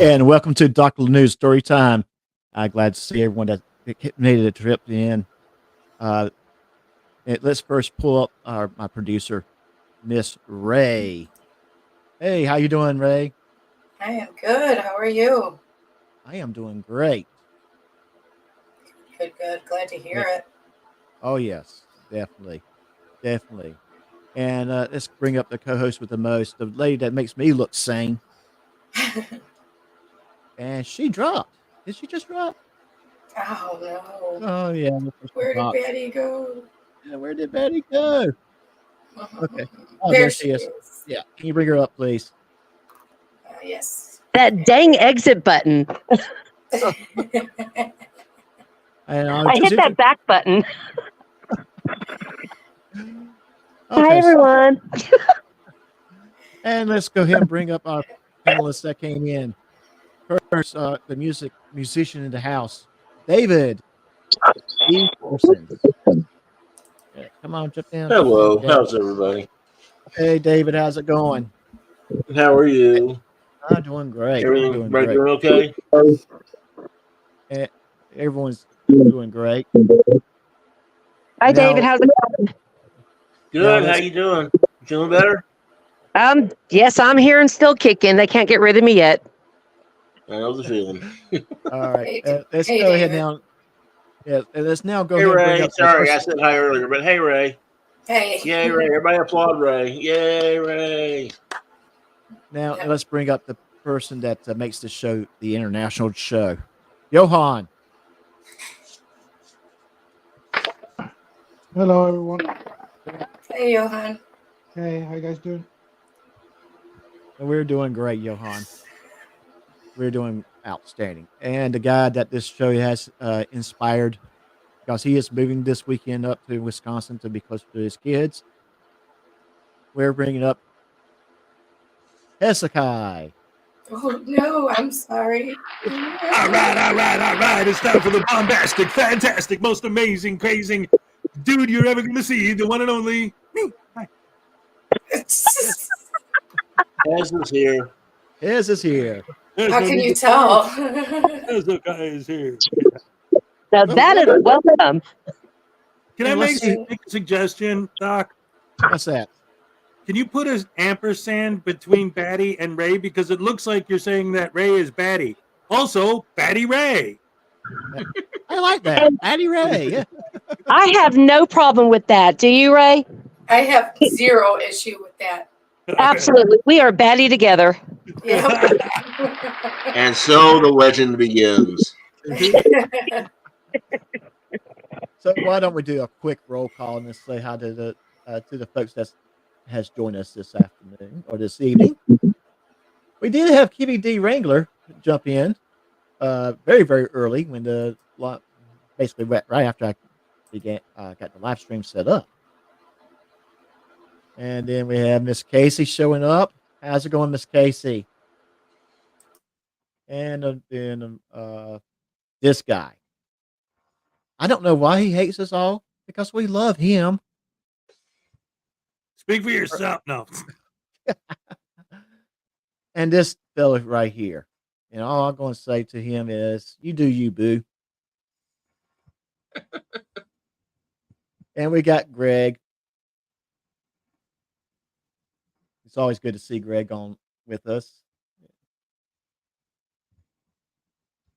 And welcome to Dr. News Story Time. I'm glad to see everyone that made a trip in. Uh, let's first pull up my producer, Miss Ray. Hey, how you doing, Ray? I am good. How are you? I am doing great. Good, good. Glad to hear Yeah. it. Oh yes, definitely. And let's bring up the co-host with the most, the lady that makes me look sane. And she dropped. Did she just drop? Oh no. Oh yeah. Where did Betty go? Yeah, where did Betty go? Okay. Oh, There there she she is. is. Yeah. Can you bring her up, please? Yes. That dang exit button. And I hit that back button. Hi, Okay, everyone. and let's go ahead and bring up our panelists that came in. First, the musician in the house, David E. Person. Yeah, come on, jump down. Hello, Yeah. how's everybody? Hey, David, how's it going? How are you? I'm doing great. Everything doing okay? And everyone's doing great. Hi, Now- David. How's it going? Good. How you doing? Feeling better? Yes, I'm here and still kicking. They can't get rid of me yet. I know the feeling. All right, let's Hey, go ahead David. now. Yeah, and let's now go Hey ahead and bring Ray, up. the sorry I first- said hi earlier, but hey Ray. Hey. Yay Ray, everybody applaud Ray. Yay Ray. Now let's bring up the person that makes the show the international show, Johan. Hello, everyone. Hey, Johan. Hey, how you guys doing? And we're doing great, Johan. We're doing outstanding. And the guy that this show has inspired, because he is moving this weekend up to Wisconsin to be closer to his kids, we're bringing up Hezekiah. Oh no, I'm sorry. All right. It's time for the bombastic, fantastic, most amazing, crazy dude you're ever going to see, the one and only me. Hi. Ez is here. Ez is here. How can you tell? Hezekiah is here. Now, that is welcome. Can I Hey, make let's see. a suggestion, Doc? What's that? Can you put an ampersand between Batty and Ray? Because it looks like you're saying that Ray is Batty. Also, Batty Ray. I like that. Addie Ray. Yeah. I have no problem with that. Do you, Ray? I have zero issue with that. Absolutely. We are batty together. Yep. And so the legend begins. So why don't we do a quick roll call and just say hi to the folks that has joined us this afternoon or this evening. We did have Kitty D Wrangler jump in very, very early when the basically right after I began got the live stream set up. And then we have Miss Casey showing up. How's it going, Miss Casey? And then this guy. I don't know why he hates us all because we love him. Speak for yourself. No. And this fella right here. And all I'm going to say to him is, you do you, boo. And we got Greg. It's always good to see Greg on with us.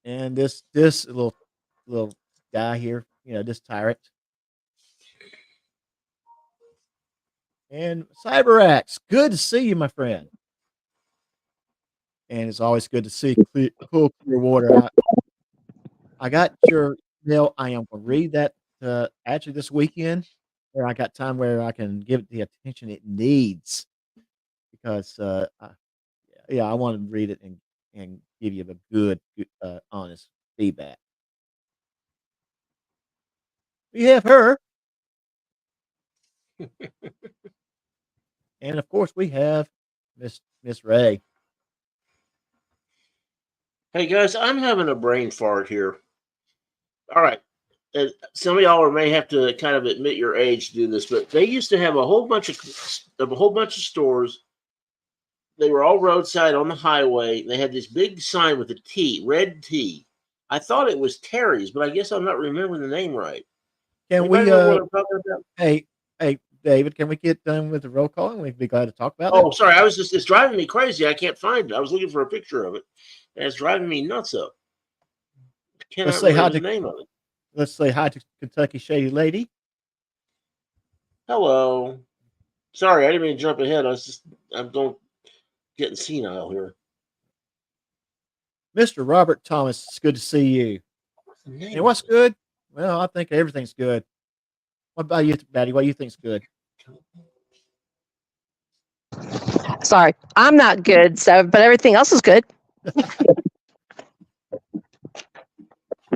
And this little guy here, this tyrant. And CyberX, good to see you, my friend. And it's always good to see cool, clear water. I got your email. I am going to read that actually this weekend, where I got time where I can give it the attention it needs. Because, I want to read it and give you the good honest feedback. We have her. And of course, we have Miss Ray. Hey guys, I'm having a brain fart here. All right. Some of y'all may have to kind of admit your age to do this, but they used to have a whole bunch of stores they were all roadside on the highway. They had this big sign with a T, red T. I thought it was Terry's, but I guess I'm not remembering the name right. Can Anybody we, know what I'm talking about? hey, David, can we get done with the roll call and we'd be glad to talk about Oh, that? sorry. It's driving me crazy. I can't find it. I was looking for a picture of it, and it's driving me nuts up. I cannot Let's say hi remember to the name of it. Let's say hi to Kentucky Shady Lady. Hello. Sorry, I didn't mean to jump ahead. I'm getting senile here. Mr. Robert Thomas, it's good to see you. What's the name And what's of it? good? Well, I think everything's good. What about you, Batty? What do you think's good? Sorry, I'm not good. So, but everything else is good.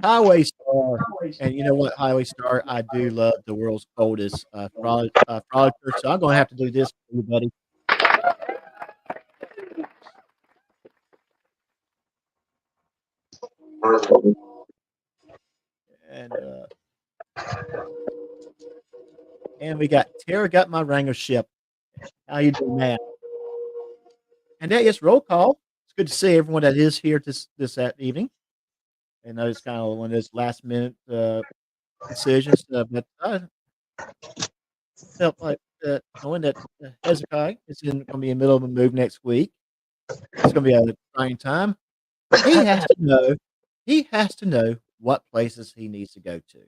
Highway Star. And you know what, Highway Star? I do love the world's oldest frolicker. So I'm going to have to do this for you, buddy. And we got Tara got my Wrangler ship. How you doing, man? And that is roll call. It's good to see everyone that is here this evening. I know it's kind of one of those last minute decisions, but I felt like knowing that Hezekiah is going to be in the middle of a move next week. It's going to be a trying time. He has to know. He has to know what places he needs to go to,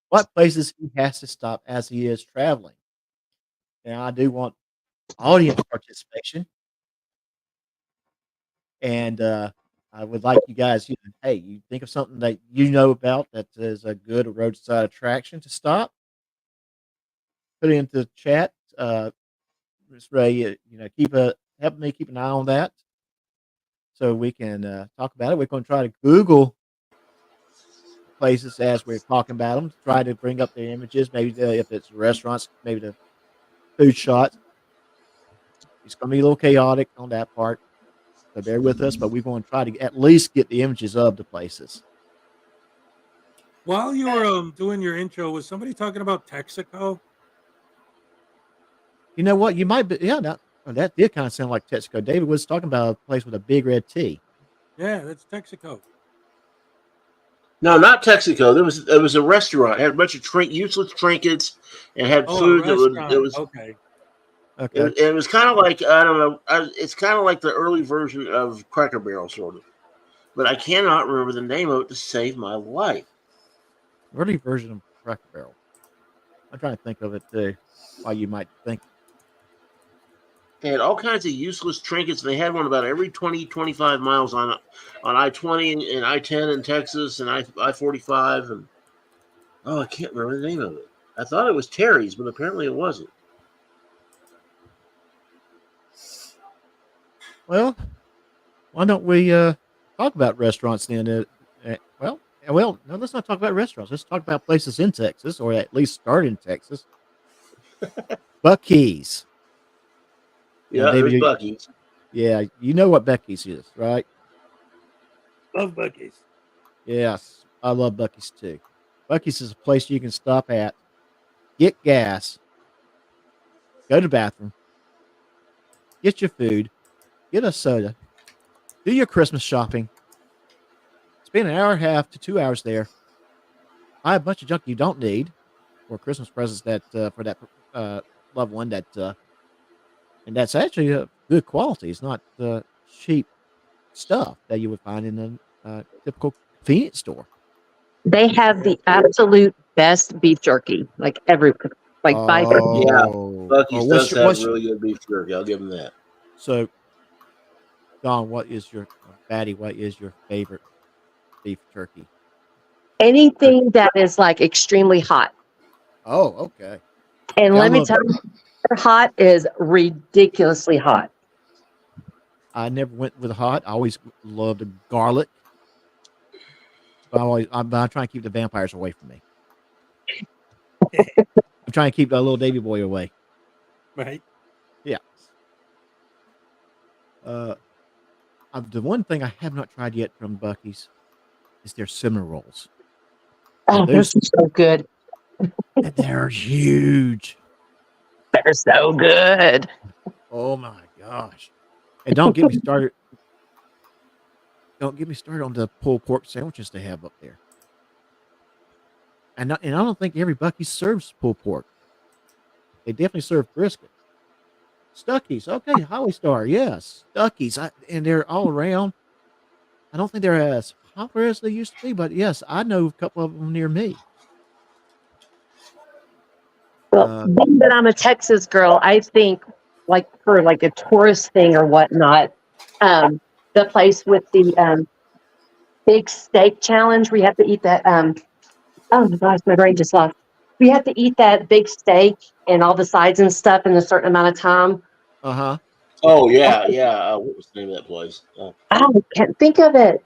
what places he has to stop as he is traveling. And I do want audience participation. And I would like you guys, hey, you think of something that you know about that is a good roadside attraction to stop. Put it into the chat. Ms. Ray, help me keep an eye on that, so we can talk about it. We're going to try to Google places as we're talking about them. Try to bring up the images. Maybe if it's restaurants, maybe the food shots. It's going to be a little chaotic on that part. So bear with us, but we're going to try to at least get the images of the places. While you were doing your intro, was somebody talking about Texaco? You know what? You might be, yeah. That did kind of sound like Texaco. David was talking about a place with a big red T. Yeah, that's Texaco. No, not Texaco. There was a restaurant. It had a bunch of useless trinkets and had food that was okay. Okay. It was kind of like, I don't know. It's kind of like the early version of Cracker Barrel, sort of. But I cannot remember the name of it to save my life. Early version of Cracker Barrel. I'm trying to think of it too. Why you might think. They had all kinds of useless trinkets. They had one about every 20, 25 miles on I-20 and I-10 in Texas and I-45. And I can't remember the name of it. I thought it was Terry's, but apparently it wasn't. Well, why don't we talk about restaurants then? Well, no, let's not talk about restaurants. Let's talk about places in Texas, or at least start in Texas. Buc-ee's. Yeah, David, there's Buc-ee's. Yeah, you know what Buc-ee's is, right? Love Buc-ee's. Yes, I love Buc-ee's too. Buc-ee's is a place you can stop at, get gas, go to the bathroom, get your food, get a soda, do your Christmas shopping, spend an hour and a half to 2 hours there, buy a bunch of junk you don't need, or Christmas presents that for that loved one that, and that's actually a good quality. It's not cheap stuff that you would find in a typical convenience store. They have the absolute best beef jerky, by far. Yeah, Buc-ee's does have what's really good beef jerky. I'll give them that. So, Don, what is your favorite beef jerky? Anything that is extremely hot. Oh, okay. And Yeah, let me tell you, hot is ridiculously hot. I never went with hot. I always loved the garlic. I'm trying to keep the vampires away from me. I'm trying to keep that little Davy boy away. Right. Yeah. The one thing I have not tried yet from Buc-ee's is their cinnamon rolls. Oh, they're so good. And they're huge. They're so good. Oh my gosh. And don't get me started. Don't get me started on the pulled pork sandwiches they have up there. And I don't think every Buc-ee's serves pulled pork. They definitely serve brisket. Stuckey's, okay. Highway Star, yes. Stuckey's, and they're all around. I don't think they're as popular as they used to be, but yes, I know a couple of them near me. Well, being that I'm a Texas girl, I think like for like a tourist thing or whatnot, the place with the big steak challenge, we have to eat that. Oh my gosh, my brain just lost. We have to eat that big steak and all the sides and stuff in a certain amount of time. Uh-huh. Oh yeah, yeah. What was the name of that place? I can't think of it.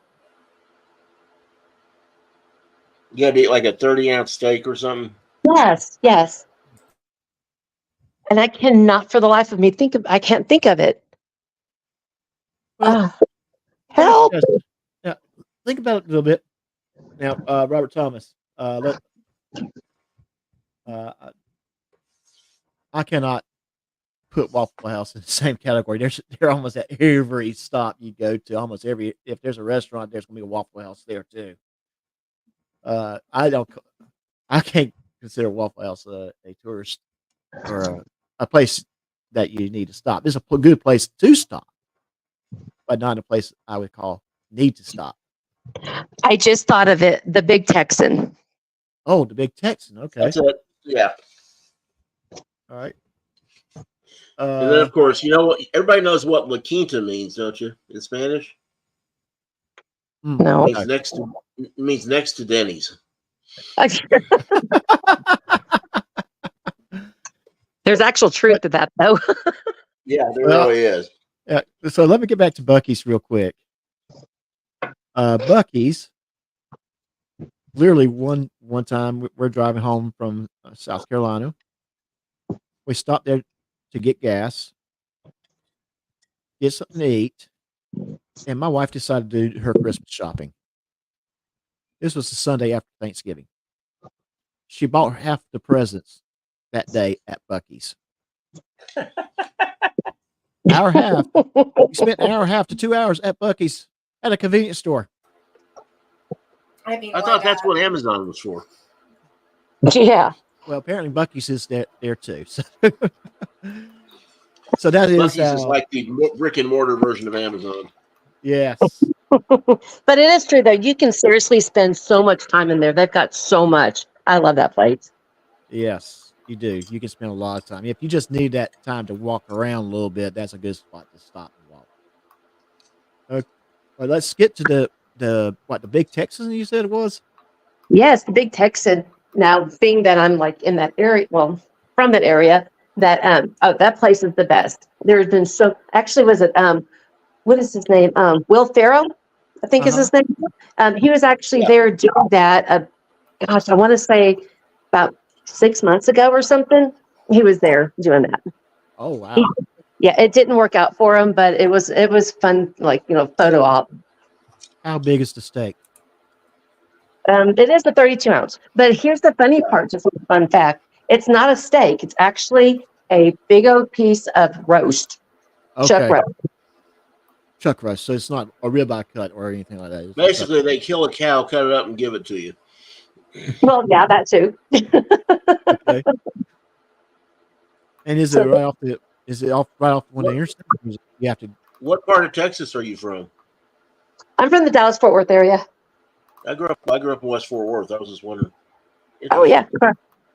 You got to eat like a 30-ounce steak or something. Yes, yes. And I cannot for the life of me I can't think of it. Well, Help. Now, think about it a little bit. Now, Robert Thomas, I cannot put Waffle House in the same category. They're almost at every stop you go to. Almost every, if there's a restaurant, there's gonna be a Waffle House there too. I can't consider Waffle House a tourist or a place that you need to stop. It's a good place to stop, but not a place I would call need to stop. I just thought of it. The Big Texan. Oh, the Big Texan. Okay. That's it. Yeah. All right. And then, of course, you know what? Everybody knows what La Quinta means, don't you? In Spanish, No. it means next to Denny's. There's actual truth to that, though. Yeah, there Well, really is. Yeah. So let me get back to Buc-ee's real quick. Buc-ee's. Literally one time we're driving home from South Carolina. We stopped there to get gas, get something to eat, and my wife decided to do her Christmas shopping. This was the Sunday after Thanksgiving. She bought half the presents that day at Buc-ee's. Hour and a half. We spent an hour and a half to 2 hours at Buc-ee's at a convenience store. I mean, I why thought that's not? what Amazon was for. Yeah. Well, apparently Buc-ee's is there too. So that is Buc-ee's is like the brick and mortar version of Amazon. yes. But it is true, though. You can seriously spend so much time in there. They've got so much. I love that place. Yes, you do. You can spend a lot of time. If you just need that time to walk around a little bit, that's a good spot to stop and walk. Okay. Well, let's get to the Big Texan you said it was? Yes, the Big Texan. Now, being that I'm like in that area, well, from that area, that place is the best. There's been was it what is his name? Will Ferrell, I think is his name. He was actually there doing that. Gosh, I want to say about 6 months ago or something. He was there doing that. Oh wow. Yeah, it didn't work out for him, but it was fun, like, photo op. How big is the steak? It is a 32 ounce. But here's the funny part, just a fun fact. It's not a steak. It's actually a big old piece of roast. Chuck roast. Chuck roast. So it's not a ribeye cut or anything like that. Basically, they kill a cow, cut it up, and give it to you. Well, yeah, that too. Okay. And is it right off one of the interstates? You have to. What part of Texas are you from? I'm from the Dallas-Fort Worth area. I grew up in West Fort Worth. I was just wondering. Oh, yeah.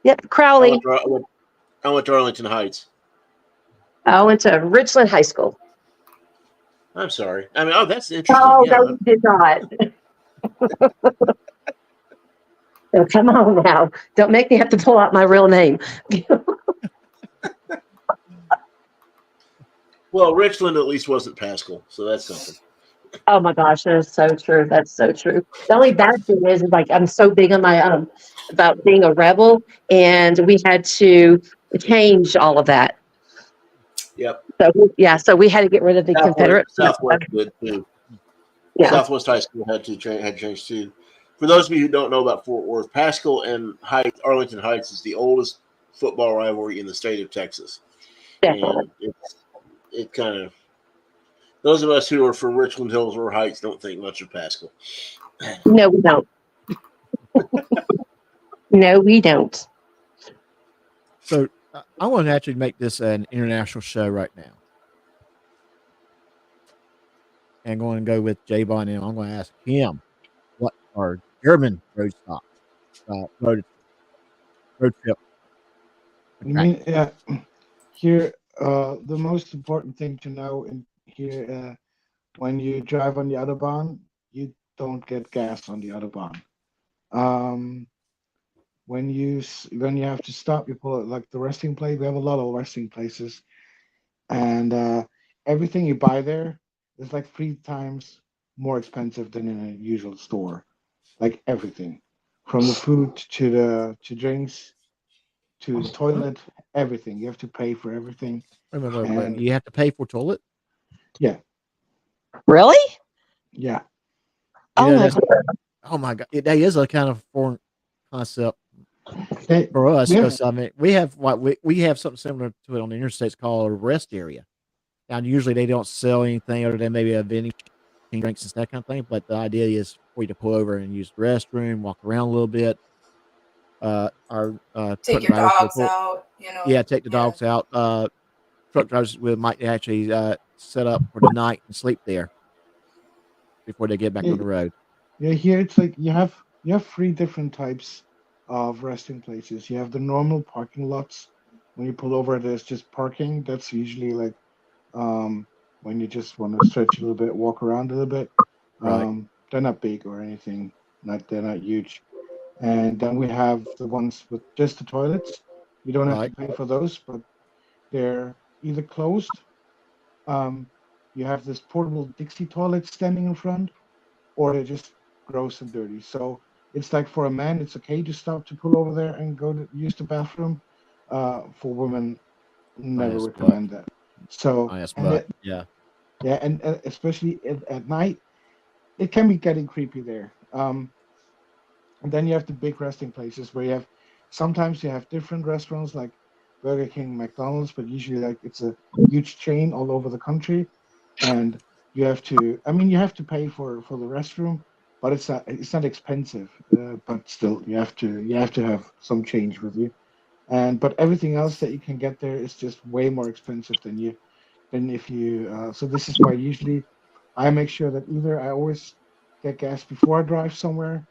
Yep, Crowley. I went to Arlington Heights. I went to Richland High School. I'm sorry. I mean, that's interesting. Oh, Yeah. no, you did not. Oh, come on now. Don't make me have to pull out my real name. Well, Richland at least wasn't Pascal, so that's something. Oh my gosh, that's so true. That's so true. The only bad thing is like I'm so big on my about being a rebel, and we had to change all of that. Yep. So we had to get rid of the Confederate. Southwest did too. Yeah. Southwest High School had changed too. For those of you who don't know about Fort Worth, Pascal and Arlington Heights is the oldest football rivalry in the state of Texas. Definitely. And it kind of, those of us who are from Richland Hills or Heights don't think much of Pasco. No, we don't. No, we don't. So I want to actually make this an international show right now. And I'm going to go with Jay Bond, and I'm going to ask him what are German road stops, road trip. I mean, yeah, here, the most important thing to know in here, when you drive on the Autobahn, you don't get gas on the Autobahn. Um, when you have to stop, you pull it like the resting place. We have a lot of resting places, and everything you buy there is like 3 times more expensive than in a usual store. Like everything, from the food to drinks to the toilet, everything. You have to pay for everything. Wait. And You have to pay for toilet? yeah, Really? yeah. You Oh know, my that's, God. oh my God. That is a kind of foreign concept They, for us we have, because I mean, we have something similar to it on the interstates called a rest area. Now, usually they don't sell anything other than maybe a vending drinks and that kind of thing. But the idea is for you to pull over and use the restroom, walk around a little bit. Our Take truck your drivers will dogs pull, out, you know. yeah, take the dogs out. Truck drivers might actually set up for the night and sleep there before they get back on yeah, the road. yeah, here it's like you have 3 different types of resting places. You have the normal parking lots. When you pull over, there's just parking. That's usually like um when you just want to stretch a little bit, walk around a little bit. Right, They're not big or anything. They're not huge. And then we have the ones with just the toilets. You don't have to right. pay for those, but they're either closed. Um, you have this portable Dixie toilet standing in front, or they're just gross and dirty. So it's like for a man, it's okay to stop to pull over there and go to use the bathroom. For women, never Nice butt. recommend that. So Nice and butt. it, Yeah. yeah, and especially at night, it can be getting creepy there. And then you have the big resting places where you have sometimes you have different restaurants like Burger King, McDonald's, but usually like it's a huge chain all over the country, and you have to. I mean, you have to pay for the restroom, but it's not expensive. But still, you have to have some change with you. And but everything else that you can get there is just way more expensive than if you. So this is why usually I make sure that either I always get gas before I drive somewhere,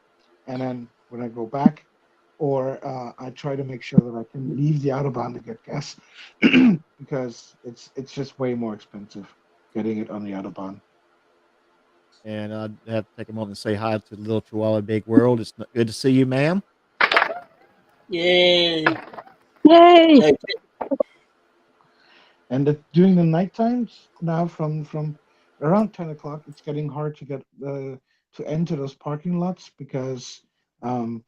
and then when I go back, or I try to make sure that I can leave the autobahn to get gas, because it's just way more expensive getting it on the autobahn. And I have to take a moment and say hi to the little Chihuahua Big World. It's good to see you, ma'am. Yay! Yay. Hey, And during the night times now, from around 10 o'clock, it's getting hard to get to enter those parking lots because um,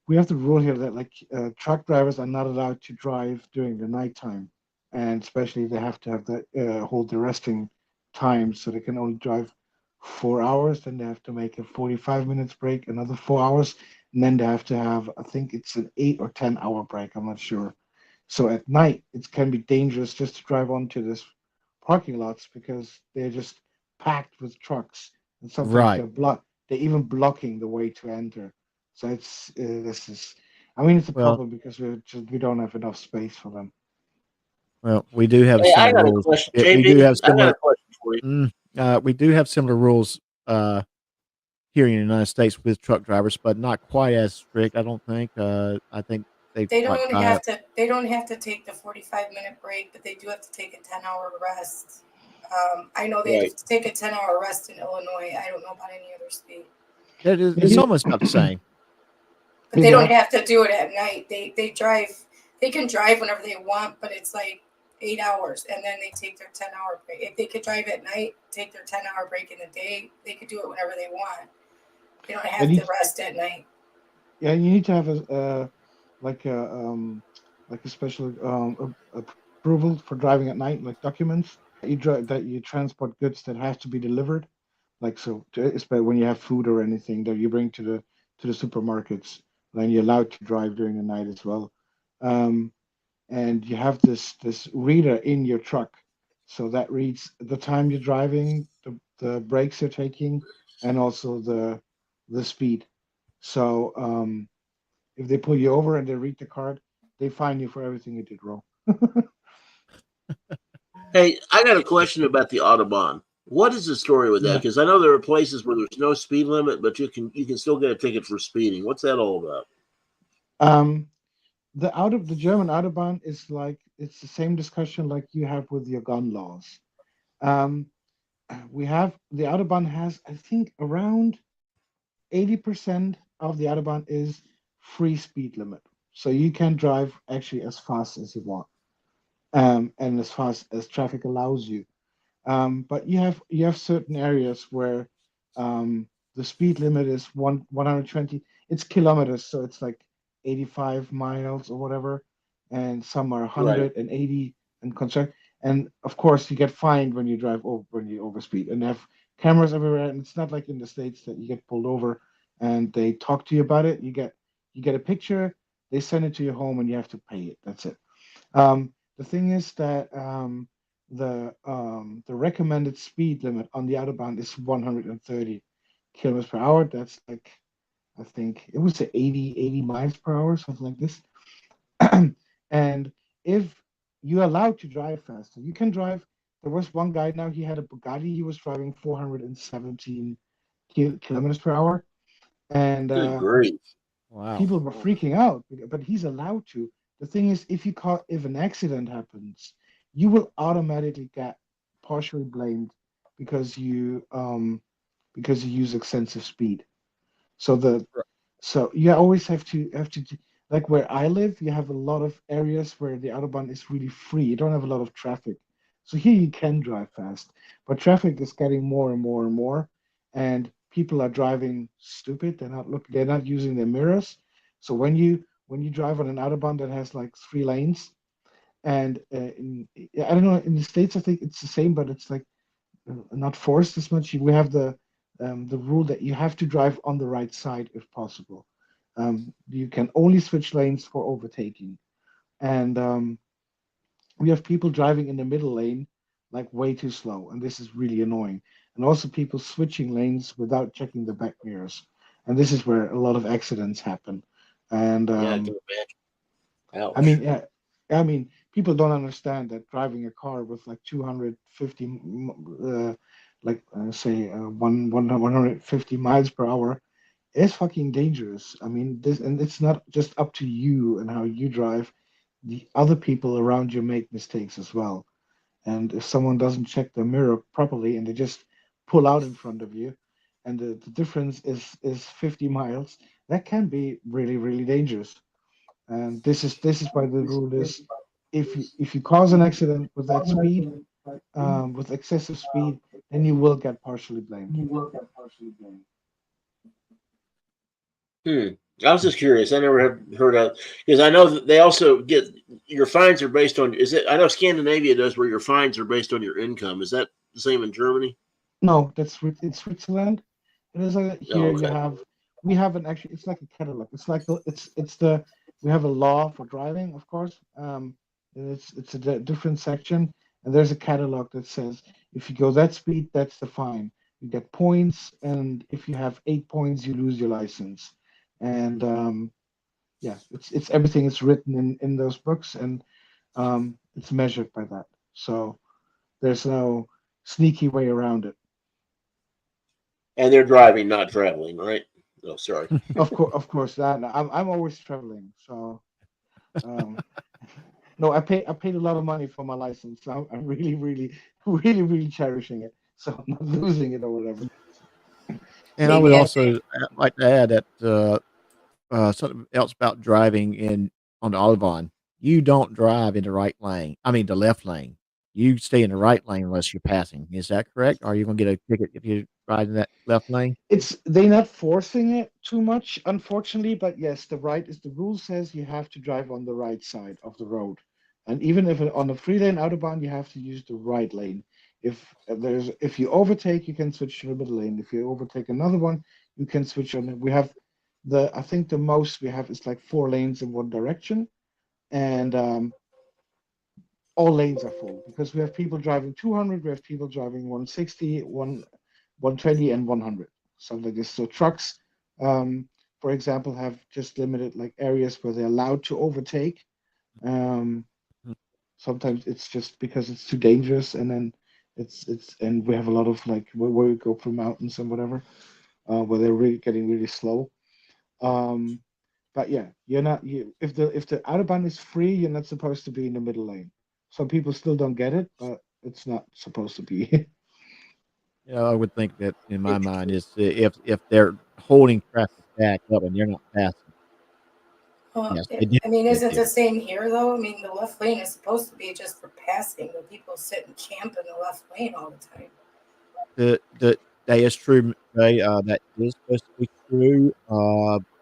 we have the rule here that like truck drivers are not allowed to drive during the nighttime, and especially they have to have the hold the resting time, so they can only drive 4 hours. Then they have to make a 45 minutes break, another 4 hours, and then they have to have, I think it's an 8 or 10 hour break. I'm not sure. So at night it can be dangerous just to drive onto this parking lots because they're just packed with trucks, and sometimes Right. they're even blocking the way to enter. So this is, I mean, it's a Well, problem because we don't have enough space for them. we do have hey, I similar got a rules. question, We do JB. have I got similar. a question for you. We do have similar rules here in the United States with truck drivers, but not quite as strict. I don't think. I think they They like don't have to. They don't have to take the 45-minute break, but they do have to take a 10-hour rest. I know they Right. have to take a 10-hour rest in Illinois. I don't know about any other state, it's almost about the same. but they don't have to do it at night. They drive. They can drive whenever they want, but it's like 8 hours, and then they take their 10-hour break. If they could drive at night, take their 10-hour break in the day, they could do it whenever they want. They don't have to rest at night. Yeah, you need to have like a like a special approval for driving at night, like documents that you transport goods that have to be delivered, like so, especially when you have food or anything that you bring to the supermarkets, then you're allowed to drive during the night as well. Um, and you have this reader in your truck So that reads the time you're driving, the breaks you're taking, and also the speed. So if they pull you over and they read the card, they fine you for everything you did wrong. Hey, I got a question about the Autobahn. What is the story with that? Yeah. Because I know there are places where there's no speed limit, but you can still get a ticket for speeding. What's that all about? Um, the German Autobahn is like it's the same discussion like you have with your gun laws. Um, we have the Autobahn has I think around 80% of the Autobahn is free speed limit, so you can drive actually as fast as you want, and as fast as traffic allows you. But you have certain areas where the speed limit is 120. It's kilometers, so it's like 85 miles or whatever, and some are Right. 180 and construct. And of course, you get fined when you drive over when you overspeed. And they have cameras everywhere, and it's not like in the States that you get pulled over and they talk to you about it. You get a picture, they send it to your home, and you have to pay it. That's it. The thing is that the recommended speed limit on the autobahn is 130 kilometers per hour. That's like I think it was 80 miles per hour, something like this. And if you're allowed to drive faster, you can drive. There was one guy now, he had a Bugatti, he was driving 417 kilometers per hour. And Good grief. Wow. people were freaking out, but he's allowed to. The thing is, if an accident happens, you will automatically get partially blamed because you use excessive speed. So the Right. so you always have to like where I live, you have a lot of areas where the autobahn is really free. You don't have a lot of traffic. So here you can drive fast, but traffic is getting more and more and more, and people are driving stupid. They're not using their mirrors. So when you drive on an autobahn that has like 3 lanes, and I don't know, in the States I think it's the same, but it's like not forced as much. We have the rule that you have to drive on the right side if possible. You can only switch lanes for overtaking, and we have people driving in the middle lane like way too slow, and this is really annoying. And also people switching lanes without checking the back mirrors, and this is where a lot of accidents happen. And Yeah, I can imagine. I Ouch. mean, yeah, I mean, people don't understand that driving a car with like 250, say 150 miles per hour is fucking dangerous. I mean, this, and it's not just up to you and how you drive. The other people around you make mistakes as well. And if someone doesn't check the mirror properly and they just pull out in front of you, and the difference is 50 miles, that can be really, really dangerous. And this is why the rule is if you cause an accident with that speed, with excessive speed, then you will get partially blamed. Hmm. I was just curious. I never have heard of because I know that they also get your fines are based on. Is it? I know Scandinavia does where your fines are based on your income. Is that the same in Germany? No, in Switzerland. It is like Oh, here you okay. have we have an actually it's like a catalog. It's like it's the we have a law for driving, of course. And it's a different section, and there's a catalog that says if you go that speed, that's the fine. You get points, and if you have 8 points, you lose your license. And yeah, it's everything is written in those books, and it's measured by that. So there's no sneaky way around it. And they're driving, not traveling, right? Oh, sorry. Of course, that I'm always traveling. So um, no, I paid a lot of money for my license. So I'm really, really, really, really cherishing it. So I'm not losing it or whatever. And I would Maybe I also like to add that something else about driving in on the Autobahn. You don't drive in the right lane. I mean, the left lane. You stay in the right lane unless you're passing. Is that correct? Are you gonna get a ticket if you ride in that left lane? It's they're not forcing it too much, unfortunately, but yes, the rule says you have to drive on the right side of the road, and even if on a 3 lane autobahn, you have to use the right lane. If you overtake, you can switch to the middle lane. If you overtake another one, you can switch on. We have I think the most we have is like 4 lanes in one direction, and all lanes are full because we have people driving 200, we have people driving 160, 120, and 100, something like this. So trucks, for example, have just limited like areas where they're allowed to overtake. Um, Sometimes it's just because it's too dangerous, and then and we have a lot of like where we go through mountains and whatever, where they're really getting really slow. Um, but yeah, you're not you if the autobahn is free, you're not supposed to be in the middle lane. Some people still don't get it, but it's not supposed to be. I would think that in my mind is if they're holding traffic back up and they're not passing, yes, they do I mean, get isn't there. the same here though? I mean, the left lane is supposed to be just for passing, but people sit and camp in the left lane all the time. That is true. Ray, that is supposed to be true,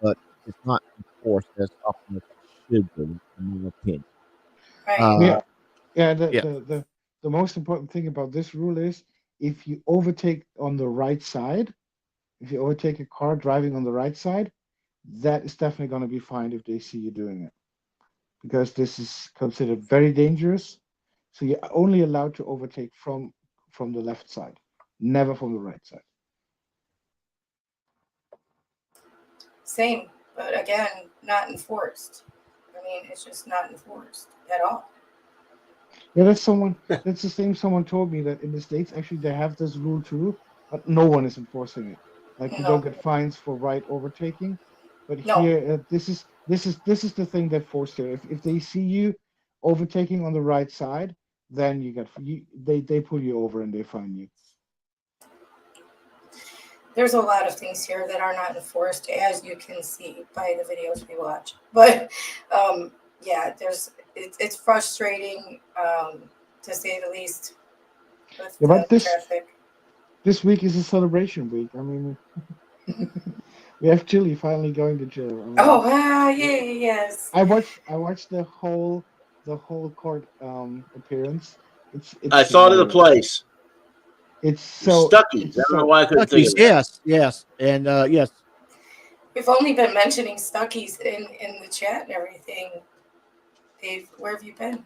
but it's not enforced as often as it should be, in my opinion. Right. Yeah, Uh, yeah. yeah, The most important thing about this rule is if you overtake on the right side, if you overtake a car driving on the right side, that is definitely going to be fined if they see you doing it, because this is considered very dangerous. So you're only allowed to overtake from the left side, never from the right side. Same, but again, not enforced. I mean, it's just not enforced at all. Yeah, that's the same someone told me that in the States actually they have this rule too, but no one is enforcing it. Like you don't No, get fines for right overtaking, but no. here this is the thing that forced it. If they see you overtaking on the right side, then they pull you over and they fine you. There's a lot of things here that are not enforced, as you can see by the videos we watch. But yeah, it's frustrating to say the least with Yeah, but the traffic. this week is a celebration week. I mean, we have Chile finally going to jail. I mean, Oh, wow, yes. I watched the whole court appearance. I It's thought of the hilarious. place. It's so Stuckey's. it's I don't know so why I couldn't think Stuckey's, of that. yes, and yes, We've only been mentioning Stuckey's in the chat and everything. Dave, where have you been?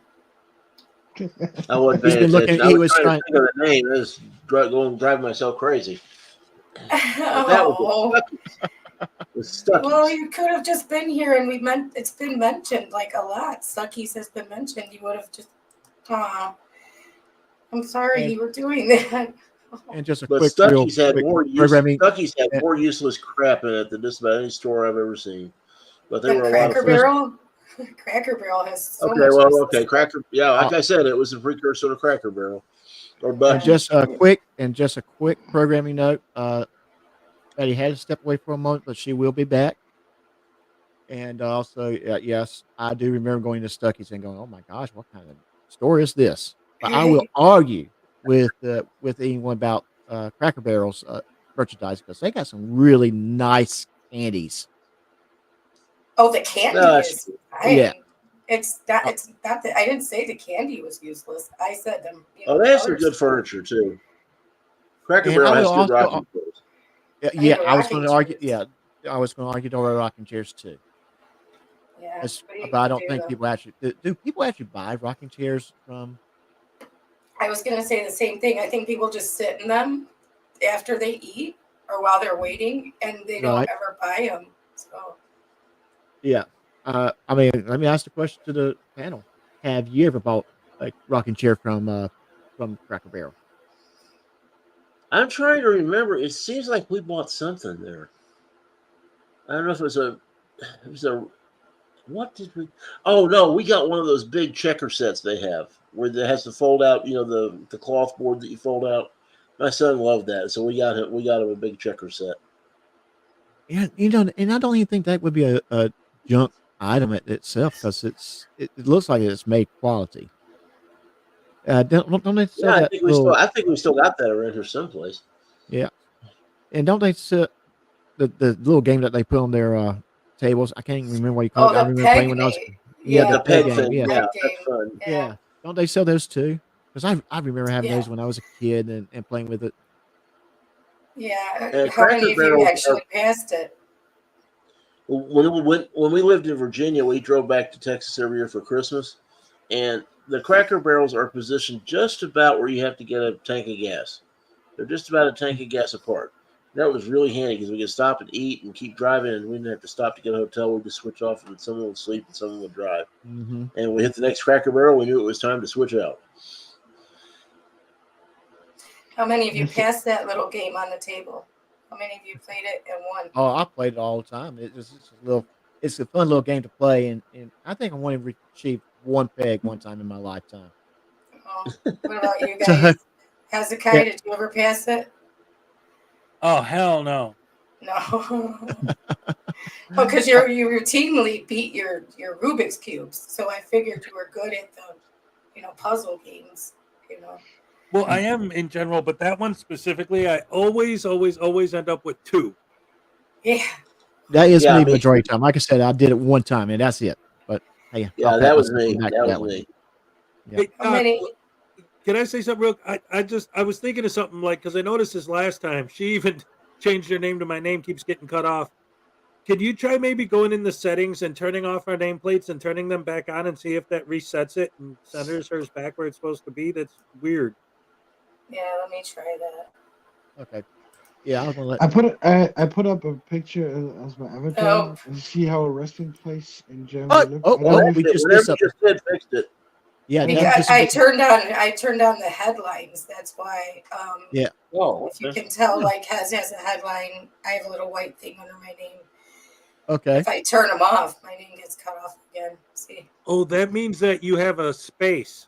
I wasn't he's paying been looking. attention. I He was was trying to trying. think of the name. I was driving myself crazy. But that was Oh, the Stuckey's. well, you could have just been here and it's been mentioned like a lot. Stuckey's has been mentioned. You would have just, I'm sorry And, you were doing that. and just a But quick, real Stuckey's had quick more programming. Stuckey's had uh, more useless crap in it than just about any store I've ever seen. But they And were a lot of Cracker fun. Barrel, Cracker Barrel has so Okay, much. well, useless okay, stuff. Cracker. Yeah, like Uh, I said, it was a precursor to Cracker Barrel or And Bucky. just a quick programming note. Betty had to step away for a moment, but she will be back. And also, yes, I do remember going to Stuckey's and going, "Oh my gosh, what kind of store is this?" But I will argue with anyone about Cracker Barrel's merchandise because they got some really nice candies. Oh, the candy No, is. Yeah. It's not. It's not that I didn't say the candy was useless. I said them. oh, they have some other good stuff. furniture too. Cracker And Barrel I has will good also, rocking chairs. yeah, the I was going to rocking argue. chairs. Yeah, I was going to argue over rocking chairs too. Yeah, It's, what are you but I gonna don't do, think though? people actually do. People actually buy rocking chairs from. I was gonna say the same thing. I think people just sit in them after they eat or while they're waiting, and they don't Right. ever buy them. So Yeah. I mean, let me ask the question to the panel: have you ever bought a rocking chair from Cracker Barrel? I'm trying to remember. It seems like we bought something there. I don't know if it was a. What did we? Oh no, we got one of those big checker sets they have where it has to fold out. You know the cloth board that you fold out. My son loved that, so we got him a big checker set. Yeah, and I don't even think that would be a junk item itself because it looks like it's made quality. Don't they sell Yeah, that little? I think we still got that around here someplace. Yeah, and don't they sell the little game that they put on their tables? I can't even remember what you call it. I the remember peg playing when I was. mate. Yeah, The the peg peg game. thing. Yeah, Yeah, Peg that's game. fun. Yeah. don't they sell those too? Because I remember having Yeah. those when I was a kid and playing with it. Yeah. How Cracker many of you Barrels actually passed it? when we lived in Virginia, we drove back to Texas every year for Christmas, and the Cracker Barrels are positioned just about where you have to get a tank of gas. They're just about a tank of gas apart. That was really handy because we could stop and eat and keep driving, and we didn't have to stop to get a hotel. We just switch off, and someone would sleep and someone would drive. Mm-hmm. And we hit the next Cracker Barrel. We knew it was time to switch out. How many of you Yes, sir. passed that little game on the table? How many of you played it and won? Oh, I played it all the time. It's a fun little game to play, and I think I only achieved one peg one time in my lifetime. Oh, what about you So, guys? Hezekiah, Yeah. did you ever pass it? Oh hell no! No. Oh, because you routinely beat your Rubik's cubes, so I figured you were good at the, puzzle games. Well, I am in general, but that one specifically, I always end up with 2. Yeah. That is Yeah, me me majority of the time. Like I said, I did it one time, and that's it. But hey, Yeah, I'll that pat was myself on me. the back That for was one. me. Yeah. Hey, How Doc, many? can I say something real? I was thinking of something like, because I noticed this last time. She even changed her name to my name. Keeps getting cut off. Could you try maybe going in the settings and turning off our nameplates and turning them back on and see if that resets it and centers hers back where it's supposed to be? That's weird. Yeah, let me try that. Okay. Yeah, I was gonna let. I put up a picture as my avatar Oh. and see how a resting place in Germany Oh, looks. oh, I don't know oh, if we Whatever just did you something. just did fixed it. Yeah, Yeah. that Because just I turned on the headlines. That's why. Yeah. Oh, If you can tell, like has a headline. I have a little white thing under my name. Okay. If I turn them off, my name gets cut off again. See? Oh, that means that you have a space.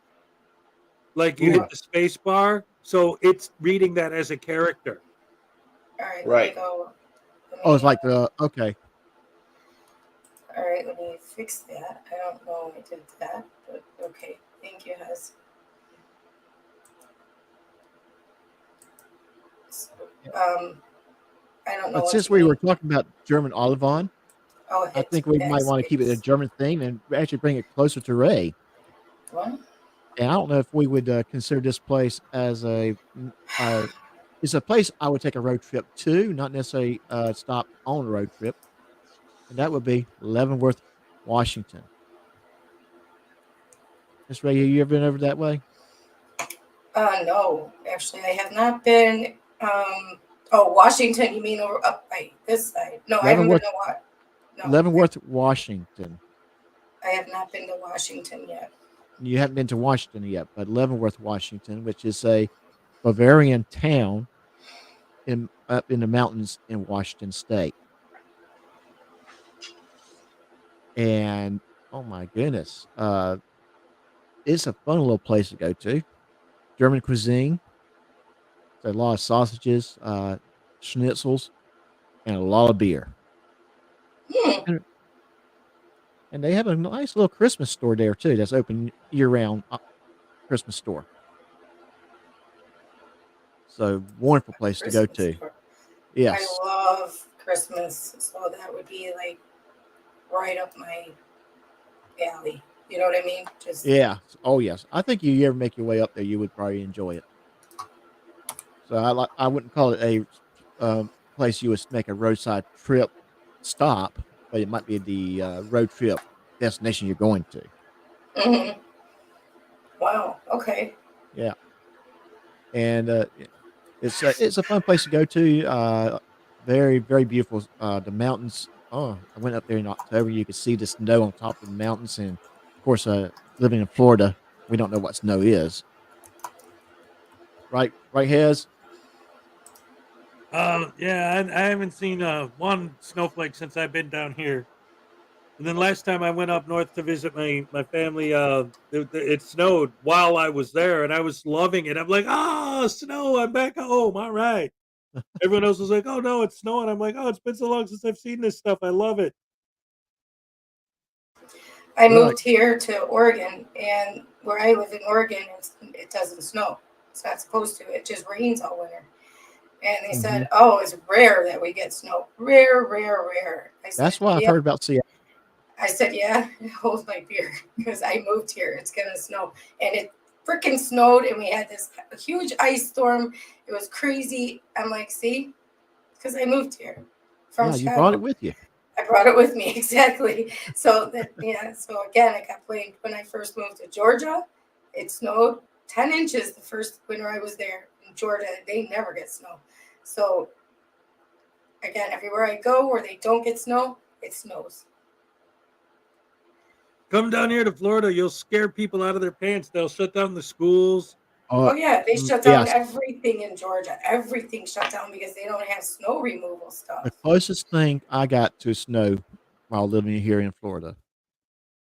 Like you Ooh. hit the space bar, so it's reading that as a character. All right, let Right. me go. Oh, it's like the okay. All right, let me fix that. I don't know I did that, but okay. Thank you, Hez. So, I don't know. But what since you we mean. were talking about German Olivon, Oh, I think we might want to keep it a German theme and actually bring it closer to Ray. What? And I don't know if we would consider this place as it's a place I would take a road trip to, not necessarily stop on a road trip, and that would be Leavenworth, Washington. Miss Ray, you ever been over that way? No, actually, I have not been. Oh, Washington. You mean over up by this side? No, I haven't been Leavenworth, to what? No, Leavenworth, Washington. I have not been to Washington yet. You haven't been to Washington yet, but Leavenworth, Washington, which is a Bavarian town up in the mountains in Washington State. And oh my goodness, it's a fun little place to go to. German cuisine, a lot of sausages, schnitzels, and a lot of beer. Hmm. And they have a nice little Christmas store there too. That's open year round. Christmas store. So wonderful place to go Christmas to. store. Yes. I love Christmas, so that would be like right up my alley. You know what I mean? Just Yeah. Oh yes. I think you ever make your way up there, you would probably enjoy it. So I wouldn't call it a place you would make a roadside trip stop, but it might be the road trip destination you're going to. Mhm. Wow. Okay. Yeah. And it's a fun place to go to. Very very beautiful. The mountains. Oh, I went up there in October. You could see the snow on top of the mountains, and of course, living in Florida, we don't know what snow is. Right, Hez? Yeah, I haven't seen one snowflake since I've been down here. And then last time I went up north to visit my family, it snowed while I was there, and I was loving it. I'm like, snow! I'm back home. All right. Everyone else was like, oh no, it's snowing. I'm like, oh, it's been so long since I've seen this stuff. I love it. I Right. moved here to Oregon, and where I live in Oregon, it doesn't snow. It's not supposed to. It just rains all winter. And they said, "Oh, it's rare that we get snow. Rare, rare, rare." I said, That's what I've "Yep." heard about Seattle. I said, "Yeah." Hold my beer because I moved here. It's gonna snow, and it freaking snowed, and we had this huge ice storm. It was crazy. I'm like, "See, because I moved here from Yeah, you Chicago. brought it with you. I brought it with me exactly." So that So again, I got blamed when I first moved to Georgia. It snowed 10 inches the first winter I was there in Georgia. They never get snow. So again, everywhere I go where they don't get snow, it snows. Come down here to Florida, you'll scare people out of their pants. They'll shut down the schools. Oh yeah, they shut down yes. everything in Georgia. Everything shut down because they don't have snow removal stuff. The closest thing I got to snow while living here in Florida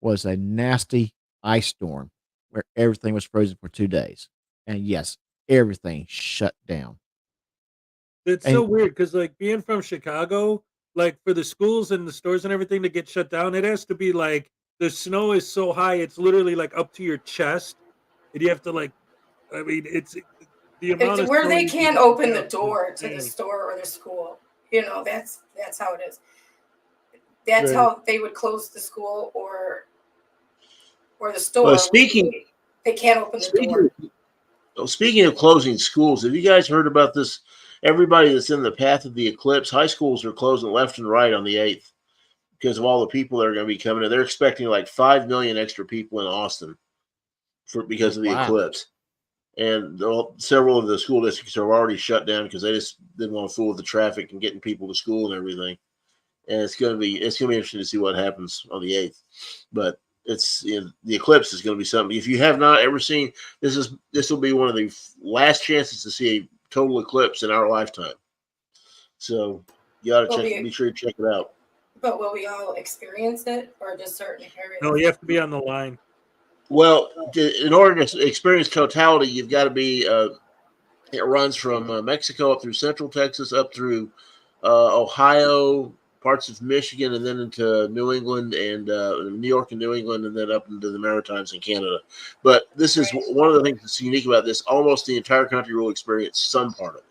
was a nasty ice storm where everything was frozen for 2 days. And yes, everything shut down. It's so And weird because, like, being from Chicago, like for the schools and the stores and everything to get shut down, it has to be like the snow is so high, it's literally like up to your chest, and you have to like, I mean, it's the amount It's of where snow they you can't can open pick the up is door to the insane. store or the school. You know, that's how it is. That's Right. how they would close the school or the store. Well, speaking They can't open the door. speaking of closing schools, have you guys heard about this? Everybody that's in the path of the eclipse, high schools are closing left and right on the 8th because of all the people that are going to be coming in. They're expecting like 5 million extra people in Austin because of the wow. eclipse. And several of the school districts are already shut down because they just didn't want to fool with the traffic and getting people to school and everything. And it's going to be interesting to see what happens on the 8th. But the eclipse is going to be something. If you have not ever seen this will be one of the last chances to see a total eclipse in our lifetime. So you ought to be sure to check it out. But will we all experience it or just certain areas? No, you have to be on the line. Well, in order to experience totality, you've got to be. It runs from Mexico up through Central Texas, up through Ohio, parts of Michigan, and then into New England and New York and New England, and then up into the Maritimes in Canada. But this is one of the things that's unique about this. Almost the entire country will experience some part of it.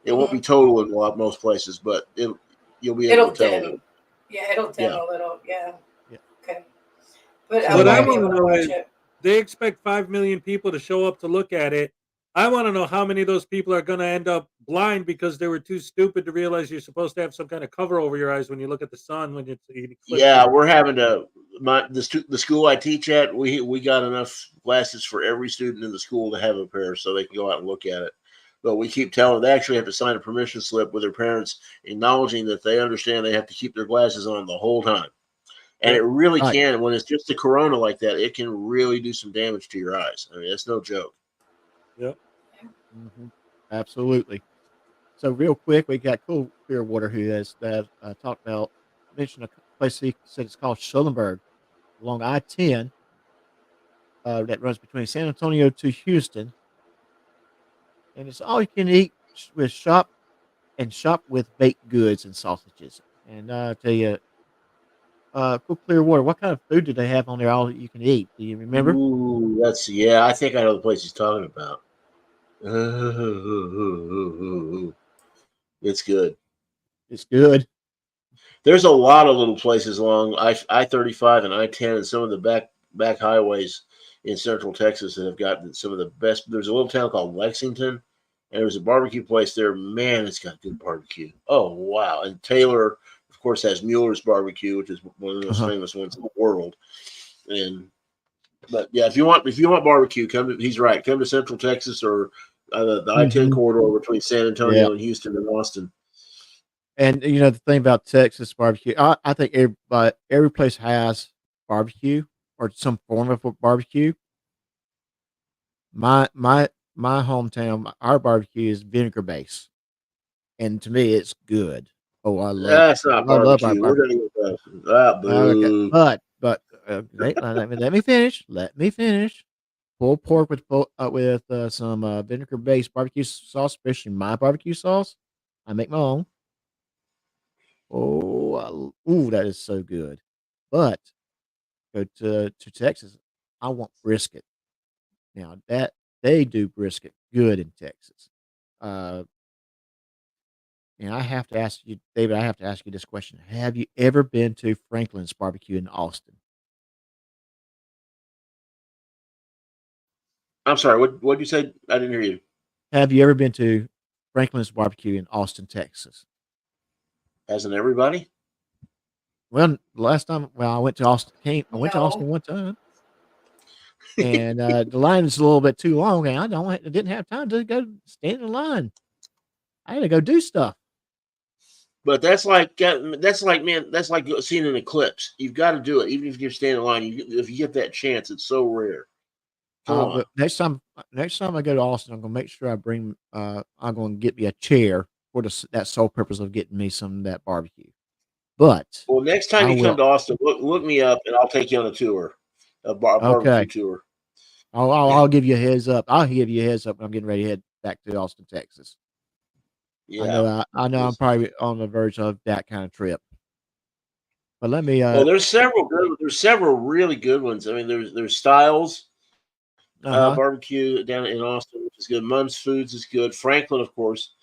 It won't be total in most places, but you'll be able to tell. Dim. Yeah, it'll dim a little. Yeah. Okay. But What I I want to know watch is it. they expect 5 million people to show up to look at it. I want to know how many of those people are going to end up blind because they were too stupid to realize you're supposed to have some kind of cover over your eyes when you look at the sun when it's eclipse. Yeah, we're having the school I teach at. We got enough glasses for every student in the school to have a pair, so they can go out and look at it. But we keep telling them they actually have to sign a permission slip with their parents, acknowledging that they understand they have to keep their glasses on the whole time. And it really can, when it's just a corona like that, it can really do some damage to your eyes. I mean, that's no joke. Yep. Mm-hmm. Absolutely. So real quick, we got Cool Clearwater who has mentioned a place he said it's called Schulenburg along I-10 that runs between San Antonio to Houston. And it's all you can eat with shop with baked goods and sausages. And I tell you, Cool Clearwater, what kind of food do they have on there all you can eat? Do you remember? Ooh, I think I know the place he's talking about. It's good. It's good. There's a lot of little places along I-35 and I-10 and some of the back highways in Central Texas that have got some of the best. There's a little town called Lexington, and there's a barbecue place there. Man, it's got good barbecue. Oh, wow. And Taylor, of course, has Mueller's Barbecue, which is one of the most famous ones in the world. But yeah, if you want barbecue, he's right. Come to Central Texas or the I-10 corridor between San Antonio and Houston and Austin. And the thing about Texas barbecue, I think every place has barbecue or some form of barbecue. My hometown, our barbecue is vinegar based, and to me, it's good. Oh, I love. That's not barbecue. Love our barbecue. We're gonna get but let me finish. Let me finish. Pulled pork with some vinegar based barbecue sauce, especially my barbecue sauce. I make my own. Oh, that is so good. But go to Texas, I want brisket. Now that they do brisket good in Texas. And I have to ask you, David, I have to ask you this question. Have you ever been to Franklin's Barbecue in Austin? I'm sorry, what did you say? I didn't hear you. Have you ever been to Franklin's Barbecue in Austin, Texas? Hasn't everybody? Well, last time, I went to Austin. I went to Austin one time. and the line is a little bit too long, and I didn't have time to go stand in line. I had to go do stuff. But that's like man, that's like seeing an eclipse. You've got to do it, even if you're standing in line. If you get that chance, it's so rare. Come on. But next time I go to Austin, I'm gonna make sure I bring. I'm gonna get me a chair for that sole purpose of getting me some of that barbecue. But Well, next time I you come will. to Austin, look me up, and I'll take you on a tour, a barbecue Okay, tour. I'll give you a heads up. I'll give you a heads up when I'm getting ready to head back to Austin, Texas. Yeah. I know I'm probably on the verge of that kind of trip. But let me. Well, there's several good. There's several really good ones. I mean, there's Styles Uh-huh. barbecue down in Austin, which is good. Mum's Foods is good. Franklin, of course.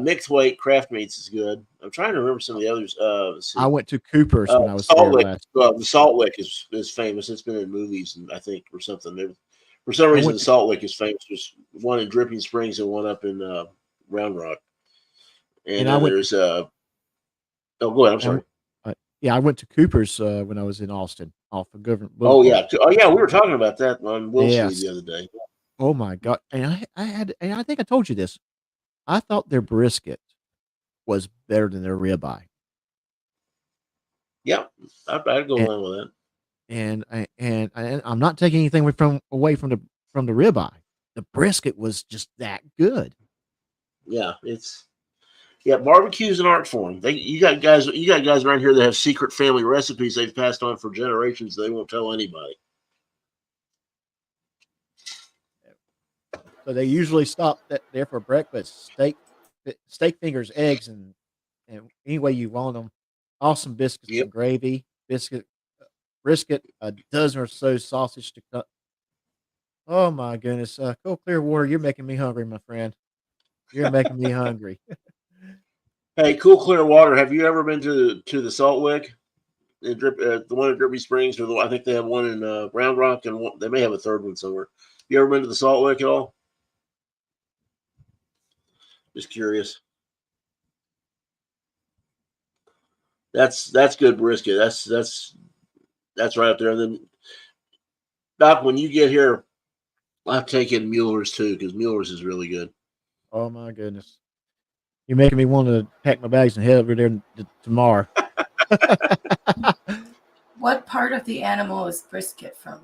Mixed Weight Craft Meats is good. I'm trying to remember some of the others. Let's see. I went to Cooper's when I was Salt there Lick. last. The Salt Lick is famous. It's been in movies, and I think or something. For some I reason, went the to Salt Lick is famous. There's one in Dripping Springs and one up in Round Rock. And and I then went there's oh, go ahead. I'm and sorry. yeah, I went to Cooper's when I was in Austin off of Government Oh Boulevard. yeah. We were talking about that on Will Street Yes. the other day. Oh my God. And I think I told you this. I thought their brisket was better than their ribeye. Yeah, I'd go And along with that. and I'm not taking anything away from the ribeye. The brisket was just that good. Yeah, barbecue's an art form. You got guys around here that have secret family recipes they've passed on for generations. They won't tell anybody. So they usually stop there for breakfast. Steak fingers, eggs, and any way you want them. Awesome biscuits Yep. and gravy. Brisket, a dozen or so sausage to cut. Oh my goodness. Cool Clearwater, you're making me hungry, my friend. You're making me hungry. Hey, Cool Clear Water. Have you ever been to the Salt Lick? The one in Dripping Springs, or I think they have one in Round Rock, and they may have a third one somewhere. You ever been to the Salt Lick at all? Just curious. That's good brisket. That's right up there. And then, Doc, when you get here, I'll take in Mueller's too, because Mueller's is really good. Oh my goodness. You're making me want to pack my bags and head over there tomorrow. What part of the animal is brisket from?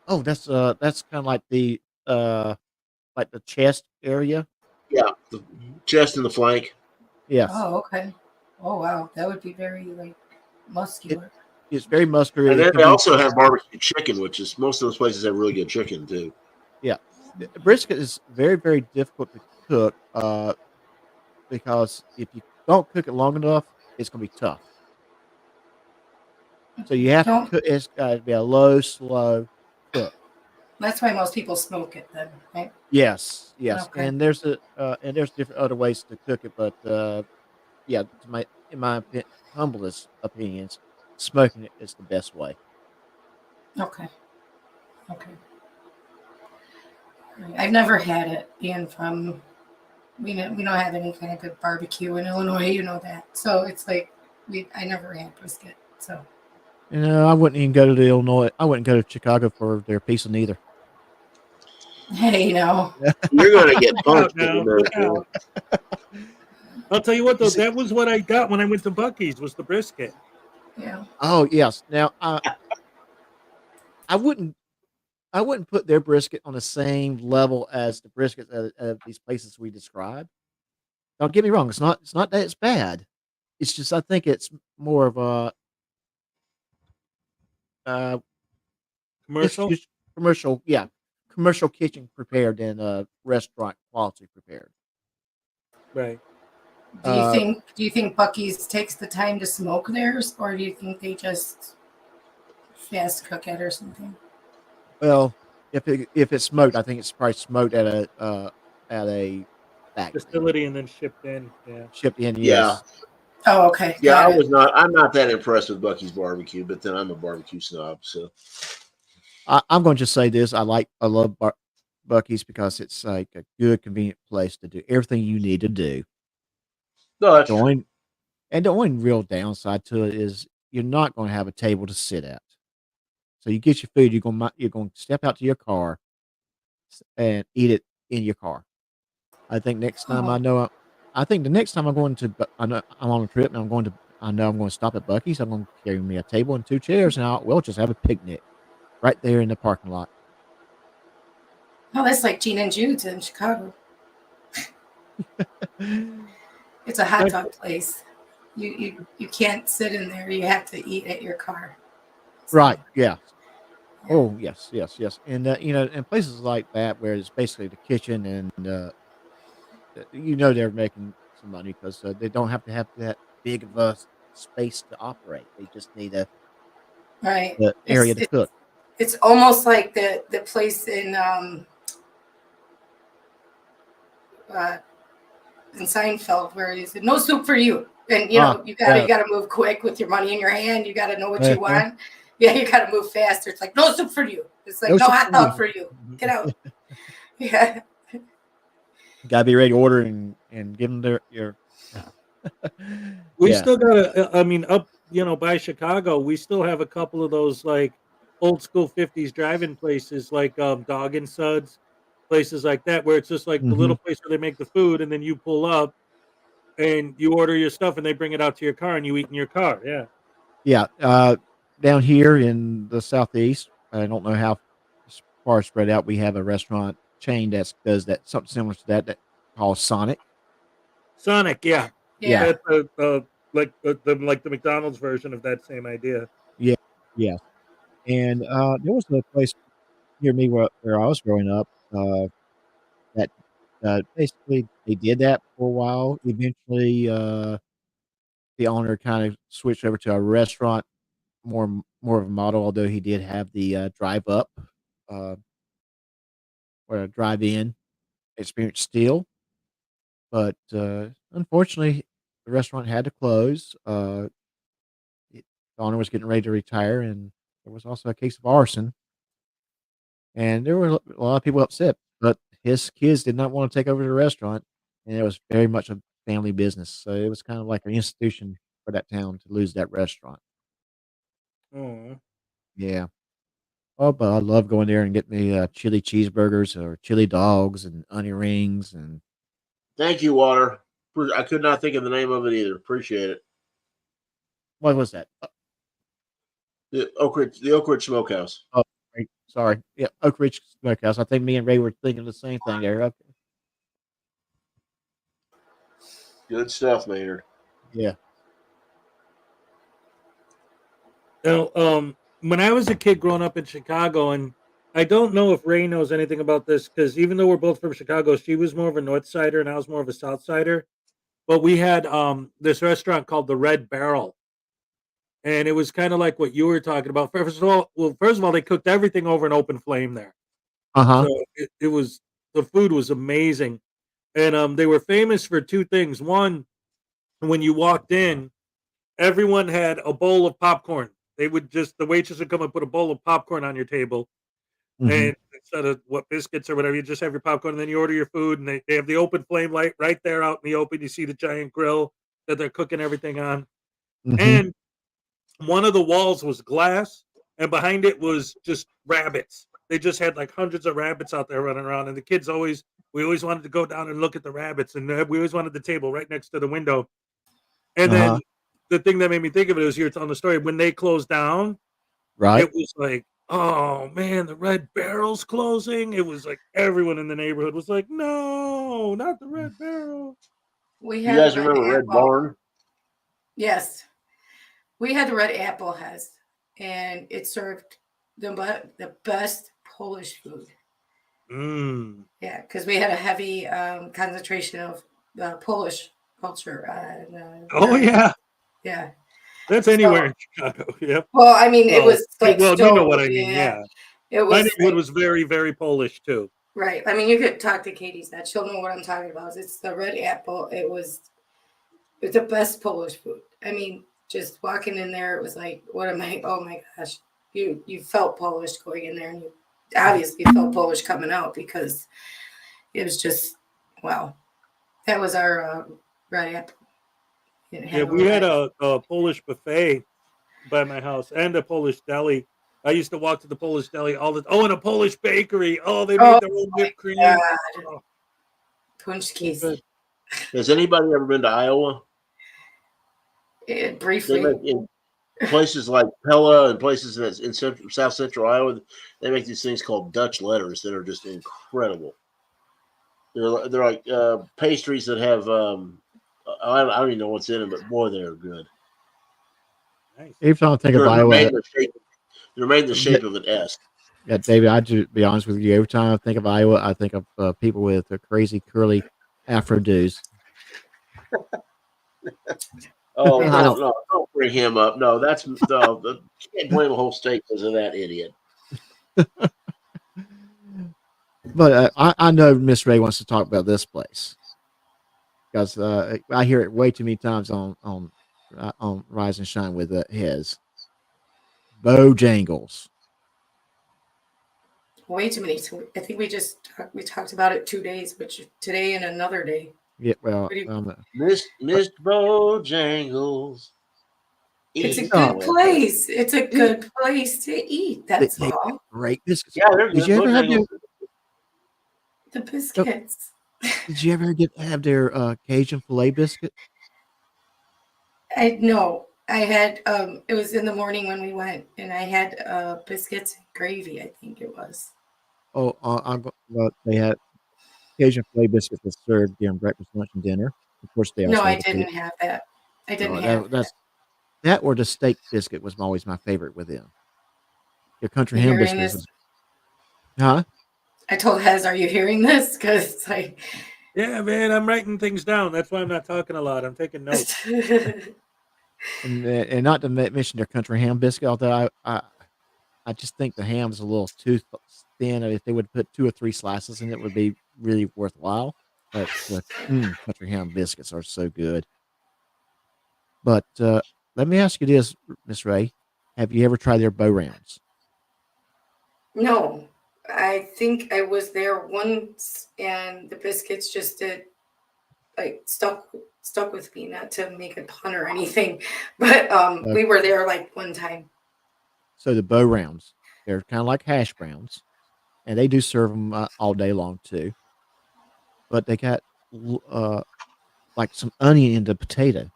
Oh, that's kind of like the chest area. Yeah, the chest and the flank. Yes. Oh, okay. Oh, wow. That would be very muscular. It's very muscular. And then they also have barbecue chicken, which is most of those places have really good chicken too. Yeah, brisket is very, very difficult to cook because if you don't cook it long enough, it's going to be tough. So you have to cook. It's got to be a low, slow cook. That's why most people smoke it then, right? Yes. Okay. And there's different other ways to cook it, but yeah, in my humblest opinions, smoking it is the best way. Okay. I've never had it, being from we don't have any kind of good barbecue in Illinois, you know that. So it's like I never had brisket. So I wouldn't even go to Illinois. I wouldn't go to Chicago for their pizza neither. Hey, no. You're going to get punched. I'll tell you what, though, that was what I got when I went to Buc-ee's, was the brisket. Yeah. Oh yes. Now I wouldn't put their brisket on the same level as the brisket at these places we described. Don't get me wrong; it's not that it's bad. It's just I think it's more of a Commercial? commercial kitchen prepared than restaurant quality prepared. Right. Do you think Buc-ee's takes the time to smoke theirs, or do you think they just fast cook it or something? Well, if it's smoked, I think it's probably smoked at a factory. Facility and then shipped in. Yeah. Shipped in. Yeah. Yes. Oh, okay. Yeah, I'm not that impressed with Buc-ee's barbecue, but then I'm a barbecue snob, so I'm going to just say this: I love Buc-ee's because it's like a good, convenient place to do everything you need to do. No, that's the only real downside to it is you're not going to have a table to sit at. So you get your food, you're gonna step out to your car and eat it in your car. I think next time Oh, I think the next time I'm going to, I know I'm on a trip and I know I'm going to stop at Bucky's. I'm going to carry me a table and 2 chairs, and we'll just have a picnic right there in the parking lot. oh, that's like Gene and Jude's in Chicago. It's a hot dog place. You can't sit in there. You have to eat at your car. So, Right? Yeah. yeah. Oh, yes, yes, yes. And in places like that where it's basically the kitchen and they're making some money because they don't have to have that big of a space to operate. They just need Right. the area to cook. It's almost like the place in Seinfeld where he said, "No soup for you," and you Ah, know you yeah. gotta move quick with your money in your hand. You gotta know what you Uh-huh. want. Yeah, you gotta move faster. It's like no soup for you. It's like No no soup hot for dog you. for you. Get out. Yeah. Gotta be ready to order and give them your We yeah. still got I mean, up, by Chicago, we still have a couple of those like old school 50s drive-in places like Dog and Suds, places like that, where it's just like the Mhm. little place where they make the food and then you pull up and you order your stuff and they bring it out to your car and you eat in your car. Yeah. Yeah, down here in the Southeast, I don't know how far spread out, we have a restaurant chain that does that something similar to that called Sonic. Sonic, yeah. Yeah, Yeah. That's like the McDonald's version of that same idea. yeah, yeah, and, there was a place near me where I was growing up, that, basically they did that for a while. Eventually, the owner kind of switched over to a restaurant, more of a model, although he did have the, drive up, uh, or a drive-in experience still. But, unfortunately, the restaurant had to close. The owner was getting ready to retire, and there was also a case of arson, and there were a lot of people upset, but his kids did not wanna take over the restaurant, and it was very much a family business, so it was kind of like an institution for that town to lose that restaurant. Oh. Yeah. Oh, but I love going there and getting me, chili cheeseburgers or chili dogs and onion rings and Thank you, Water. I could not think of the name of it either. Appreciate it. what was that? The Oak Ridge Smokehouse. Oh, right, sorry. Yeah, Oak Ridge Smokehouse. I think me and Ray were thinking the same thing there. Okay. Good stuff, Maynard. Yeah. Now, when I was a kid growing up in Chicago, and I don't know if Ray knows anything about this because even though we're both from Chicago, she was more of a North Sider and I was more of a South Sider. But we had this restaurant called the Red Barrel, and it was kind of like what you were talking about. First of all, they cooked everything over an open flame there, Uh-huh. so it was the food was amazing, and they were famous for two things. One, when you walked in, everyone had a bowl of popcorn. The waitress would come and put a bowl of popcorn on your table, Mhm. and instead of what biscuits or whatever, you just have your popcorn, and then you order your food, and they have the open flame light right there out in the open. You see the giant grill that they're cooking everything on, Mhm. and one of the walls was glass, and behind it was just rabbits. They just had like hundreds of rabbits out there running around, and the kids we always wanted to go down and look at the rabbits, and we always wanted the table right next to the window. And Uh-huh. then the thing that made me think of it was you're telling the story when they closed down. Right? It was like, oh man, the Red Barrel's closing. It was like everyone in the neighborhood was like, no, not the Red Barrel. We You had the guys red remember Red apple. Barn? Yes. We had the red apple has, and it served the best Polish food. Mm. Yeah, because we had a heavy concentration of Polish culture. Oh yeah, Yeah. that's So, anywhere in Chicago. Yep. well, I mean, it Well, was like well, you know what stove. I mean. Yeah, Yeah, it my was neighborhood like was very, very Polish too. right. I mean, you could talk to Katie's that she'll know what I'm talking about. It's the red apple. It's the best Polish food. I mean, just walking in there, it was like, what am I? Oh my gosh, you felt Polish going in there, and you obviously felt Polish coming out because it was just wow. That was our red apple. You didn't Yeah, have a we had red. a Polish buffet by my house and a Polish deli. I used to walk to the Polish deli all the. Oh, and a Polish bakery. Oh, they Oh made their own whipped cream. God. Oh, so Punchkis. good. Has anybody ever been to Iowa? They Briefly. make in places like Pella and places that's in South Central Iowa. They make these things called Dutch letters that are just incredible. They're like pastries that have I don't even know what's in them, but boy, they're good. Nice. Every time I think They're, of they're made Iowa, in the shape. They're made in the shape of an S. yeah, David, I do be honest with you. Every time I think of Iowa, I think of people with crazy curly afro do's. Oh I don't. don't bring him up. No, that's no. You can't blame a whole state because of that idiot. But I know Miss Ray wants to talk about this place because I hear it way too many times on Rise and Shine with his Bojangles. Way too many. I think we talked about it 2 days, which today and another day. Yeah, well, What do you- Miss Bojangles. It's a Eat good well. place. It's a good place to eat. That's they all. great biscuits. Yeah, they're good. Did you ever have their, Bojangles. The biscuits. Did you ever have their Cajun filet biscuit? I no. I had it was in the morning when we went, and I had biscuits and gravy. I think it was. Oh, they had Cajun filet biscuits that served during breakfast, lunch, and dinner. Of course, they No, also I had the didn't have that. I didn't Oh, have that. that or the steak biscuit was always my favorite with them. Your country You ham hearing biscuits this? was, huh? I told Hez, "Are you hearing this?" Because like, Yeah, man, I'm writing things down. That's why I'm not talking a lot. I'm taking notes. And not to mention their country ham biscuit, although I just think the ham is a little too thin. If they would put 2 or 3 slices in it, would be really worthwhile. But country ham biscuits are so good. But let me ask you this, Miss Ray: have you ever tried their bow rounds? no, I think I was there once, and the biscuits just did like stuck with me. Not to make a pun or anything, but we were there like one time. So the bow rounds, they're kind of like hash browns, and they do serve them all day long too. But they got like some onion in the potato,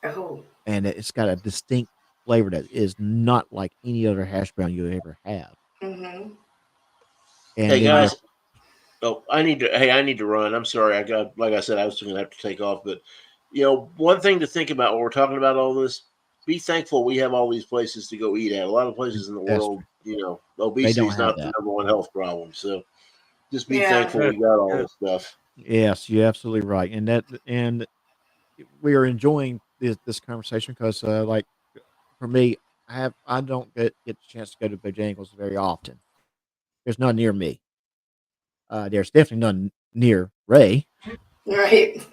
Oh, and it's got a distinct flavor that is not like any other hash brown you ever have. mm-hmm. And Hey then guys. Oh, I need to run. I'm sorry. Like I said, I was going to have to take off. But one thing to think about when we're talking about all this: be thankful we have all these places to go eat at. A lot of places in the That's world, obesity is have not that. the number one health problem. So just be Yeah. thankful we got all this stuff. Yes, you're absolutely right, and we are enjoying this conversation because, like, for me, I don't get a chance to go to Bojangles very often. There's none near me. There's definitely none near Ray, Right.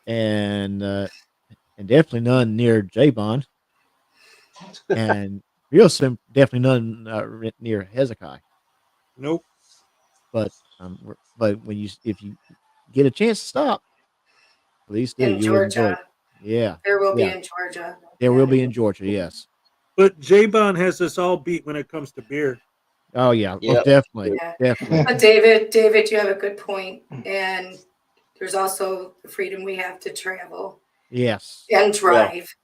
and definitely none near Jabon, and real soon definitely none near Hezekiah. Nope. But if you get a chance to stop, please do. In You will enjoy it. Georgia, Yeah, there will yeah. be in Georgia. There will be in Georgia. Yes. But J-Bon has us all beat when it comes to beer. Oh yeah. Yeah. Well, definitely, Yeah. definitely. But David, you have a good point, and there's also the freedom we have to travel Yes. and drive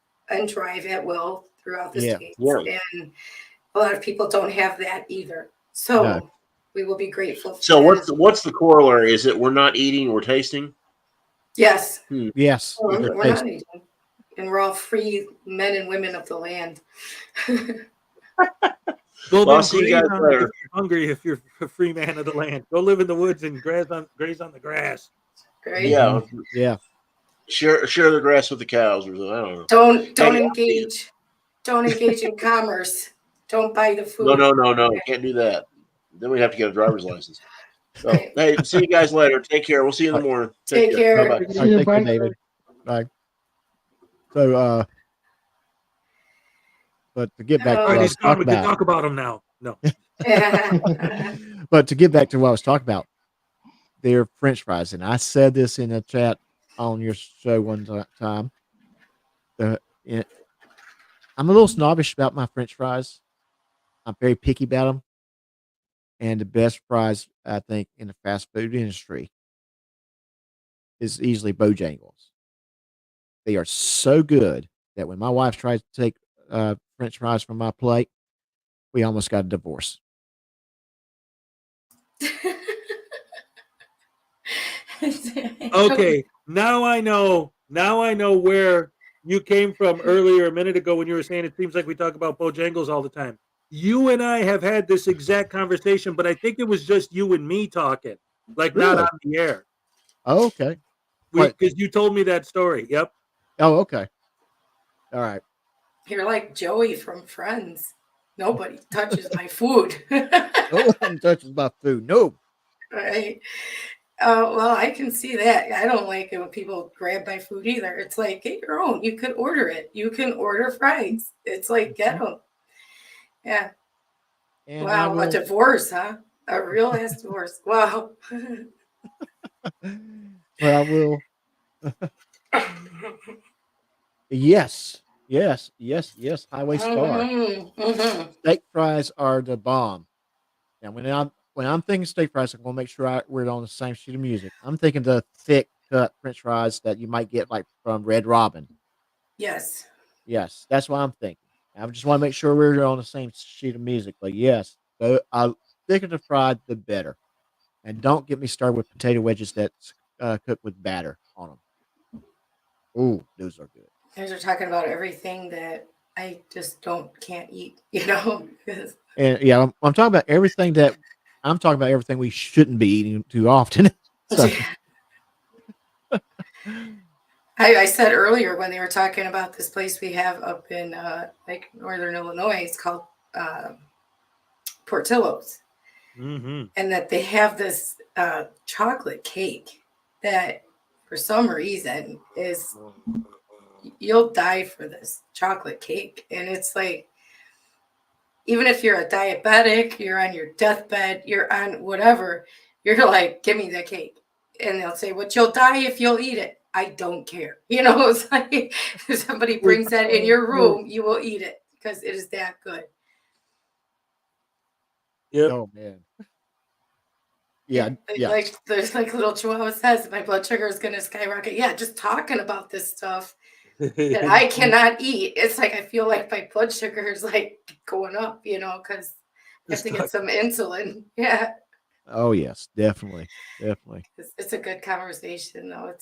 at will throughout the Yeah. states, Yeah. and a lot of people don't have that either. So No. we will be grateful. For So that. what's the corollary? Is it we're not eating, we're tasting? Yes, Yes. we're They're not tasty. eating, and we're all free men and women of the land. Go Well, I'll then see you graze guys on it later. if you're hungry, if you're a free man of the land. Go live in the woods and graze on the grass. Right? Yeah. Yeah. Share the grass with the cows or something. I don't know. Don't Hey, engage. Don't engage in commerce. Don't buy the food. No. Can't do that. Then we'd have to get a driver's license. So, Right. hey, see you guys later. Take care. We'll see you in the morning. Take care. Bye-bye. All right, take care, Bye. David. Bye. So, but to get back to Oh. All what right, I he's was gone. talking We can about, talk about him now. No. but to get back to what I was talking about, they're French fries, and I said this in a chat on your show one time. I'm a little snobbish about my French fries. I'm very picky about them. And the best fries, I think, in the fast food industry is easily Bojangles. They are so good that when my wife tries to take French fries from my plate, we almost got a divorce. Okay, now I know. Now I know where you came from earlier a minute ago when you were saying it seems like we talk about Bojangles all the time. You and I have had this exact conversation, but I think it was just you and me talking, like not Really? on the air. Oh, okay. We What? because you told me that story. Yep. Oh, okay. All right. You're like Joey from Friends. Nobody touches my food. No one touches my food. No. Right. Well, I can see that. I don't like it when people grab my food either. It's like, get your own. You could order it. You can order fries. It's like, get them. Yeah. And I Wow. A will. divorce, huh? A real ass divorce. Wow. But I will. Yes. Yes. Yes. Yes. Highway Star. Steak fries are the bomb. And when I'm thinking steak fries, I'm gonna make sure we're on the same sheet of music. I'm thinking the thick cut French fries that you might get like from Red Robin. Yes. Yes, that's what I'm thinking. I just want to make sure we're on the same sheet of music. But yes, I thicker the fried, the better. And don't get me started with potato wedges that's cooked with batter on them. Ooh, those are good. You guys are talking about everything that I just can't eat, you know? 'Cause And yeah, I'm talking about everything that I'm talking about everything we shouldn't be eating too often. So I said earlier when they were talking about this place we have up in like northern Illinois, it's called Portillo's, Mm-hmm. and that they have this chocolate cake that for some reason is you'll die for this chocolate cake, and it's like even if you're a diabetic, you're on your deathbed, you're on whatever, you're like, give me the cake. And they'll say, well, you'll die if you'll eat it. I don't care. You know, it's like if somebody brings that in your room, you will eat it because it is that good. Yep. oh man, yeah, yeah. Like there's like little Chihuahua says, my blood sugar is going to skyrocket. Yeah, just talking about this stuff that I cannot eat. It's like I feel like my blood sugar is like going up, you know, because I have to get some insulin. Yeah. Oh yes, definitely, definitely. It's a good conversation though.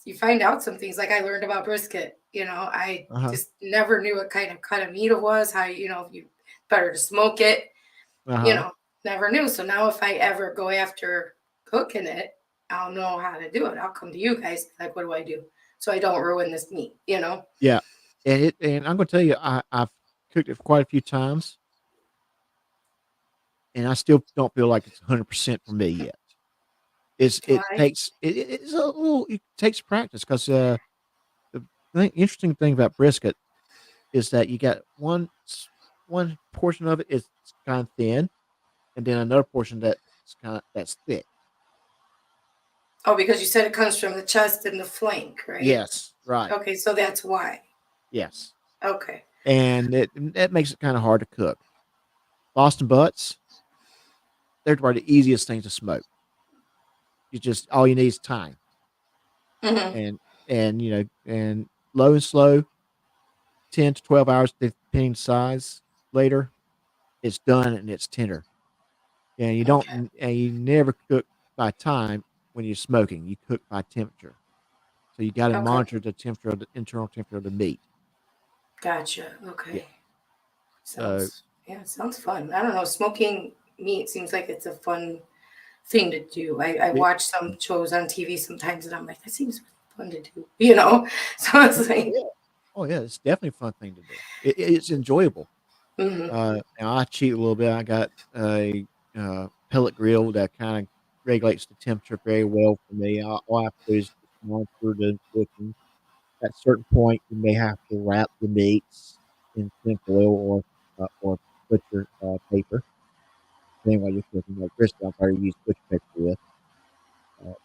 You find out some things like I learned about brisket. You know, I Uh-huh. just never knew what kind of cut of meat it was. How you better to smoke it. Uh-huh. You know, never knew. So now if I ever go after cooking it, I'll know how to do it. I'll come to you guys. Like, what do I do so I don't ruin this meat? You know. Yeah, and I'm gonna tell you, I've cooked it quite a few times, and I still don't feel like it's 100% for me yet. It Why? takes it's a little it takes practice because the interesting thing about brisket is that you got one portion of it is kind of thin, and then another portion that's thick. Oh, because you said it comes from the chest and the flank, right? Yes, right. Okay, so that's why. Yes, Okay. and that makes it kind of hard to cook. Boston butts, they're probably the easiest things to smoke. You just all you need is time Hmm. and and low and slow, 10 to 12 hours depending size. Later, it's done and it's tender. And you don't Okay. and you never cook by time when you're smoking. You cook by temperature. So you got to Okay. monitor the temperature of the internal temperature of the meat. Gotcha. Yeah. Okay. So Sounds fun. I don't know. Smoking meat seems like it's a fun thing to do. I it, watch some shows on TV sometimes and I'm like, that seems fun to do, you know? So it's oh like, yeah, oh yeah, it's definitely a fun thing to do. It's enjoyable. mhm. Now I cheat a little bit. I got a pellet grill that kind of regulates the temperature very well for me. All I have to do is just monitor the cooking. At a certain point, you may have to wrap the meats in tin foil or butcher paper. Depending on what you're cooking, like brisket, I've already used butcher paper with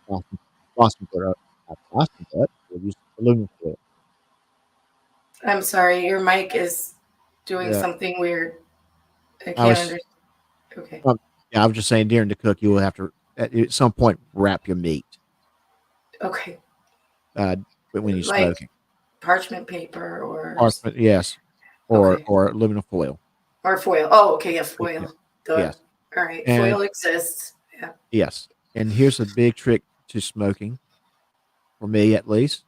Boston Boston butt, not Boston butt. We'll use aluminum foil. I'm sorry, your mic is doing Yeah. something weird. I I can't was understand. Okay. yeah, I was just saying during the cook, you will have to at some point wrap your meat Okay. uh, when you're Like smoking. parchment paper or Parchment, yes, okay. or aluminum foil. Or foil. Oh, okay, yeah, Yeah, foil. Duh. yes, All right. and Foil exists. Yeah. yes, and here's a big trick to smoking for me at least.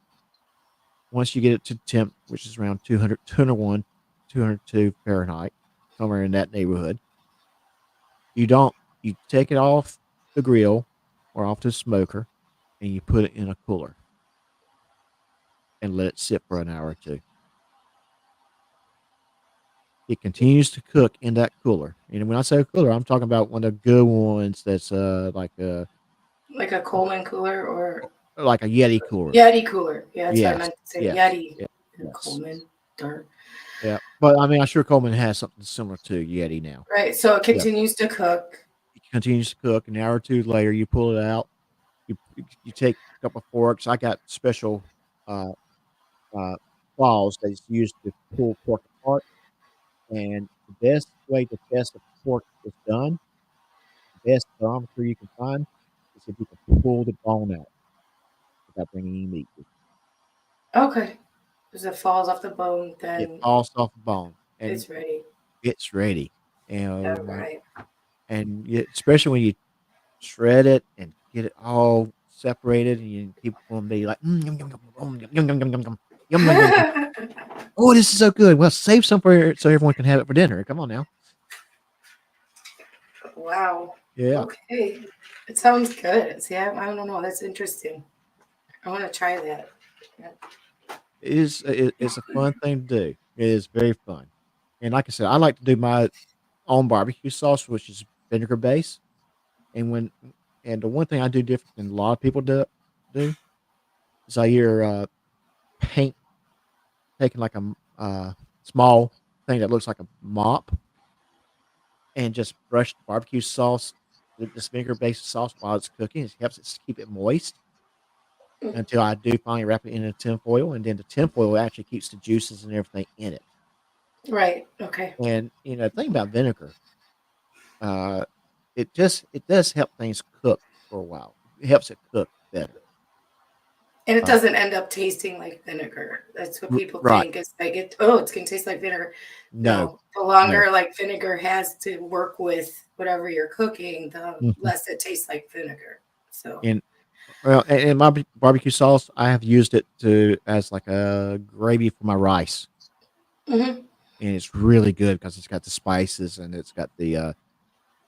Once you get it to temp, which is around 200, 201, 202 Fahrenheit, somewhere in that neighborhood, you don't you take it off the grill or off the smoker, and you put it in a cooler and let it sit for an hour or two. It continues to cook in that cooler. And when I say cooler, I'm talking about one of the good ones that's Like a Coleman cooler or like a Yeti cooler. Yeti cooler. Yeah, that's what I Yes, meant to say. yes, Yeti. yeah, And yes, Coleman. Darn. yeah. But I mean, I'm sure Coleman has something similar to Yeti now. Right. So it Yeah, continues to cook. it continues to cook. An hour or two later, you pull it out. You take a couple of forks. I got special uh, uh, claws that's used to pull pork apart. And the best way to test if pork is done, the best thermometer you can find, is if you can pull the bone out without bringing any meat with Okay. As it falls off the bone, you. It then falls off the bone and it's ready. it's ready. All And right. especially when you shred it and get it all separated, and you people will be like, yum, yum, yum, yum, yum, yum, yum, yum, yum, yum, yum, yum. Oh, this is so good. Well, save some for so everyone can have it for dinner. Come on now. Wow. Yeah. Okay. It sounds good. See, I don't know. That's interesting. I want to try that. Yeah. It's a fun thing to do. It is very fun. And like I said, I like to do my own barbecue sauce, which is vinegar based. And the one thing I do different than a lot of people do is I hear paint taking like a small thing that looks like a mop and just brush the barbecue sauce, this vinegar based sauce while it's cooking. It helps it keep it moist until I do finally wrap it in a tinfoil, and then the tinfoil actually keeps the juices and everything in it. Right. Okay. And the thing about vinegar, uh, it does help things cook for a while. It helps it cook better. And it Uh, doesn't end up tasting like vinegar. That's what people right? think. It's like it's gonna taste like vinegar. No, No. The no. longer like vinegar has to work with whatever you're cooking, the Mhm. less it tastes like vinegar. So And well, and my barbecue sauce, I have used it to as like a gravy for my rice, mhm. and it's really good because it's got the spices and it's got the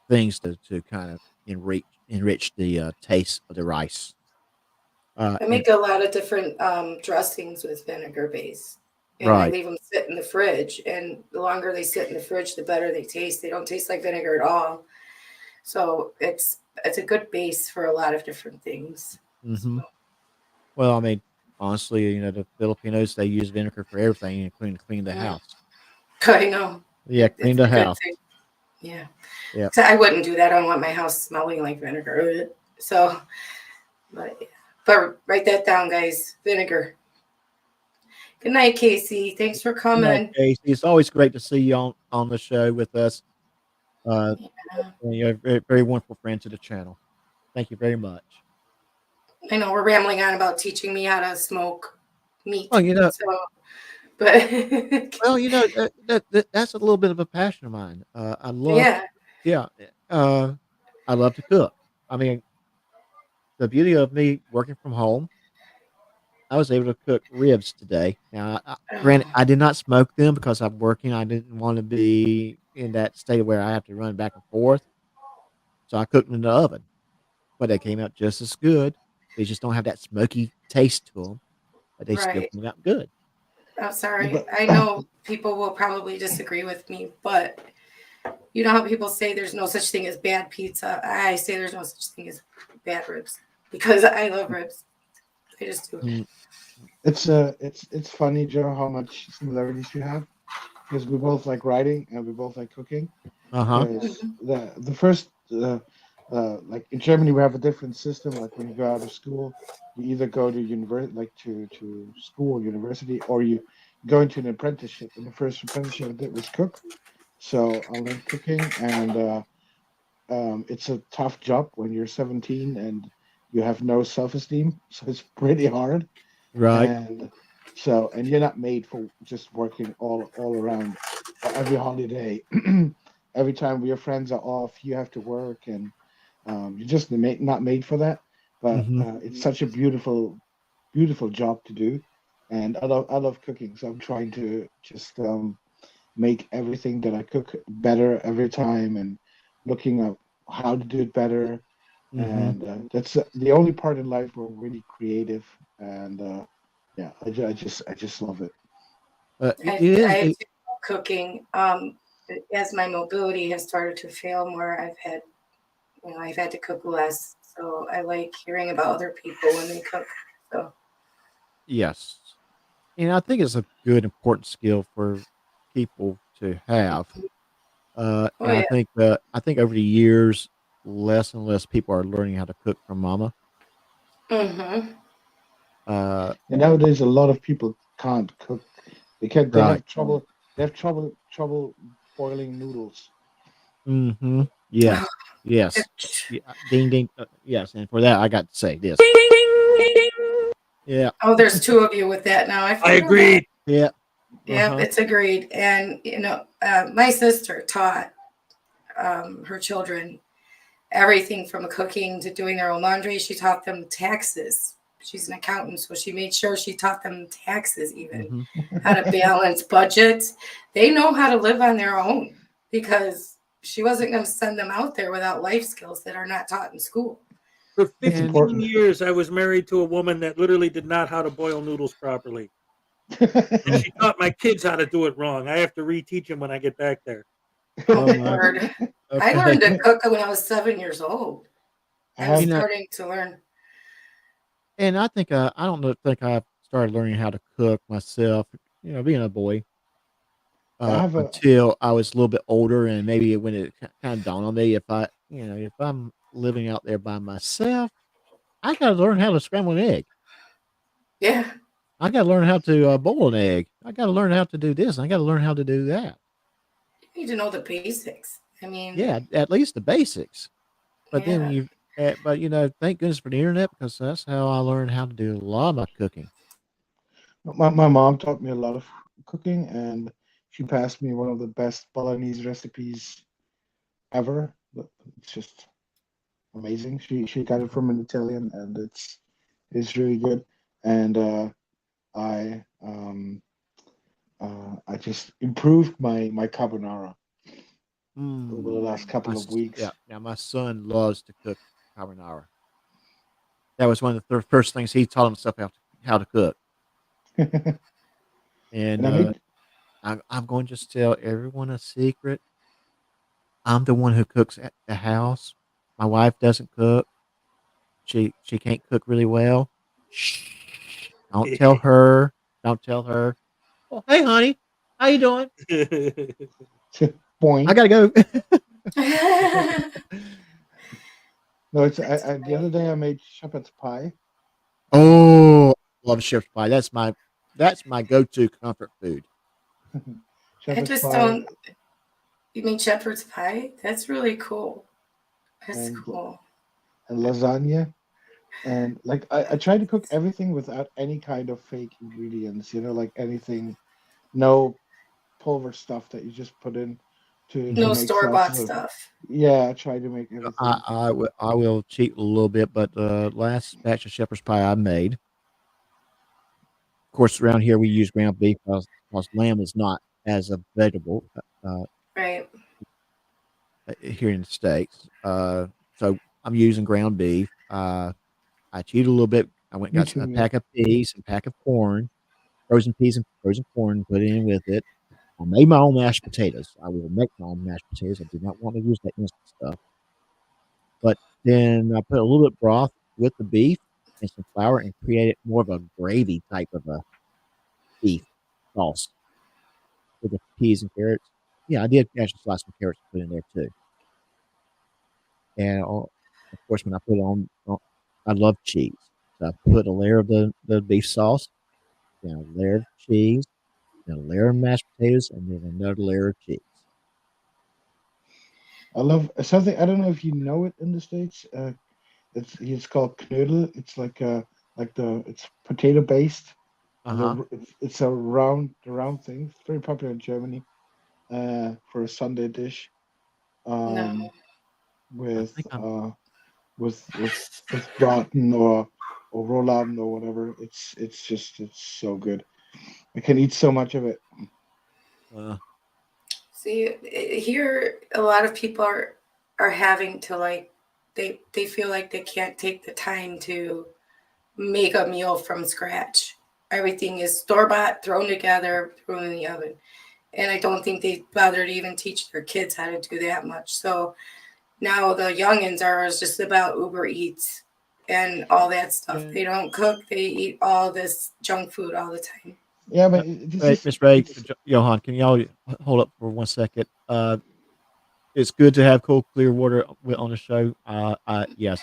things to kind of enrich the taste of the rice. I And make a lot of different dressings with vinegar base. And I right, leave them sit in the fridge. And the longer they sit in the fridge, the better they taste. They don't taste like vinegar at all. So it's a good base for a lot of different things. So, hmm well, I mean, honestly, the Filipinos, they use vinegar for everything, including clean the mm, house. I know Yeah, clean it's the a good house. thing. Yeah. Yeah. So I wouldn't do that. I don't want my house smelling like vinegar. So, but yeah. But write that down, guys. Vinegar. Good night, Casey. Thanks for Good night, coming. Casey. It's always great to see you on the show with us. Uh, Yeah. and you're a very, very wonderful friend to the channel. Thank you very much. I know we're rambling on about teaching me how to smoke Oh, meat. So, but well, that's a little bit of a passion of mine. yeah. Yeah, I love to cook. I mean, the beauty of me working from home, I was able to cook ribs today. Now, granted, Oh, I did not smoke them because I'm working. I didn't want to be in that state where I have to run back and forth, so I cooked them in the oven. But they came out just as good. They just don't have that smoky taste to them, but they still right. came out good. I'm Yeah, sorry. but I know people will probably disagree with me, but you know how people say there's no such thing as bad pizza? I say there's no such thing as bad ribs because I love ribs. I just do. Mm, it's funny, Joe, how much similarities you have because we both like writing and we both like cooking. uh-huh. Because Mhm. the first like in Germany we have a different system. Like when you go out of school, you either go to university, like to school or university, or you go into an apprenticeship. And the first apprenticeship I did was cook. So I learned cooking, and it's a tough job when you're 17 and you have no self-esteem. So it's pretty hard, Right. and and you're not made for just working all around every holiday. Every time your friends are off, you have to work, and you're just not made for that. But Hmm. it's such a beautiful job to do, and I love cooking. So I'm trying to just make everything that I cook better every time, and looking up how to do it better. Hmm. And that's the only part in life where I'm really creative. And yeah, I just love it. It I is. do love cooking. As my mobility has started to fail more, I've had to cook less. So I like hearing about other people when they cook. So Yes. And I think it's a good, important skill for people to have. oh And yeah. I think over the years, less and less people are learning how to cook from mama. Mm-hmm. Uh, And nowadays, a lot of people can't cook. They can't. They right. have trouble. They have trouble boiling noodles. Hmm. Yes. Yes. Yeah. Ding ding. Yes. And for that, I got to say this. Ding, ding, ding, ding. Yeah. Oh, there's two of you with that now. I I forgot that. agreed. Yeah. Uh Yep, huh. it's agreed. And my sister taught her children everything from cooking to doing their own laundry. She taught them taxes. She's an accountant, so she made sure she taught them taxes, even Hmm. how to balance budgets. They know how to live on their own because she wasn't going to send them out there without life skills that are not taught in school. For It's And 15 important. years, I was married to a woman that literally did not how to boil noodles properly. And she taught my kids how to do it wrong. I have to reteach them when I get back there. Oh oh my my. word! I Okay. learned to cook when I was 7 years old. I I was You have know, starting to learn. and I think I don't know, think I started learning how to cook myself. Being a boy. I have a Until I was a little bit older, and maybe when it kind of dawned on me, if I'm living out there by myself, I got to learn how to scramble an egg. Yeah, I got to learn how to boil an egg. I got to learn how to do this. I got to learn how to do that. you need to know the basics. I mean, Yeah, at least the basics. But then yeah. thank goodness for the internet because that's how I learned how to do a lot of my cooking. my mom taught me a lot of cooking, and she passed me one of the best bolognese recipes ever. It's just amazing. She got it Mhm. from an Italian, and it's really good. And I I just improved my carbonara over the Mm. last couple of Yeah. weeks. Now my son loves to cook carbonara. That was one of the first things he taught himself how to cook. And And I made I'm going to just tell everyone a secret. I'm the one who cooks at the house. My wife doesn't cook. She can't cook really well. Shh. Don't tell her. Don't tell her. Oh, hey, honey, how you doing? I point. gotta go. No, it's That's the other funny. day I made shepherd's pie. Oh, love shepherd's pie. That's my go-to comfort food. I Shepherd's just pie don't. You mean shepherd's pie? That's really cool. That's and cool. lasagna. And like I try to cook everything without any kind of fake ingredients, like anything, no pulver stuff that you just put in to No Mhm. make store bought sauces. stuff. Yeah, I try to make I everything. I will cheat a little bit, but the last batch of shepherd's pie I made, of course, around here we use ground beef because lamb is not as a vegetable. Right. Here in the States. So I'm using ground beef. I cheated a little bit. I went and Me got a too, yeah. pack of peas and pack of corn, frozen peas and frozen corn, put it in with it. I made my own mashed potatoes. I will make my own mashed potatoes. I do not want to use that instant stuff. But then I put a little bit of broth with the beef and some flour and created more of a gravy type of a beef sauce with the peas and carrots. Yeah, I did actually slice some carrots and put in there too. And of course, when I put it on, I love cheese. So I put a layer of the beef sauce, then a layer of cheese, then a layer of mashed potatoes, and then another layer of cheese. I love something. I don't know if you know it in the States. It's called knödel. It's it's potato based. Uh And huh. it's a round thing. It's very popular in Germany. For a Sunday dish. No. Um, I with think I'm. with braten or rouladen or whatever. It's so good. I can eat so much of it. Uh, See, here a lot of people are having to like they feel like they can't take the time to make a meal from scratch. Everything is store bought, thrown together, thrown in the oven. And I don't think they bother to even teach their kids how to do that much. So now the youngins are just about Uber Eats and all that stuff. yeah. They don't cook, they eat all this junk food all the time. Yeah, Uh, but this Hey, is Miss Ray, it's Johan, can y'all hold up for 1 second? It's good to have Cole Clearwater on the show. Yes,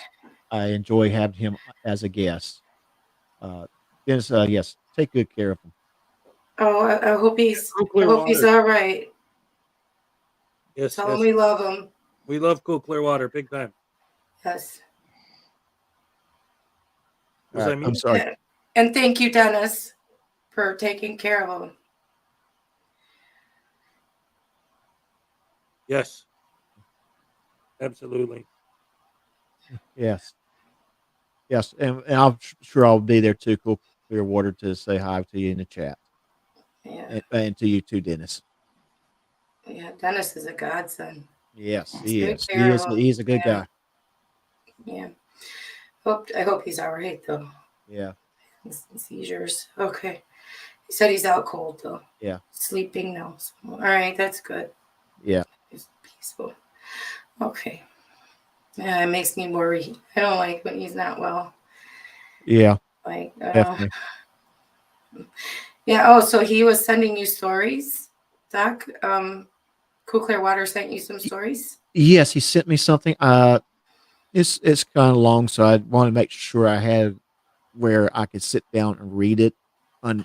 I enjoy having him as a guest. Uh, Dennis, yes, take good care of him. Oh, Cool I clear hope he's water. all right. Yes, Tell him yes. we love him. We love cool clear water, big time. Yes. All Was right, I I'm muted? sorry. And thank you, Dennis, for taking care of him. Yes, absolutely. Yes, yes, and I'm sure I'll be there too, Cole Clearwater, to say hi to you in the chat, Yeah. and to you too, Dennis. Yeah. Dennis is a godsend. Yes, He's he good is. He care is. of him. He's a good Yeah. guy. Yeah. I hope he's all right though. Yeah, Seizures. Okay. He said he's out cold though. yeah, Sleeping now. So, all right, that's good. yeah, He's peaceful. Okay. Yeah, it makes me worry. I don't like when he's not well. yeah, Like, definitely. yeah. Oh, so he was sending you stories, Doc. Cool Clearwater sent you some stories. Yes, he sent me something. It's kind of long, so I want to make sure I had where I could sit down and read it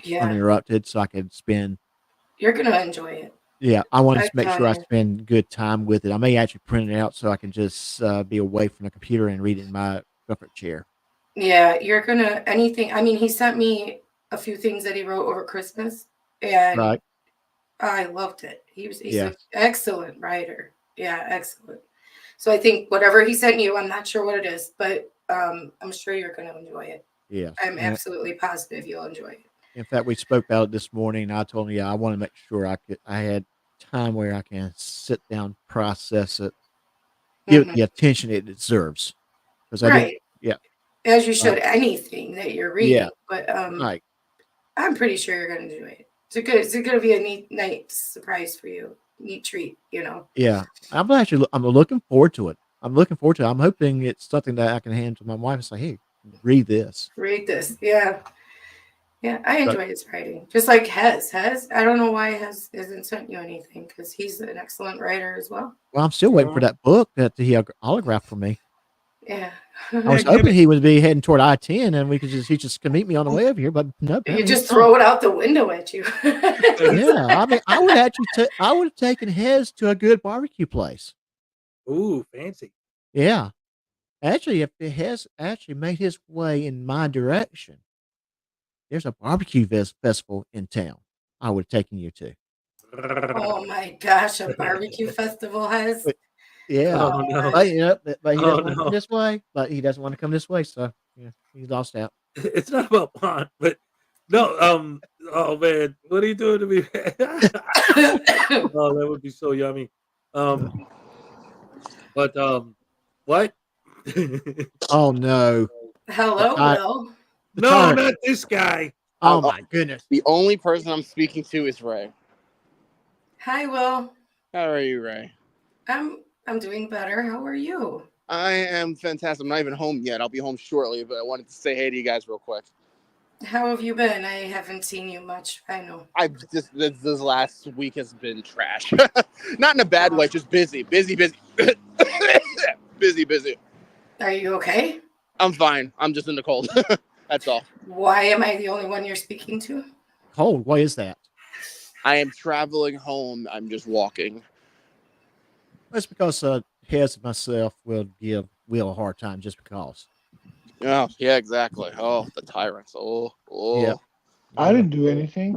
Yeah, uninterrupted, so I could spend. you're gonna enjoy it. Yeah, I want I to make tell sure I you. spend good time with it. I may actually print it out so I can just be away from the computer and read it in my comfort chair. Yeah, you're gonna anything. I mean, he sent me a few things that he wrote over Christmas, and Right? I loved it. He's an Yes. excellent writer. Yeah, excellent. So I think whatever he sent you, I'm not sure what it is, but I'm sure you're going to enjoy it. Yes. I'm And absolutely positive you'll enjoy it. in fact, we spoke about it this morning. And I told him, yeah, I want to make sure I had time where I can sit down, process it, give it Hmm. the attention it deserves. Because I didn't. Right, Yeah. as you Uh, should anything that you're yeah. reading, but Right. I'm pretty sure you're going to enjoy it. It's going to be a neat night surprise for you, neat treat. Yeah, I'm looking forward to it. I'm looking forward to it. I'm hoping it's something that I can hand to my wife and say, "Hey, read this." Read this, yeah, yeah. I But enjoy his writing, just like Hez. I don't know why Hez hasn't sent you anything because he's an excellent writer as well. well, I'm still waiting for that book that he autographed for me. Yeah. I Yeah, was give hoping it. he would be heading toward I-10 and he just could meet me on the way over here, but no, You apparently he's just not. throw it out the window at you. Yeah, I mean, I would have taken his to a good barbecue place. Ooh, fancy. Yeah, actually, if it has actually made his way in my direction, there's a barbecue festival in town. I would have taken you to. Oh my gosh, a barbecue festival has. But yeah. Oh no. Gosh. But he Oh doesn't wanna come no. this way, so, yeah, he lost out. It's not about Bond, but no. Oh man, what are you doing to me? Oh, that would be so yummy. Um, but what? Oh, no. The Hello, ti Will. the No, tire not this guy. oh my goodness. The only person I'm speaking to is Ray. Hi, Will. How are you, Ray? I'm doing better. How are you? I am fantastic. I'm not even home yet. I'll be home shortly, but I wanted to say hey to you guys real quick. How have you been? I haven't seen you much. I know. I've just this last week has been trash. Not in a bad way, just busy. busy. busy. Are you okay? I'm fine. I'm just in the cold. That's all. Why am I the only one you're speaking to? Cold, what is that? I am traveling home. I'm just walking. That's because, Hez myself will give Will a hard time just because. Oh, yeah, exactly. Oh, the tyrants. Oh, Yep. oh. I didn't do anything.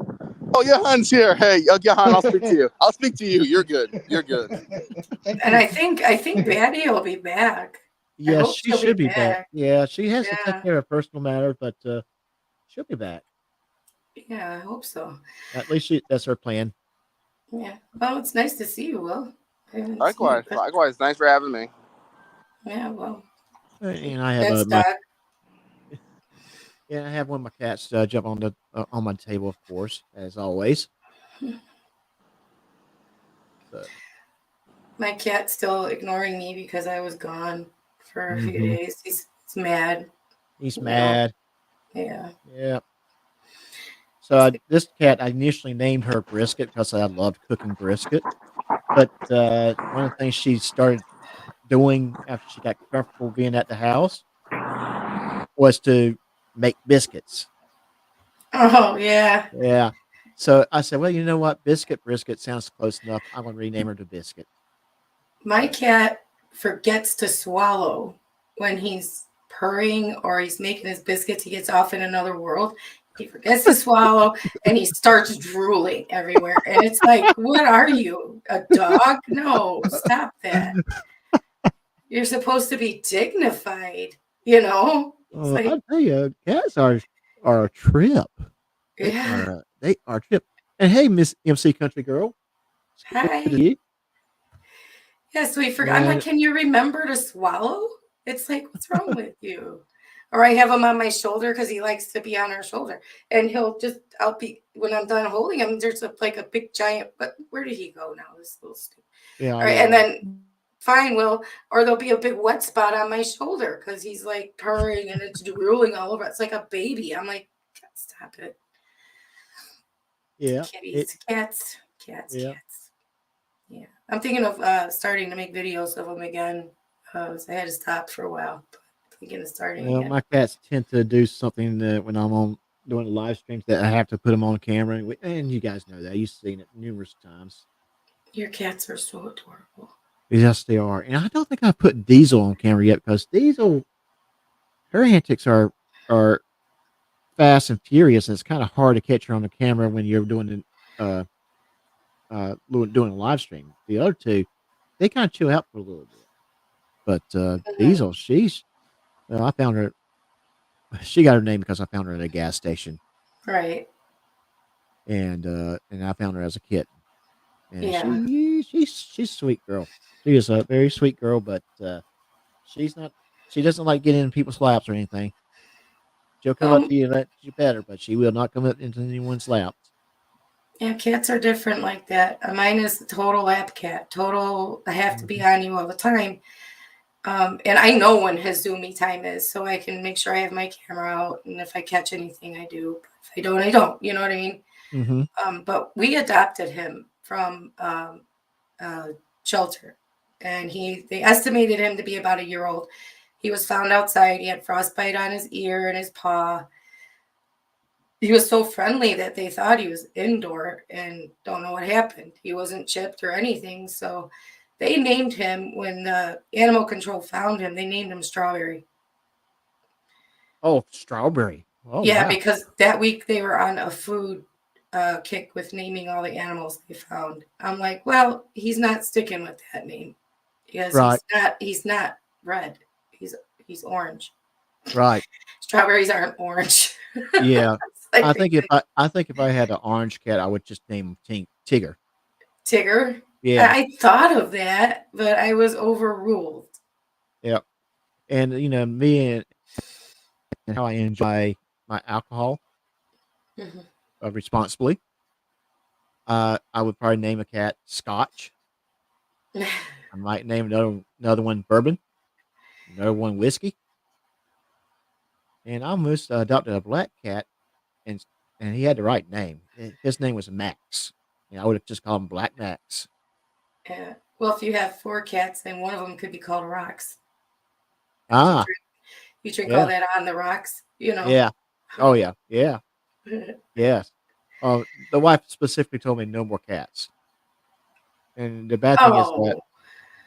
Oh, Johan's here. Hey, Johan, I'll speak to you. I'll speak to you. You're good. You're good. Thank And you. I think Patty will be back. I Yes, hope she she'll be should be back. back. Yeah, she has to take Yeah. care of personal matters, but she'll be back. Yeah, I hope so. At least that's her plan. Yeah. Well, it's nice to see you, Will. I haven't seen you, Likewise. but- Likewise. Thanks for having me. Yeah, well, And I have that's my Doc. yeah, I have one of my cats jump on my table, of course, as always. So, My cat's still ignoring me because I was gone for a few Mhm. days. He's mad. he's Yeah. mad. Yeah. Yeah. So this cat, I initially named her Brisket because I loved cooking brisket. But one of the things she started doing after she got comfortable being at the house was to make biscuits. Oh, yeah. Yeah. So I said, well, you know what? Brisket sounds close enough. I'm going to rename her to Biscuit. My cat forgets to swallow when he's purring or he's making his biscuits. He gets off in another world. He forgets to swallow and he starts drooling everywhere. And it's like, what are you? A dog? No, stop that. You're supposed to be dignified, you know? It's like, I tell you, cats are a trip. yeah. They are a trip. And hey, Miss MC Country Girl. Hi. Good to see you. Yes, we forgot. I'm Yeah. like, can you remember to swallow? It's like, what's wrong with you? Or I have him on my shoulder because he likes to be on our shoulder. And when I'm done holding him, there's like a big giant, but where did he go now? This little stupid. Yeah. All right. And then fine, or there'll be a big wet spot on my shoulder because he's like purring and it's drooling all over. It's like a baby. I'm like, stop it. Yeah. Kitties, cats. Yeah. Yeah. I'm thinking of starting to make videos of them again. So I had to stop for a while. But thinking of starting Well, again. my cats tend to do something that when I'm on doing the live streams that I have to put them on camera, and you guys know that you've seen it numerous times. Your cats are so adorable. Yes, they are, and I don't think I put Diesel on camera yet because Diesel, her antics are fast and furious, and it's kind of hard to catch her on the camera when you're doing doing a live stream. The other two, they kind of chill out for a little bit, but Diesel, I found her. She got her name because I found her at a gas station, Right. and I found her as a kitten. And Yeah. she's a sweet girl. She is a very sweet girl, but she doesn't like getting in people's laps or anything. She'll come up to you and let you pet her, but she will not come up into anyone's laps. Yeah, cats are different like that. Mine is total lap cat. Total, I have to be on you all the time. And I know when his zoomy time is, so I can make sure I have my camera out. And if I catch anything, I do. If I don't, I don't. You know what I mean? Mm-hmm. But we adopted him from shelter, and they estimated him to be about a year old. He was found outside. He had frostbite on his ear and his paw. He was so friendly that they thought he was indoor, and don't know what happened. He wasn't chipped or anything, so they named him when the animal control found him. They named him Strawberry. Oh, Strawberry. Oh, Yeah, wow. because that week they were on a food kick with naming all the animals they found. I'm like, well, he's not sticking with that name because Right. he's not red. He's orange. Right. Strawberries aren't orange. Yeah. It's like I think if I had an orange cat, I would just name him Tigger. Tigger. Yeah. I thought of that, but I was overruled. Yep. And me and how I enjoy my alcohol responsibly. I would probably name a cat Scotch. I might name another one Bourbon, another one Whiskey. And I almost adopted a black cat, and he had the right name. His name was Max. I would have just called him Black Max. Yeah. Well, if you have 4 cats, then one of them could be called Rocks. Ah, You drink yeah. all that on the rocks, Yeah. Oh yeah. Yeah. Yes. The wife specifically told me no more cats. And the bad thing is that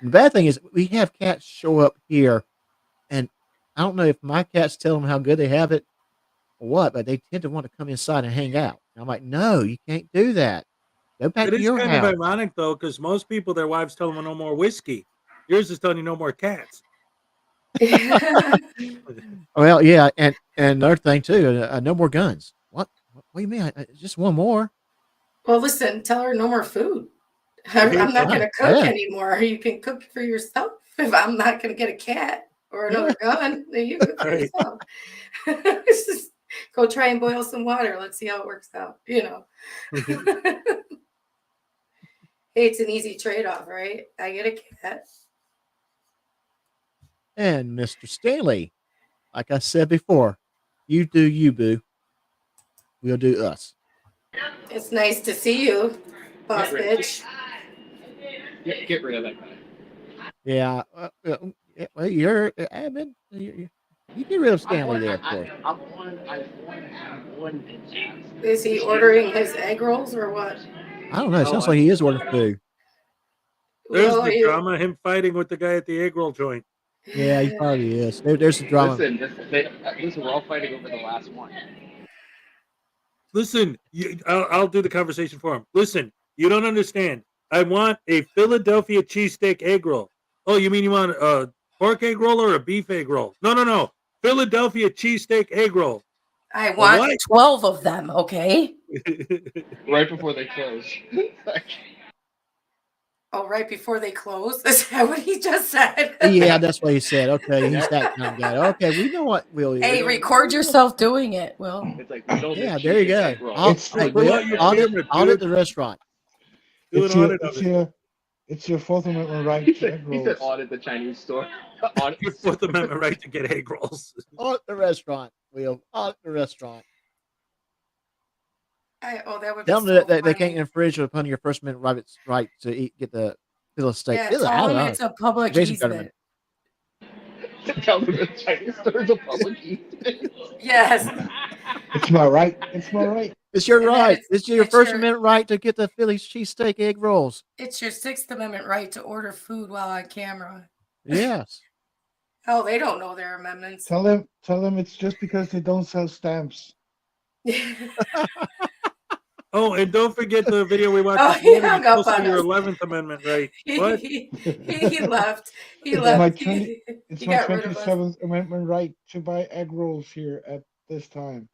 The bad thing is we have cats show up here, and I don't know if my cats tell them how good they have it or what, but they tend to want to come inside and hang out. And I'm like, no, you can't do that. Go back It to is your kind of house. ironic though, because most people, their wives tell them no more whiskey. Yours is telling you no more cats. Well, yeah, and another thing too, no more guns. What do you mean? Just one more. Well, listen, tell her no more food. I'm not going Right. to cook Yeah. anymore. You can cook for yourself. If I'm not going to get a cat or another gun, then you cook for Right. yourself. It's just go try and boil some water. Let's see how it works out. You know. Hey, it's an easy trade-off, right? I get a cat. And Mr. Stanley, like I said before, you do you, boo. We'll do us. It's nice to see you, boss bitch. Get rid of that guy. Yeah. Well, you're admin. You get rid of Stanley there, of course. I'm one. Is he ordering his egg rolls or what? I don't know. It sounds like he is ordering food. There's Well, the you- drama, him fighting with the guy at the egg roll joint. Yeah, he probably is. There's the drama. Listen, we're all fighting over the last one. Listen, I'll do the conversation for him. Listen, you don't understand. I want a Philadelphia cheesesteak egg roll. Oh, you mean you want a pork egg roll or a beef egg roll? No. Philadelphia cheesesteak egg roll. I want What? 12 of them, okay? Right before they close. Oh, right before they close? Is that what he just said? Yeah, that's what he said. Okay, he's that kind of guy. Okay, we know what Will is. Hey, record yourself doing it, Will. It's like we don't Yeah, do there you go. cheesesteak roll. Hey, Pull Will, out your audit, camera, audit dude. the restaurant. Do It's an your, audit of it's it. your, it's your Fourth Amendment right He to said, egg he said rolls. audit the Chinese store. Audit Your Fourth Amendment right to get egg rolls. Audit the restaurant, Will. Audit the restaurant. That would be Tell so them that they funny. can't infringe upon your First Amendment right to eat, get the fill steak. Yeah, Fill it. I tell don't him know. it's a public Basic easement. government. Tell them the Chinese store is a public easement. Yes. It's my right. It's my right. It's your And then right. It's your it's First your- Amendment right to get the Philly cheesesteak egg rolls. It's your Sixth Amendment right to order food while on camera. Yes. Oh, they don't know their amendments. Tell them it's just because they don't sell stamps. Oh, and don't forget the video we watched. Oh, this he morning. hung It's up also on your us. 11th Amendment right. What? he left. He It's left. my He, 20 It's he my got rid of us 27th Amendment right to buy egg rolls here at this time.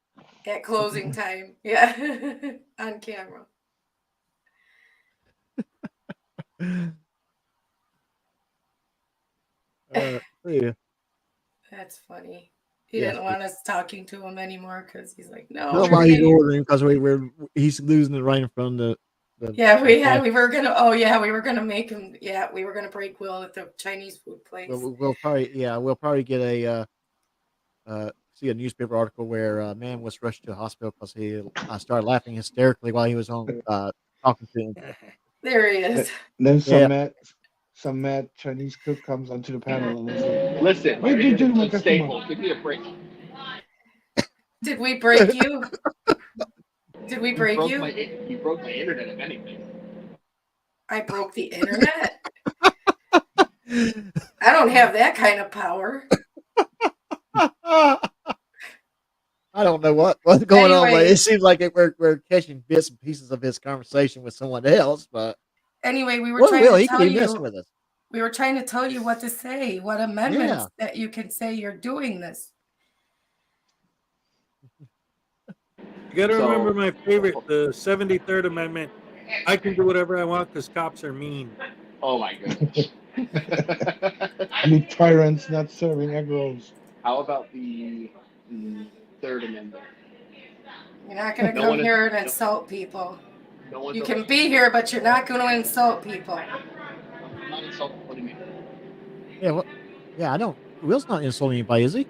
at closing time. Yeah. On camera. Yeah. That's funny. He Yeah. didn't want us talking to him anymore because he's like, no. That's why he's ordering because he's losing it right in front of the Yeah, we were gonna make him. Yeah, we were gonna break Will at the Chinese food place. We'll probably get a see a newspaper article where a man was rushed to a hospital because he started laughing hysterically while he was on talking to him. There he is. Then Yeah. some mad Chinese cook comes onto the panel and is like, Listen, Wait, did you make a staple. comment? Give me a break. Did we break you? Did we break you? You broke my internet, if anything. I broke the internet. I don't have that kind of power. I don't know what's going on, but Anyway. it seems like we're catching bits and pieces of his conversation with someone else. But Anyway, we were well, trying Will, to he tell could be messing you. with us. We were trying to tell you what to say, what amendments that you can say you're doing this. You got to So- remember my favorite, the 73rd Amendment. I can do whatever I want because cops are mean. Oh my goodness. you tyrants not serving egg rolls. How about the Third Amendment? You're not going to No come one is- here and no- insult people. No one's You can be here, but you're not going to insult people. I'm not insulting. What do you mean? Yeah, what? Yeah, I don't. Will's not insulting anybody, is he?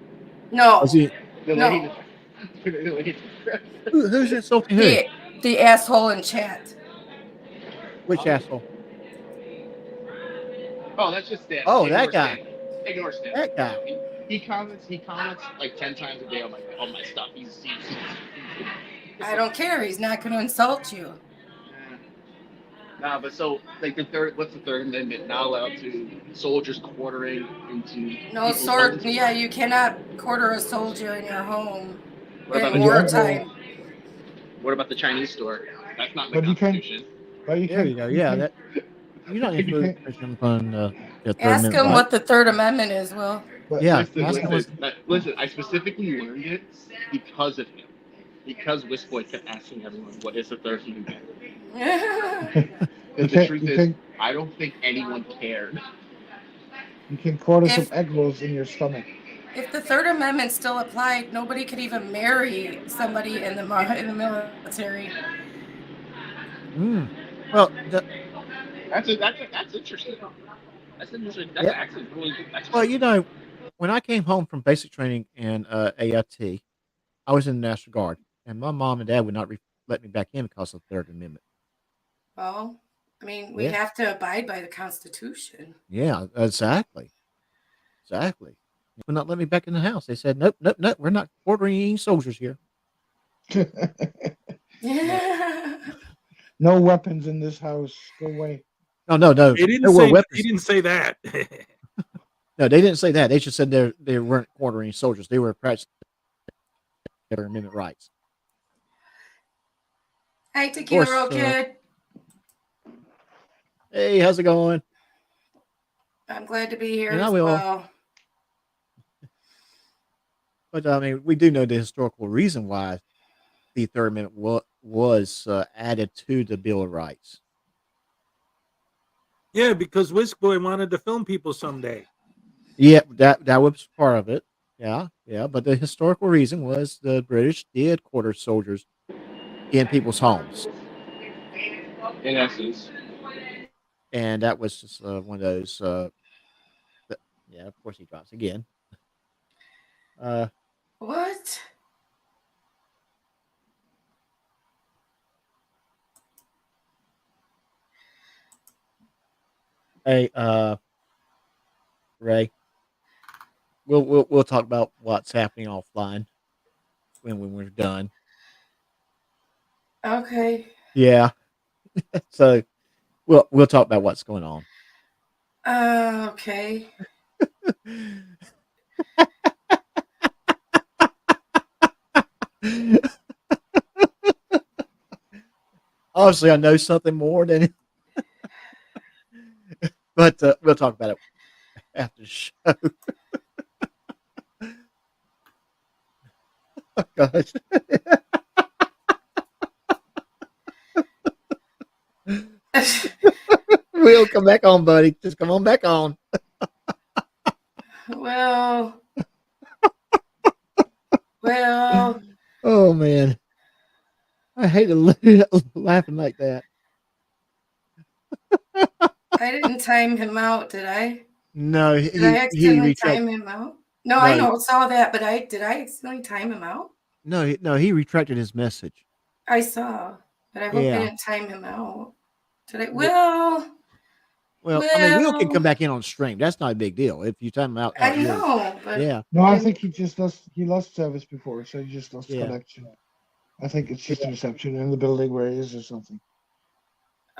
No, Is he? The No. lady- the lady- Who's insulting who? the asshole in chat. Which asshole? Oh, that's just Stan. Oh, Ignore that guy. Stan. Ignore Stan. That guy. He comments like 10 times a day on my stuff. I don't care. He's not going to insult you. Nah, but so like the third, what's the Third Amendment? Not allowed to soldiers quartering into No people's sword. homes. Yeah, you cannot quarter a soldier in your home What about in the Yeah, wartime. What about the Chinese store? That's not in the but you can, Constitution. but There you go. you Yeah, can, that you're not you can, infringing upon the Third Ask Amendment him right. what the Third Amendment is, Will. but Yeah, Listen, ask him listen, what's listen. I specifically learned it because of him. Because Wisboy kept asking everyone, "What is the Third Amendment?" you The can, truth you is, can, I don't think anyone cared. you can quarter some if egg rolls in your stomach. if the Third Amendment still applied, nobody could even marry somebody in the military. mm. Well, That's interesting. That's interesting. That's yeah. actually really good. That's Well, when I came home from basic training in AIT, I was in the National Guard, and my mom and dad would not let me back in because of the Third Amendment. Well, I mean, we Yeah, have to abide by the Constitution. yeah, exactly, exactly. They would not let me back in the house. They said, "Nope, nope, nope. We're not ordering any soldiers here." No weapons in this house. Go away. No, no, no. They didn't There were say he weapons. didn't say that. No, they didn't say that. They just said they weren't ordering soldiers. They were practicing their amendment rights. Hi, Of Tequila course. Roll Kid. Hey, how's it going? I'm glad to be here And I as will. well. But I mean, we do know the historical reason why the Third Amendment was added to the Bill of Rights. Yeah, because Whiskboy wanted to film people someday. Yeah, that was part of it. Yeah, yeah. But the historical reason was the British did quarter soldiers in people's homes, in essence. and that was just one of those. Yeah, of course he drops again. Uh, What? hey, Ray, we'll talk about what's happening offline when we're done. Okay. Yeah. So we'll talk about what's going on. Okay. Obviously, I know something more than, but we'll talk about it after the show. Oh, gosh. We'll come back on, buddy. Just come on back on. well, Oh man, I hate laughing like that. I didn't time him out, did I? No, Did I he accidentally retract. time him out? No, I No, know, saw that, but did I accidentally time him out? no, he retracted his message. I saw, but I hope I Yeah. didn't time him out. Did I? Well, I mean, Will can come back in on stream. That's not a big deal. If you time him out, I know, but yeah, No, I think he lost service before, so he just lost Yeah. connection. I think it's just a reception in the building where he is or something.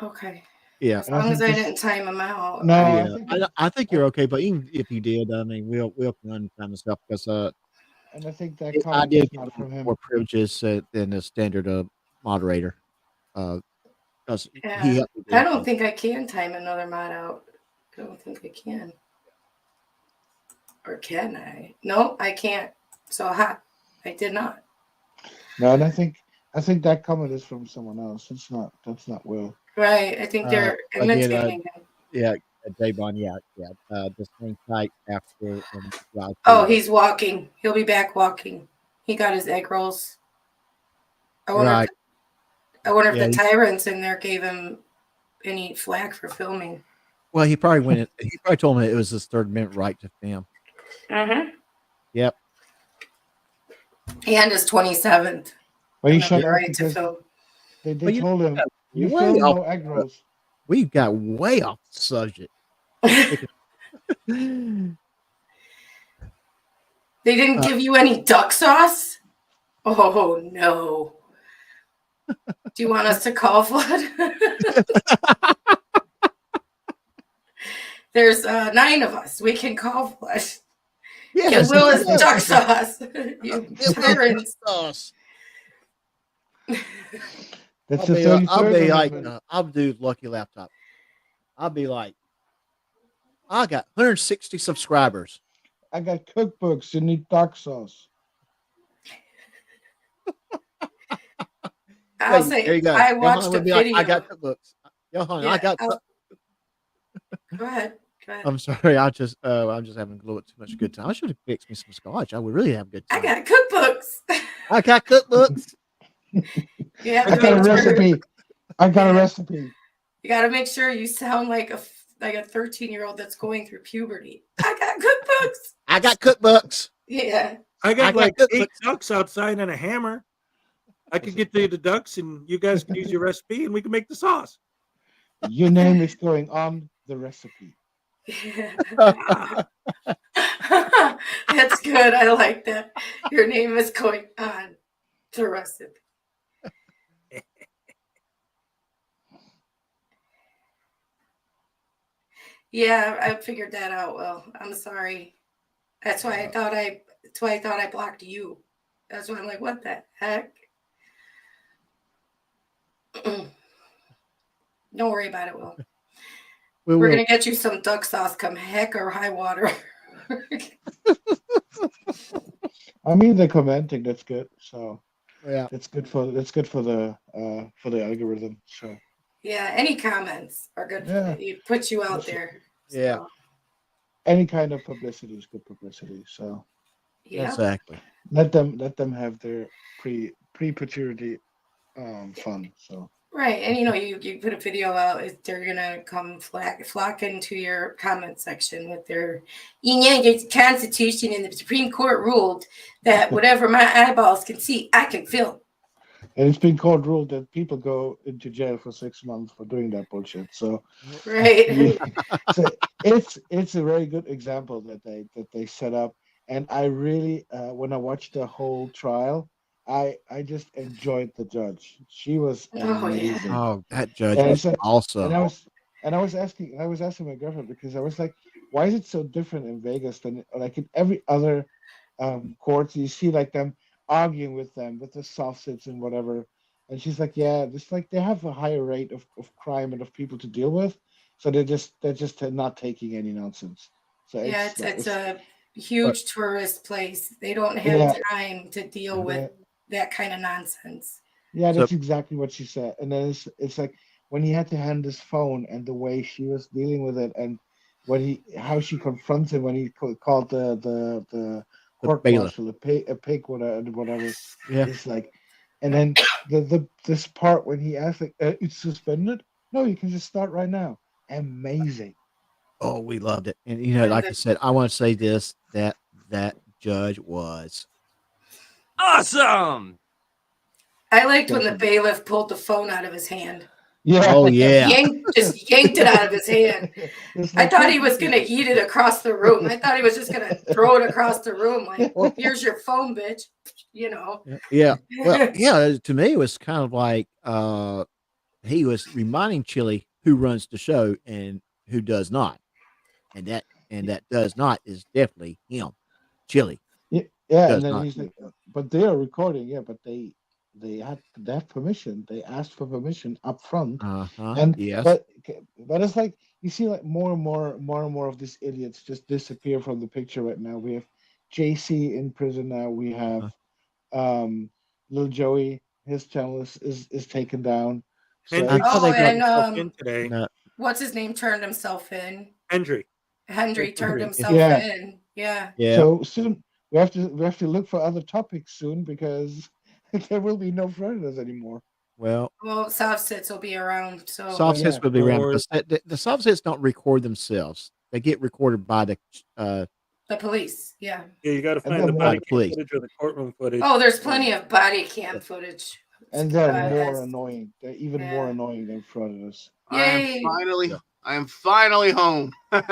okay. yeah. As And I long as think I this- didn't time him out. No, I Yeah, think I think you're okay. But even if you did, I mean, Will can untime and stuff because and I think that I comment did is give not him from him. more privileges than the standard moderator. Because he Yeah. helped me. I don't think I can time another mod out. I don't think I can. Or can I? No, I can't. So I did not. No, and I think that comment is from someone else. That's not Will. Right. I think they're I did. imitating him. Yeah, Davon. Yeah. Just hang tight after. Oh, he's walking. He'll be back walking. He got his egg rolls. I wonder Right. if Yeah, the tyrants in there gave him any flack for filming. Well, he probably went in. He probably told me it was his Third Amendment right to film. Mm-hmm. Yep. And his 27th. But he shut the up right to because film. they But you told him, you way film off no egg rolls. We got way off the subject. They didn't give you any duck sauce? Oh, no. Do you want us to call Flood? There's 9 of us. We can call Flood. Get Yes, Willis yes. duck sauce. You tyrants. Sauce. That's I'll the be, 33rd like, Amendment. I'll do Lucky Laptop. I'll be like, I got 160 subscribers. I got cookbooks. You need duck sauce. I'll Wait, say there you go. I Johan watched a would be like, video. I got cookbooks. Johan, I Yeah, got. go ahead. Go ahead. I'm sorry. I'm just having a little bit too much good time. I should have fixed me some scotch. I would really have a good I time. got cookbooks. I got cookbooks. You have I to got a make sure, recipe. I got a Yeah. recipe. you got to make sure you sound like a 13-year-old that's going through puberty. I got cookbooks. I got cookbooks. Yeah. I got I got like cookbooks. 8 ducks outside and a hammer. I could get the ducks, and you guys can use your recipe, and we can make the sauce. Your name is going on the recipe. That's good. I like that. Your name is going on the recipe. Yeah, I figured that out. Well, I'm sorry. That's why I thought I blocked you. That's why I'm like, what the heck? Don't worry about it, Will. We're will. gonna get you some duck sauce come heck or high water. I mean, they're commenting. That's good. So Yeah. that's good for the algorithm. So Yeah, any comments are good. Yeah. It puts you out there. Yeah. So, any kind of publicity is good publicity. So yeah. Exactly. let them have their pre-maturity fun. So Right. And you put a video out, they're gonna come flock into your comment section with their the Constitution and the Supreme Court ruled that whatever my eyeballs can see, I can feel. and it's been court ruled that people go into jail for 6 months for doing that bullshit. So Right. so it's a very good example that they set up. And I really when I watched the whole trial, I just enjoyed the judge. She was Oh, yeah. amazing. Oh, that judge And was so- awesome. And I was asking my girlfriend, because I was like, why is it so different in Vegas than like in every other courts? You see like them arguing with the soft sits and whatever. And she's like, yeah, just like they have a higher rate of crime and of people to deal with, so they're just not taking any nonsense. So Yeah, it's a huge tourist place. They don't have Yeah. time to deal with that kind of nonsense. Yeah, So- that's exactly what she said. And then it's like when he had to hand his phone and the way she was dealing with it, and how she confronts him when he called the court bailiff. marshal a pig, whatever. Yeah. It's like, and then this part when he asked like, it's suspended. No, you can just start right now. Amazing. Oh, we loved it. And like I said, I want to say this, that judge was Awesome. I liked when the bailiff pulled the phone out of his hand. Yeah. oh yeah. Just yanked it out of his hand. It's I like, thought he was gonna eat it across the room. I thought he was just gonna throw it across the room, like, here's your phone, bitch. Yeah. Well, yeah, to me it was kind of like he was reminding Chili who runs the show and who does not. And that does not is definitely him. Chili. Yeah, Does and then not. he's like, but they are recording, yeah, but they had that permission. They asked for permission up front. Uh-huh. And Yes. but it's like you see like more and more of these idiots just disappear from the picture right now. We have JC in prison now. We have little Joey, his channel is taken down. So Hendry Oh, turned and, himself in today. No, What's his name turned himself in? Hendry. Henry turned Henry. himself Yeah. in. Yeah. yeah. so soon we have to look for other topics soon, because there will be no Floridas anymore. Well, Well, soft sits will be around. So soft sits yeah. will be around Or- because the soft sits don't record themselves. They get recorded by the the police. Yeah. Yeah, you got to And find then the by body the police. footage or the courtroom footage. Oh, there's plenty of body cam footage. And they're more Yes. annoying. They're even Yeah. more annoying than Floridas. Yay. I am finally home. Let's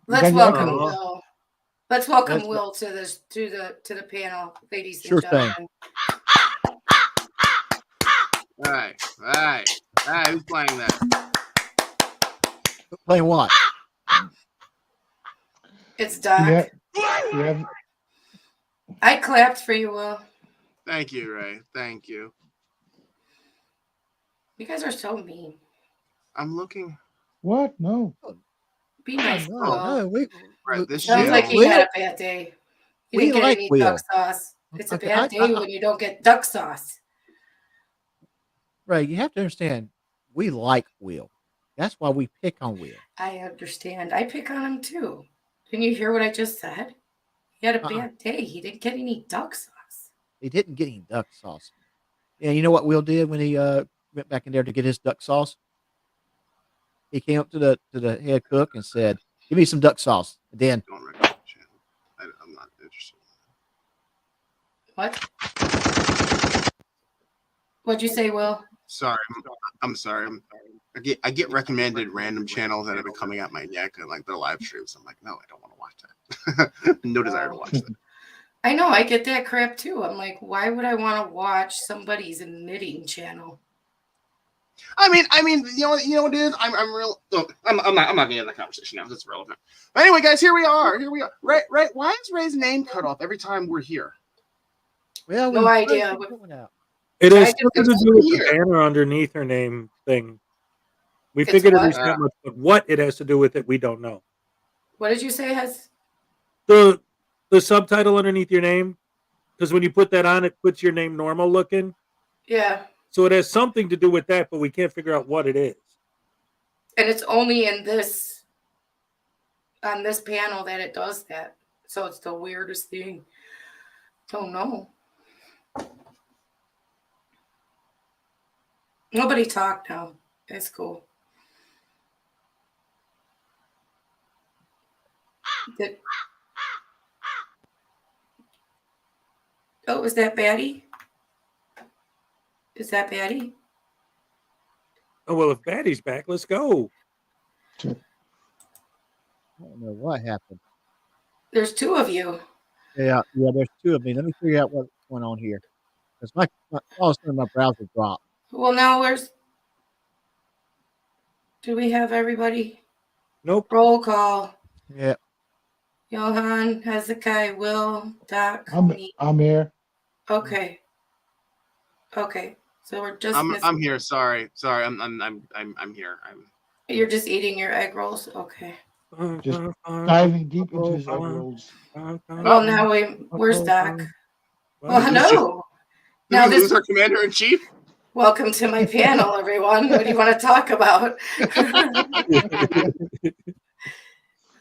got your welcome echo. Will. Let's welcome Let's- Will to the panel, ladies Sure and gentlemen. All right. Who's playing that? Playing what? It's Doc. Yeah. You have I clapped for you, Will. Thank you, Ray. Thank you. You guys are so mean. I'm looking. what? No. Be Oh, nice, no, Will. no. Right, this Sounds channel. like he had a bad day. He We didn't get like any Will. duck sauce. It's a Okay, bad day when you don't get duck sauce. Ray, you have to understand, we like Will. That's why we pick on Will. I understand. I pick on him too. Didn't you hear what I just said? He had a bad day. He didn't get any duck sauce. He didn't get any duck sauce. And you know what Will did when he went back in there to get his duck sauce? He came up to the head cook and said, "Give me some duck sauce." And then Don't recommend the channel. I'm not interested. What? What'd you say, Will? Sorry, I'm sorry. I get recommended random channels that have been coming at my neck and like their live streams. I'm like, no, I don't want to watch that. No desire to watch that. I know, I get that crap too. I'm like, why would I want to watch somebody's knitting channel? I mean, you know, dude. I'm real. Look, I'm not gonna get in that conversation now. That's relevant. But anyway, guys, here we are. Ray, why is Ray's name cut off every time we're here? well, No we idea. put it out. It I has just something to think do with here. the banner underneath her name thing. We It's figured it what? was that much, but what it has to do with it, we don't know. What did you say has? The subtitle underneath your name, because when you put that on, it puts your name normal looking. Yeah. So it has something to do with that, but we can't figure out what it is. And it's only in this on this panel that it does that. So it's the weirdest thing. Don't know. Nobody talked now. It's cool. Oh, is that Batty? Is that Batty? Oh well, if Batty's back, let's go. I don't know what happened. There's two of you. Yeah, there's two of me. Let me figure out what's going on here. Because all of a sudden my browser dropped. Well, now do we have everybody? Nope. Roll call. Yeah. Johan, Hezekiah, Will, Doc, me. I'm here. Okay. So we're just I'm missing. here. Sorry. I'm here. You're just eating your egg rolls? Okay. Just diving deep into his egg rolls. Well, now where's Doc? Well, hello. Now Who's our commander in chief? Welcome to my panel, everyone. What do you want to talk about?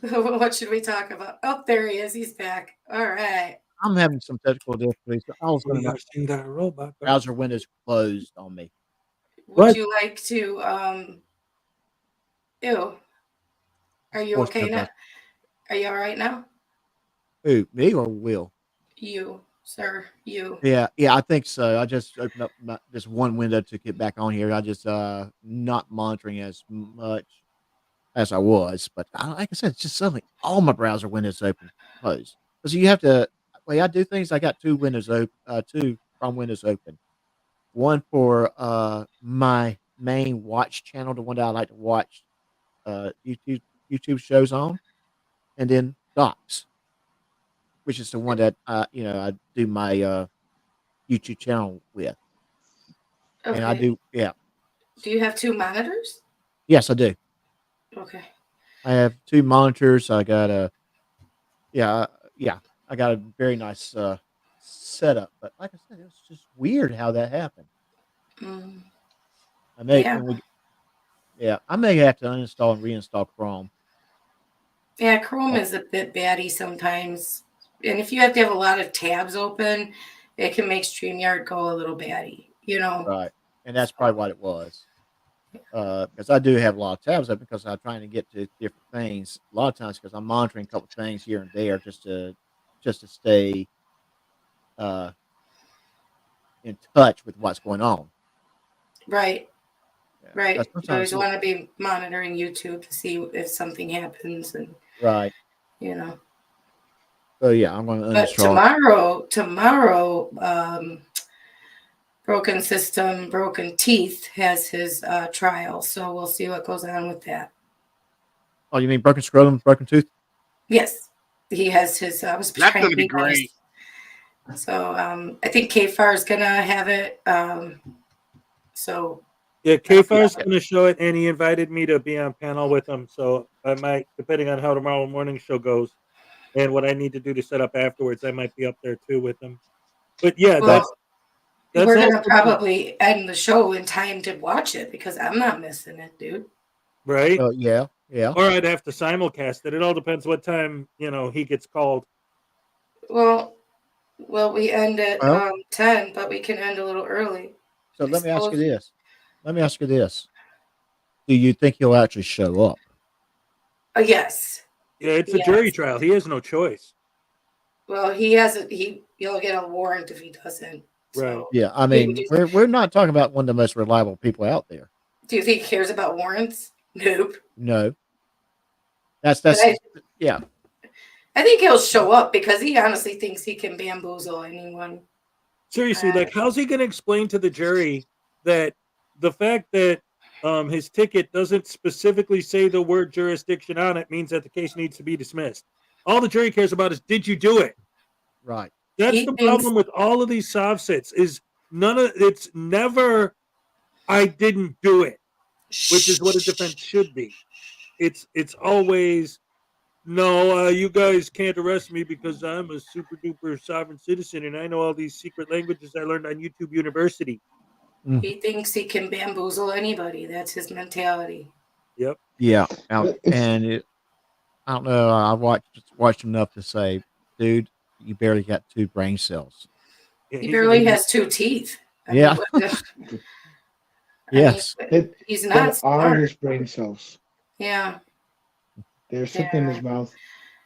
What should we talk about? Oh, there he is. He's back. All right. I'm having some technical difficulties. So all of a sudden my that robot. browser window's closed on me. Would What? you like to ew. Are you Force okay no now? button. Are you all right now? Who, me or Will? You, sir. You. Yeah, I think so. I just opened up this one window to get back on here. I just not monitoring as much as I was, but like I said, it's just suddenly all my browser windows open, closed. Because you have to. Way I do things, I got two windows open, two Chrome windows open. One for my main watch channel, the one that I like to watch YouTube shows on, and then Docs, which is the one that I do my YouTube channel with. Okay. And I do, yeah. Do you have two monitors? Yes, I do. Okay. I have two monitors. I got I got a very nice setup. But like I said, it's just weird how that happened. I may have to uninstall and reinstall Chrome. Yeah, Chrome is a bit batty sometimes. And if you have to have a lot of tabs open, it can make StreamYard go a little batty, Right. And that's probably what it was. Because I do have a lot of tabs open because I'm trying to get to different things. A lot of times because I'm monitoring a couple things here and there just to stay in touch with what's going on. Right. Yeah. Right. Because You sometimes always want to be monitoring YouTube to see if something happens and right. So yeah, I'm going to But uninstall. tomorrow, Broken System, Broken Teeth has his trial, so we'll see what goes on with that. Oh, you mean broken scrotum, broken tooth? Yes, he has his. I was That's trying gonna to be be nice. great. So I think KFAR is gonna have it. So Yeah, KFAR's going to show it, and he invited me to be on panel with him. So I might, depending on how tomorrow morning show goes, and what I need to do to set up afterwards, I might be up there too with him. But yeah, well, that's we're all gonna for me. probably end the show in time to watch it because I'm not missing it, dude. Right. Yeah. Or I'd have to simulcast it. It all depends what time he gets called. Well, we end at Well- 10, but we can end a little early. So I let me ask you suppose. this. Do you think he'll actually show up? Yes. Yeah, it's a jury trial. He has no choice. Well, he has a he'll get a warrant if he doesn't. Right. So, Yeah, I mean, we're not talking about one of the most reliable people out there. do you think he cares about warrants? Nope. No. That's yeah. I think he'll show up because he honestly thinks he can bamboozle anyone. Seriously, like, how's he going to explain to the jury that the fact that his ticket doesn't specifically say the word jurisdiction on it means that the case needs to be dismissed? All the jury cares about is, did you do it? Right. That's the problem with all of these soft sits is it's never, I didn't do it, which is what a defense should be. It's always, no, you guys can't arrest me because I'm a super duper sovereign citizen and I know all these secret languages I learned on YouTube University. He thinks he can bamboozle anybody. That's his mentality. Yep. Yeah. And I don't know. I watched enough to say, dude, you barely got 2 brain cells. Yeah, He barely has 2 teeth. Yeah. Yes. He's That not are smart. his brain cells. Yeah. They're sitting in his mouth,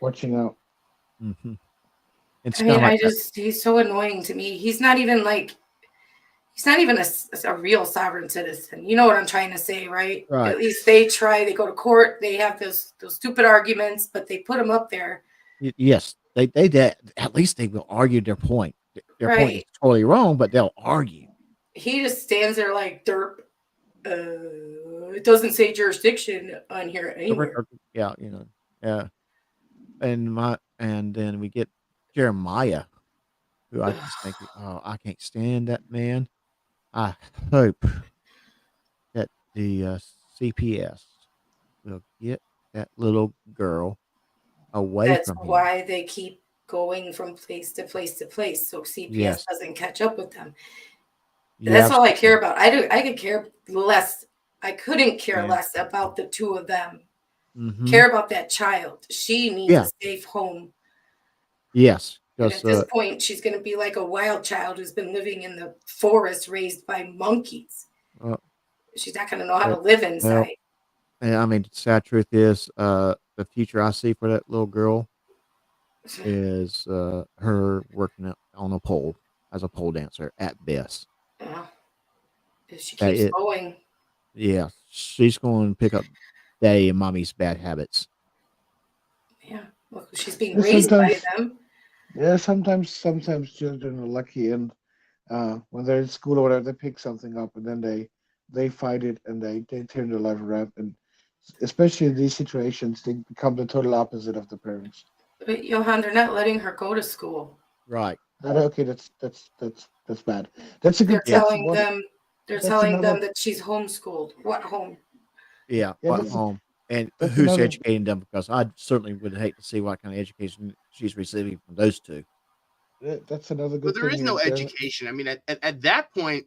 watching out. Mm-hmm. It's I mean, kinda like he's so annoying to me. He's not even a real sovereign citizen. You know what I'm trying to say, right? Right. At least they try. They go to court. They have those stupid arguments, but they put him up there. yes, they at least they will argue their point. Their point is Right. totally wrong, but they'll argue. He just stands there like derp. It doesn't say jurisdiction on here anywhere. Yeah, yeah. And then we get Jeremiah, who I just think, oh, I can't stand that man. I hope that the CPS will get that little girl away That's from him. why they keep going from place to place to place, so CPS Yes. doesn't catch up with them. Yeah, That's all I care about. I could care less. I couldn't care Yeah. less about the 2 of them. Mhm. Care about that child. She needs Yeah. a safe home. Yes, And because at this point, she's going to be like a wild child who's been living in the forest raised by monkeys. She's not going to know how to live inside. I mean, the sad truth is, the future I see for that little girl is her working on a pole as a pole dancer at best. Yeah. If she keeps going. Yeah, she's going to pick up daddy and mommy's bad habits. Yeah. Well, she's being And raised by sometimes- them. Yeah, sometimes children are lucky, and when they're in school or whatever, they pick something up, and then they fight it, and they turn their life around, and especially in these situations, they become the total opposite of the parents. But Johan, they're not letting her go to school. Right. Okay, that's bad. That's a good. They're that's telling one- them. They're that's telling them another- that she's homeschooled. What home? Yeah, Yeah, what that's- home. And that's who's another- educating them? Because I certainly would hate to see what kind of education she's receiving from those 2. That's another But good there thing. is no they're- education. I mean, at that point,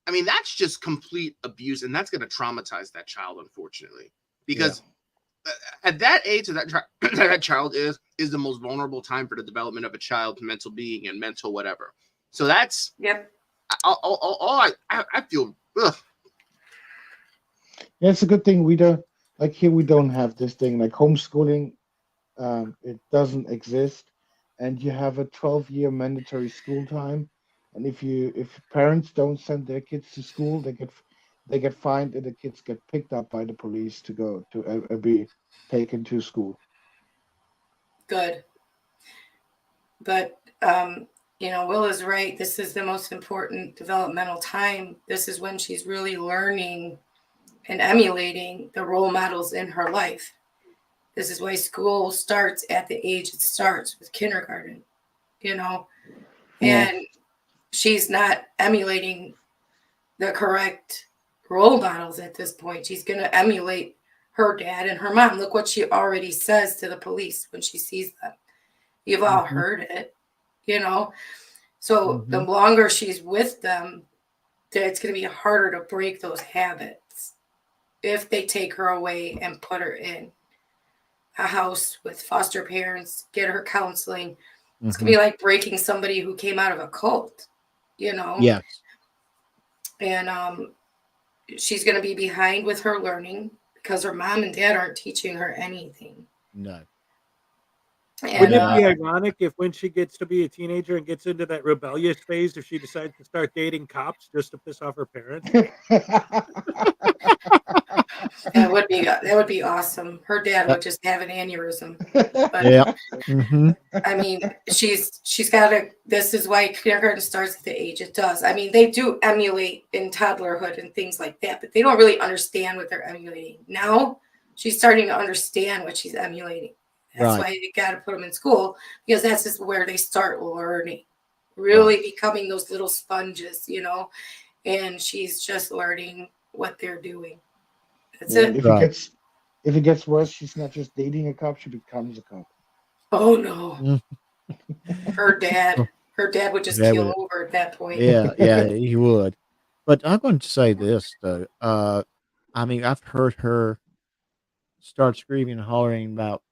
I mean, that's just complete abuse, and that's going to traumatize that child, unfortunately, because at that age that child is the most vulnerable time for the development of a child's mental being and mental whatever. So that's Yep. I feel. Ugh. Yeah, it's a good thing we don't like here. We don't have this thing like homeschooling. It doesn't exist, and you have a 12-year mandatory school time. And if parents don't send their kids to school, they get fined, and the kids get picked up by the police to go to be taken to school. Good. But Will is right. This is the most important developmental time. This is when she's really learning and emulating the role models in her life. This is why school starts at the age it starts with kindergarten, Yeah. and she's not emulating the correct role models at this point. She's going to emulate her dad and her mom. Look what she already says to the police when she sees them. You've all Mhm. heard it, you know. So the Mhm. longer she's with them, it's going to be harder to break those habits if they take her away and put her in a house with foster parents, get her counseling. It's going to Mhm. be like breaking somebody who came out of a cult, you know. Yes. And she's going to be behind with her learning because her mom and dad aren't teaching her anything. No. And Wouldn't it Yeah. be ironic if when she gets to be a teenager and gets into that rebellious phase, if she decides to start dating cops just to piss off her parents? that would be awesome. Her dad Uh, would just have an aneurysm. But yeah. Mhm. I mean, she's got to. This is why kindergarten starts at the age it does. I mean, they do emulate in toddlerhood and things like that, but they don't really understand what they're emulating. Now she's starting to understand what she's emulating. That's Right. why you got to put them in school because that's just where they start learning, Right. really becoming those little sponges, And she's just learning what they're doing. That's Yeah, it. Right. if it gets worse, she's not just dating a cop; she becomes a cop. Oh no, Mm. her dad would just That keel would. over at that point. Yeah. Yeah. He would. But I'm going to say this though. I mean, I've heard her start screaming and hollering about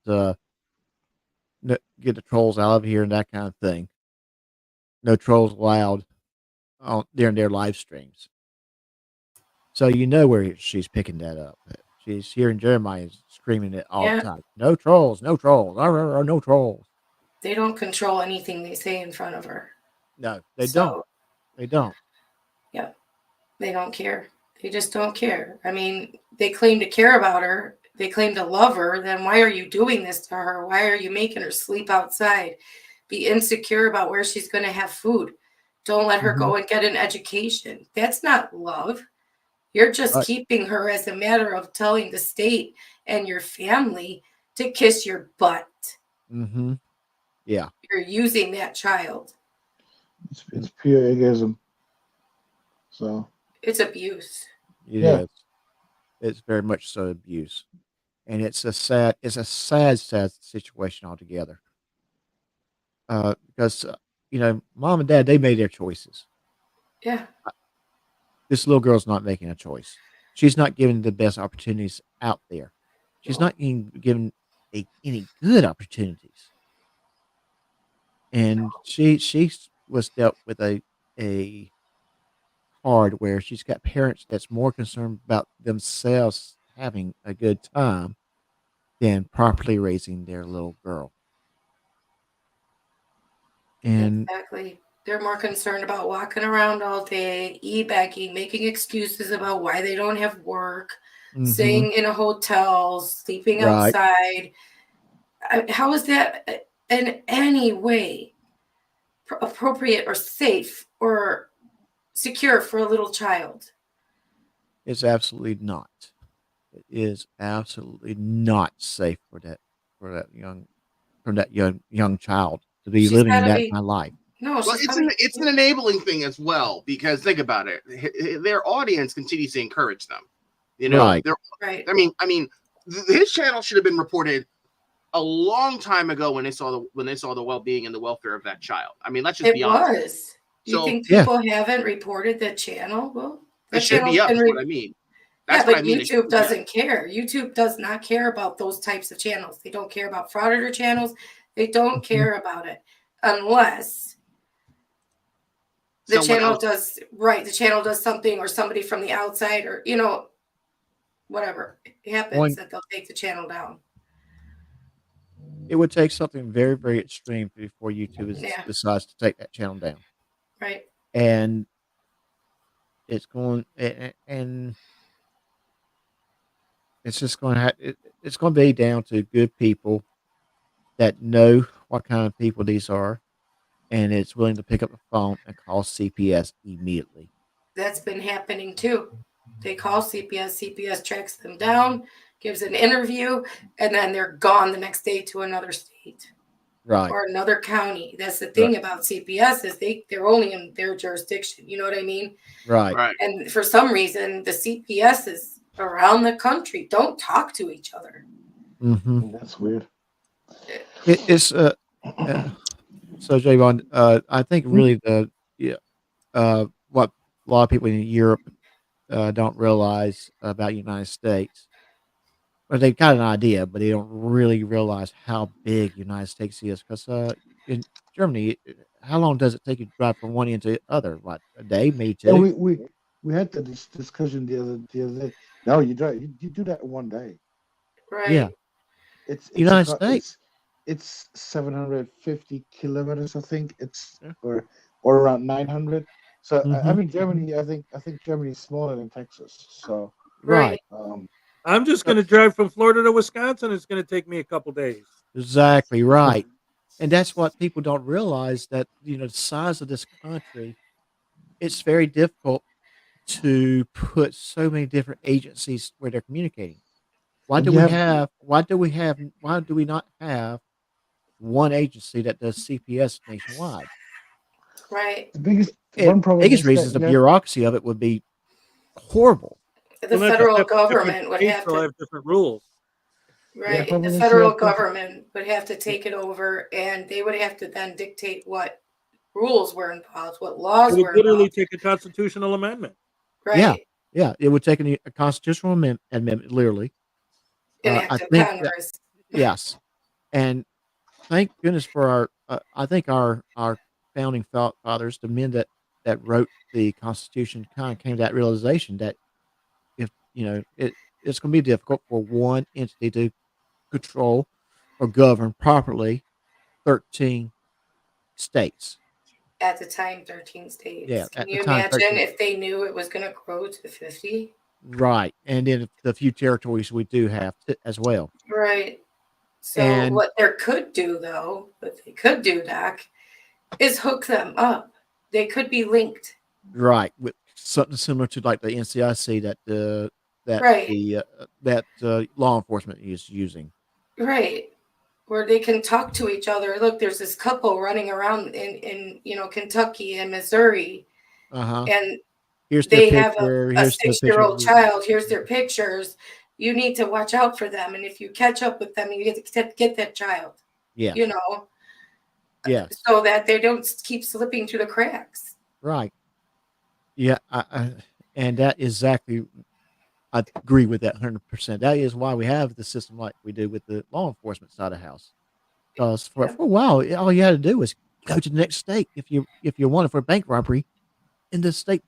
get the trolls out of here and that kind of thing. No trolls allowed during their live streams. So you know where she's picking that up. She's hearing Jeremiah screaming it all the Yeah, time. No trolls, no trolls, no trolls. they don't control anything they say in front of her. No, they don't. So, They don't. yeah, they don't care. They just don't care. I mean, they claim to care about her. They claim to love her. Then why are you doing this to her? Why are you making her sleep outside? Be insecure about where she's going to have food. Don't let her Mhm. go and get an education. That's not love. You're just Right. keeping her as a matter of telling the state and your family to kiss your butt. Mhm. Yeah. You're using that child. It's pure egoism. So It's abuse. It yeah, is. It's very much so abuse. And it's a sad situation altogether. Because mom and dad, they made their choices. Yeah. This little girl's not making a choice. She's not given the best opportunities out there. She's No. not being given any good opportunities. And she was dealt with a card where she's got parents that's more concerned about themselves having a good time than properly raising their little girl. And Exactly. They're more concerned about walking around all day, e-begging, making excuses about why they don't have work, mhm, staying in a hotel, sleeping right. outside. How is that in any way appropriate or safe or secure for a little child? It's absolutely not. It is absolutely not safe for that young child to be She's got living to that be, kind of life. no, Well, she's got to it's an enabling thing as well because think about it, their audience continues to encourage them. Right. right. I mean, his channel should have been reported a long time ago when they saw the well-being and the welfare of that child. I mean, let's just It be honest. was. You So think Yeah. people haven't reported the channel? Well, the it should channel's be up. been Is what I mean. yeah, That's what but I mean. It YouTube should be up. doesn't care. YouTube does not care about those types of channels. They don't care about frauditor channels. They don't Mhm. care about it unless the Someone channel else. does right. The channel does something or somebody from the outside or whatever happens One, that they'll take the channel down. it would take something very, very extreme before YouTube Yeah, decides to take that channel down, right. and it's going and it's just going to it's going to be down to good people that know what kind of people these are and it's willing to pick up the phone and call CPS immediately. That's been happening too. They call CPS, CPS tracks them down, gives an interview, and then they're gone the next day to another state Right. or another county. That's the thing about CPS is they're only in their jurisdiction. You know what I mean? Right. Right. And for some reason, the CPSs around the country don't talk to each other. Mm-hmm. That's weird. It's so Javon, I think really what a lot of people in Europe don't realize about United States, or they've got an idea, but they don't really realize how big United States is. Because in Germany, how long does it take you to drive from one end to the other? What, a day, maybe Yeah, two? we had this discussion the other day. No, you do that in one day. Right. Yeah, It's United States. it's 750 kilometers, I think. It's Yeah. or around 900. So I Mm-hmm. mean Germany. I think Germany is smaller than Texas. So Right. I'm just going to drive from Florida to Wisconsin. It's going to take me a couple days. Exactly right. And that's what people don't realize, that the size of this country, it's very difficult to put so many different agencies where they're communicating. Why and do you we have have why do we have why do we not have one agency that does CPS nationwide? Right. the biggest It one problem biggest is reason that is the you have bureaucracy of it would be horrible. The Well, that's federal different government would states have will to, have different rules. the right? The problem is you federal have to government would have to take it over and they would have to then dictate what rules were involved, what It laws would were literally involved. take a constitutional amendment. Yeah. Right. Yeah, it would take a constitutional amendment, literally. An I act of think that Congress. yes, and thank goodness for our. I think our founding fathers, the men that wrote the Constitution, kind of came to that realization that if it's going to be difficult for one entity to control or govern properly 13 states. At the time, 13 Yeah, states. Can at the you time, imagine 13. if they knew it was going to grow to 50? Right, and then the few territories we do have as well. Right. So And what there could do though, what they could do, Doc, is hook them up. They could be linked. right, with something similar to like the NCIC Right. that law enforcement is using. Right. Where they can talk to each other. Look, there's this couple running around in Kentucky and Missouri, Uh-huh. and Here's their they have picture. a Here's the picture. 6-year-old child. Here's their pictures. You need to watch out for them. And if you catch up with them, you get that child, Yeah. Yeah. so that they don't keep slipping through the cracks. Right. Yeah. And that exactly, I agree with that 100%. That is why we have the system like we do with the law enforcement side of the house. Because for a while, all you had to do was go to the next state if you wanted for a bank robbery in this state.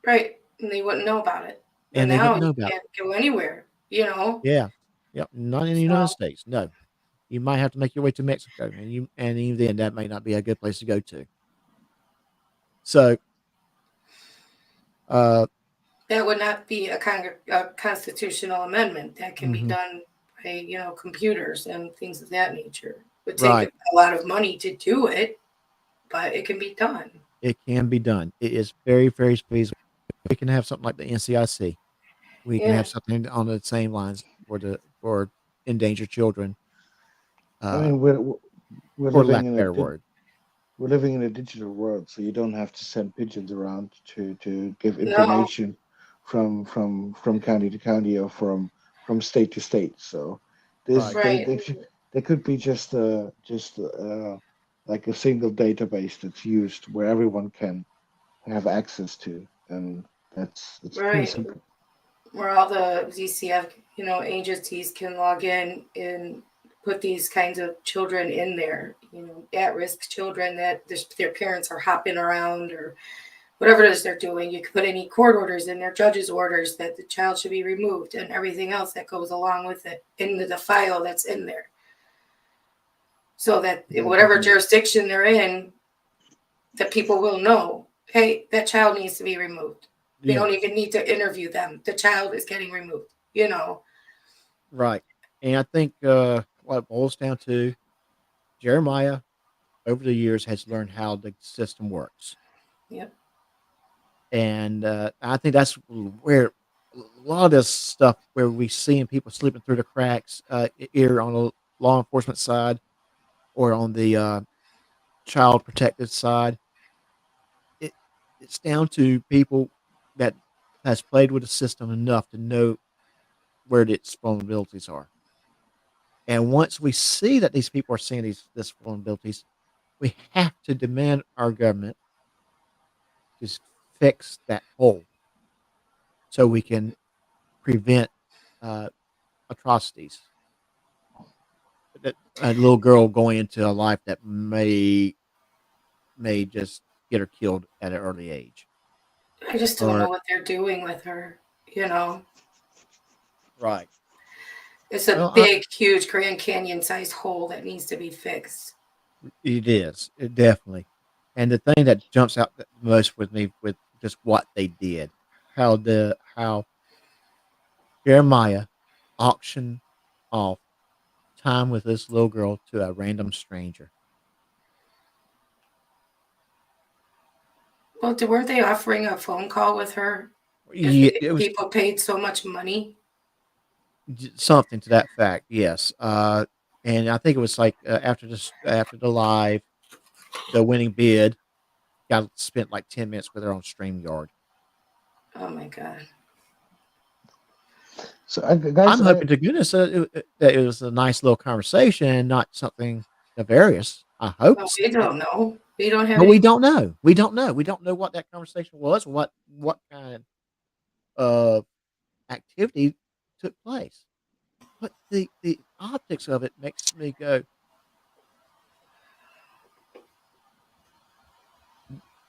Right. And they wouldn't know about it. And they now wouldn't know you about it. can't go anywhere, Yeah. Yep. Not in the United States. No. You might have to make your way to Mexico, and even then, that may not be a good place to go to. So, that would not be a constitutional amendment. That can be done by computers and things of that nature. It would take right. a lot of money to do it, but it can be done. It can be done. It is very, very feasible. We can have something like the NCIC. We can have something on the same lines for endangered children. I mean, we're for lack living of a in better word. we're living in a digital world, so you don't have to send pigeons around to give information from county to county or from state to state. So this there could be just like a single database that's used where everyone can have access to, and that's pretty simple. Where all the ZCF agencies can log in and put these kinds of children in there, at-risk children that their parents are hopping around or whatever it is they're doing. You can put any court orders in there, judge's orders that the child should be removed and everything else that goes along with it into the file that's in there. So that whatever jurisdiction they're in, that people will know, hey, that child needs to be removed. They don't even need to interview them. The child is getting removed, Right. And I think what it boils down to, Jeremiah over the years has learned how the system works. Yep. And I think that's where a lot of this stuff where we seeing people slipping through the cracks, either on the law enforcement side or on the child protective side. It it's down to people that has played with the system enough to know where its vulnerabilities are. And once we see that these people are seeing these vulnerabilities, we have to demand our government to fix that hole so we can prevent uh, atrocities. That a little girl going into a life that may just get her killed at an early age. I just don't know Or what they're doing with her. You know, right. it's a Well, big, huge Grand Canyon sized hole that needs to be fixed. it is. It definitely. And the thing that jumps out the most with me with just what they did, how Jeremiah auctioned off time with this little girl to a random stranger. Well, weren't they offering a phone call with her Yeah, if it was people paid so much money? something to that fact. Yes. And I think it was like after the live, the winning bid got spent like 10 minutes with her on StreamYard. Oh my God. So, guys, I'm hoping to goodness that it was a nice little conversation and not something nefarious. I hope Well, so. we don't know. We don't have But we any. don't know. We don't know. We don't know what that conversation was, what kind of activity took place. But the optics of it makes me go,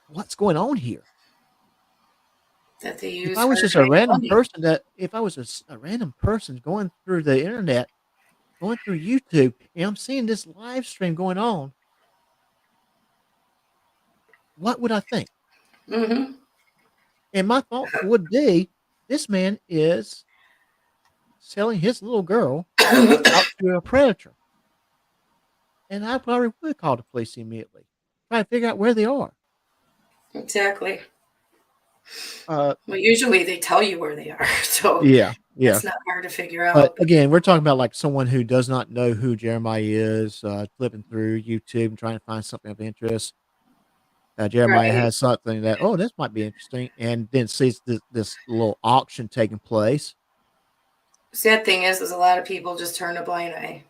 what's going on here? That they If use I was her just to a make random money. person if I was a random person going through the internet, going through YouTube, and I'm seeing this live stream going on, what would I think? Mm-hmm. And my thought would be, this man is selling his little girl out to a predator. And I probably would call the police immediately, try to figure out where they are. Exactly. Uh, Well, usually they tell you where they are, so yeah, yeah. it's not hard to figure But out. again, we're talking about like someone who does not know who Jeremiah is, flipping through YouTube and trying to find something of interest. Jeremiah Right. has something that, oh, this might be interesting, and then sees this little auction taking place. Sad thing is a lot of people just turn a blind eye.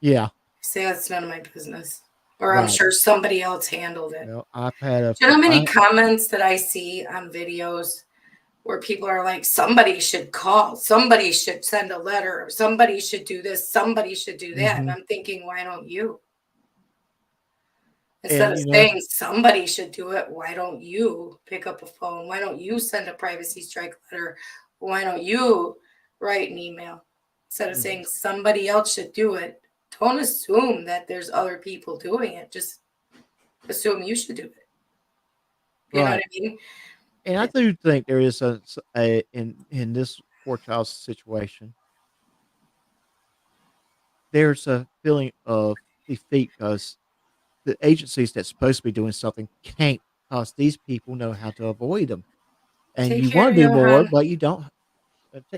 Yeah, Say it's none of my business. Or I'm right. sure somebody else handled it. Well, I've had Do you know how many comments that I see on videos where people are like, somebody should call, somebody should send a letter, or somebody should do this, somebody should do that. And I'm thinking, why don't you? Instead of and saying somebody should do it, why don't you pick up a phone? Why don't you send a privacy strike letter? Why don't you write an email? Instead of saying somebody else should do it, don't assume that there's other people doing it. Just assume you should do it. You know what I mean? And I do think there is in this poor child's situation, there's a feeling of defeat because the agencies that's supposed to be doing something can't, because these people know how to avoid them. And Take you care, want to do more, Johan. but you don't.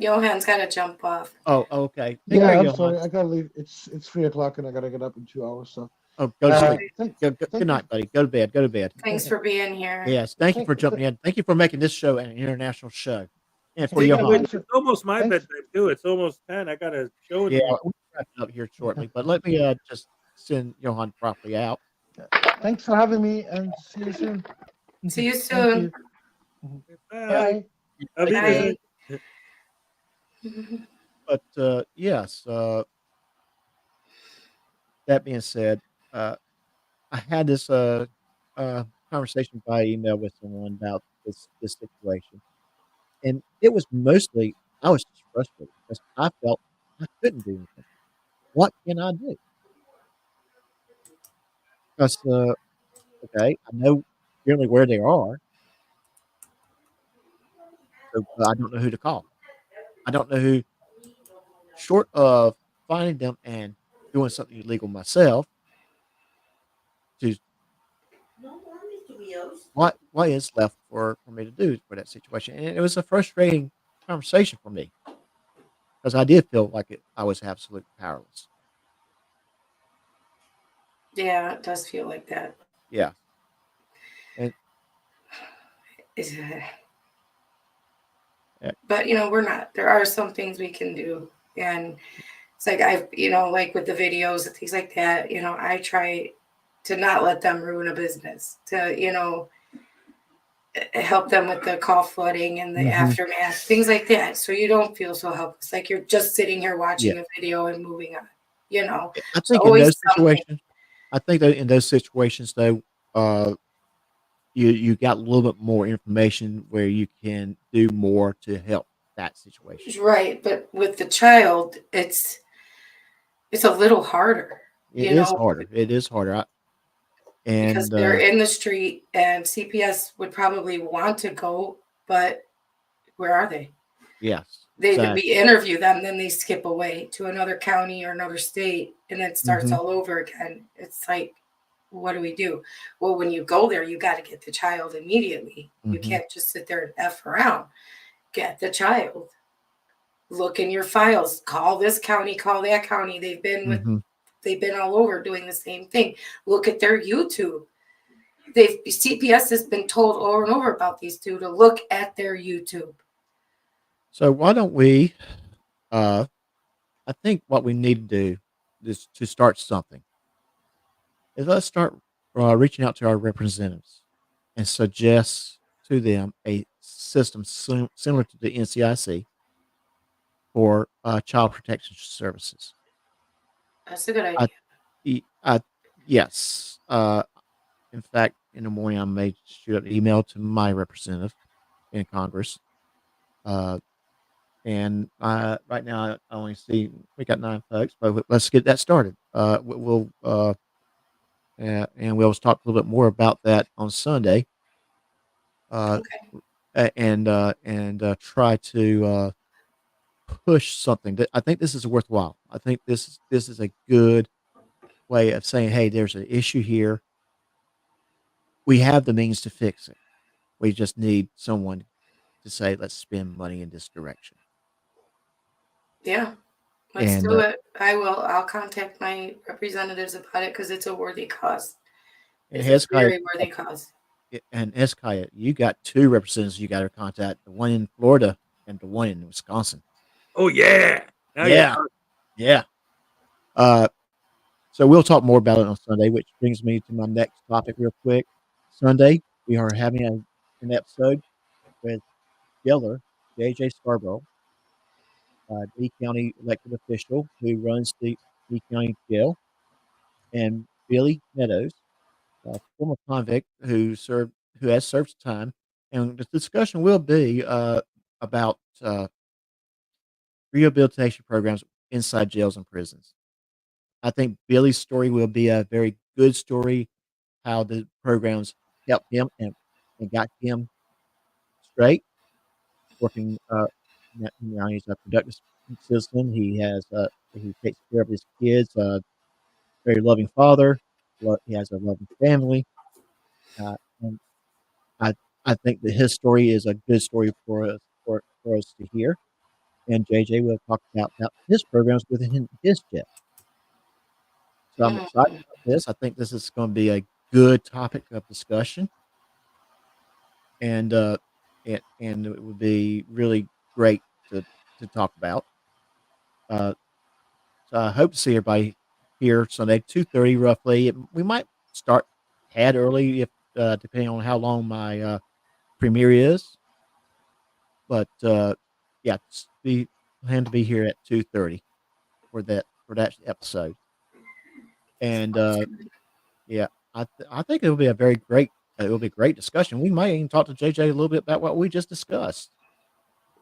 Johan's got to jump off. Oh, okay. Take Yeah, care, I'm Johan. sorry. I gotta leave. It's 3 o'clock, and I gotta get up in 2 hours. So, Oh, go to sleep. thank Good night, buddy. Go to bed. Go to bed. Thanks for being here. Yes, thank you for jumping in. Thank you for making this show an international show. And for Yeah, Johan. It's almost my bedtime too. It's almost 10. I got a show in the Yeah, morning. we'll wrap it up here shortly, but let me just send Johan properly out. Thanks for having me, and see you soon. See you Thank soon. you. Bye. Bye. Bye. But yes, that being said, I had this conversation by email with someone about this situation, and it was mostly I was just frustrated because I felt I couldn't do anything. What can I do? Because okay, I know generally where they are, so I don't know who to call. I don't know who, short of finding them and doing something illegal myself. to what is left for me to do for that situation. And it was a frustrating conversation for me because I did feel like I was absolutely powerless. Yeah, it does feel like that. Yeah. And It's, yeah, but we're not. There are some things we can do, and it's like like with the videos and things like that. I try to not let them ruin a business. To help them with the call flooding and the mhm, aftermath, things like that. So you don't feel so helpless, like you're just sitting here yeah. watching a video and moving on. I There's think in always those something. situations, I think that in those situations though, uh, you got a little bit more information where you can do more to help that situation. Right, but with the child, it's a little harder, It is harder. It is harder. because And they're in the street and CPS would probably want to go, but where are they? yes, We exactly. interview them, then they skip away to another county or another state, and then it starts Hmm. all over again. It's like, what do we do? Well, when you go there, you got to get the child immediately. You Hmm. can't just sit there and F around. Get the child. Look in your files. Call this county, call that county. Hmm. They've been all over doing the same thing. Look at their YouTube. CPS has been told over and over about these two to look at their YouTube. So why don't we? Uh, I think what we need to do is to start something. Is let's start reaching out to our representatives and suggest to them a system similar to the NCIC for child protection services. That's a good I, idea. I yes. In fact, in the morning, I may shoot an email to my representative in Congress. Uh, and right now, I only see we got 9 folks, but let's get that started. And we'll talk a little bit more about that on Sunday. Uh, Okay. and try to push something that I think this is worthwhile. I think this is a good way of saying, hey, there's an issue here. We have the means to fix it. We just need someone to say, let's spend money in this direction. Yeah. Let's And do it. I will. I'll contact my representatives about it because it's a worthy cause. and It's a Hezekiah, very worthy cause. You got two representatives you got to contact: the one in Florida and the one in Wisconsin. Oh yeah. Now you're Yeah, yeah. Uh, so we'll talk more about it on Sunday, which brings me to my next topic real quick. Sunday, we are having an episode with Geller, J.J. Scarborough, D County elected official who runs the D County jail, and Billy Meadows, a former convict who has served time. And the discussion will be about rehabilitation programs inside jails and prisons. I think Billy's story will be a very good story, how the programs helped him and got him straight, working, now he's a productive citizen. He takes care of his kids, very loving father. He has a loving family, and I I think that his story is a good story for us to hear. And JJ will talk about his programs within his jail. So I'm excited Mm. about this. I think this is going to be a good topic of discussion, and it would be really great to talk about. Uh, so I hope to see everybody here Sunday 2:30 roughly. We might start a tad early if depending on how long my premiere is, but yeah, plan to be here at 2:30 for that episode. And yeah, I think it'll be a very great it will be a great discussion. We might even talk to JJ a little bit about what we just discussed.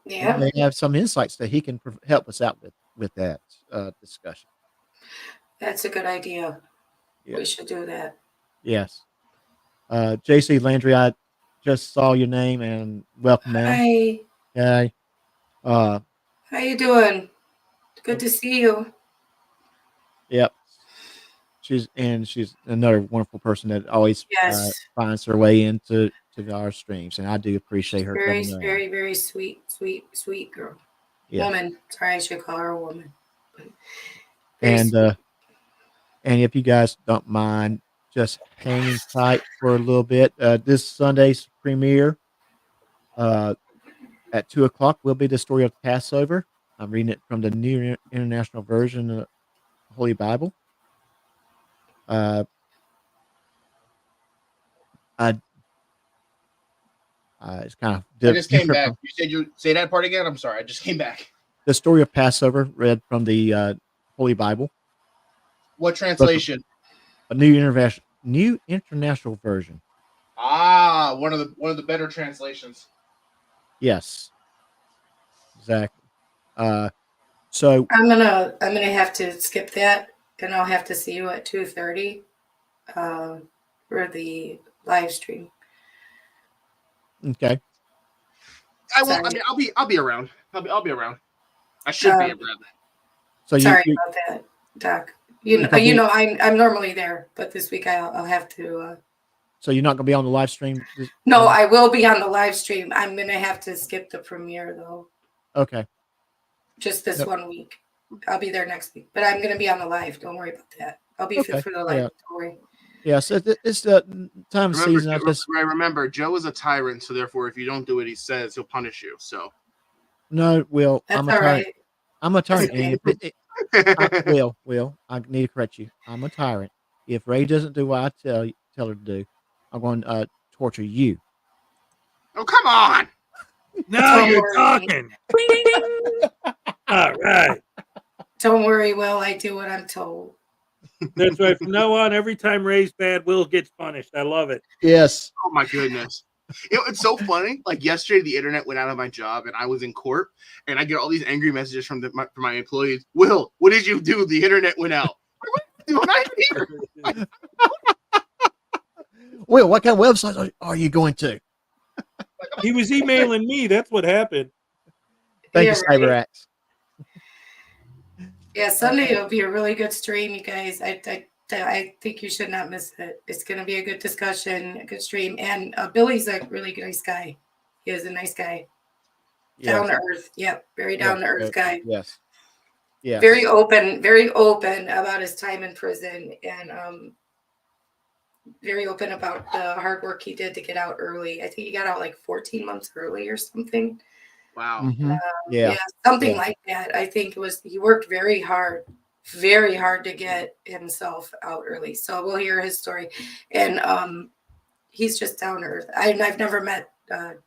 He Yeah, may have some insights that he can help us out with that discussion. that's a good idea. Yeah. We should do that. Yes. JC Landry, I just saw your name and welcome, ma'am. Hi, Okay. Uh, how you doing? Good to see you. yep. she's another wonderful person that always Yes. finds her way into our streams, and I do appreciate her Very, coming around. very, very sweet girl. Yes. Woman. Sorry, I should call her a woman. Very And sweet. and if you guys don't mind just hanging tight for a little bit, this Sunday's premiere at 2:00 will be the story of Passover. I'm reading it from the New International Version of the Holy Bible. It's kind of I just came different back. from You said you say that part again. I'm sorry. I just came back. the story of Passover, read from the Holy Bible, What translation? a New International Version. Ah, one of the better translations. Yes, exactly. So I'm gonna have to skip that, and I'll have to see you at 2:30 for the live stream. okay, I will. Sorry. I mean, I'll be around. I'll be around. I should be around. so Sorry you about that, Doc. You can be- I'm normally there, but this week I'll have to. so you're not going to be on the live stream. No, I will be on the live stream. I'm gonna have to skip the premiere though, Okay. just this Yep. 1 week. I'll be there next week, but I'm gonna be on the live. Don't worry about that. I'll be Okay, fit for the live. yeah. Don't worry. Yeah, so it's the time of season. Remember, Joe is a tyrant, so therefore, if you don't do what he says, he'll punish you. So, No, Will, That's I'm a all tyrant. right. I'm a tyrant. And Will, I need to correct you. I'm a tyrant. If Ray doesn't do what I tell her to do, I'm going to torture you. oh come on! Now Don't you're worry. talking. All right. Don't worry, Will. I do what I'm told. That's right. From now on, every time Ray's bad, Will gets punished. I love it. Yes. Oh my goodness. It's so funny. Like yesterday, the internet went out of my job, and I was in court, and I get all these angry messages from from my employees. Will, what did you do? The internet went out. I'm not even here. Will, what kind of website are you going to? He was emailing me. That's what happened. Thank Yeah, you, right. CyberX. Yeah, Sunday will be a really good stream, you guys. I think you should not miss it. It's going to be a good discussion, a good stream, and Billy's a really nice guy. He is a nice guy, down to earth. Yep, very down to earth guy. Yes. Yeah. Very open about his time in prison, and very open about the hard work he did to get out early. I think he got out like 14 months early or something. Wow. Mhm. Yeah. Something Yeah. like that. I think he worked very hard to get himself out early. So we'll hear his story, and he's just down to earth. I've never met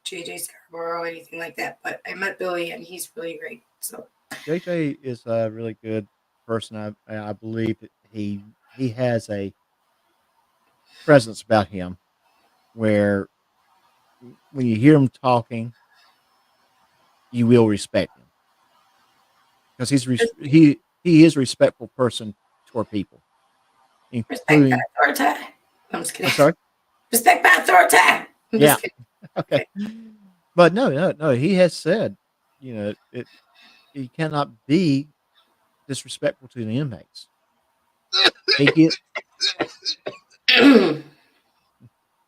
JJ Scarborough or anything like that, but I met Billy, and he's really great. So JJ is a really good person. I believe that he has a presence about him where when you hear him talking, you will respect him because he is a respectful person toward people, respect including. by authority. I'm just kidding. I'm sorry. Respect by authority. I'm Yeah. just kidding. Okay, but no. He has said, he cannot be disrespectful to the inmates. He get, Take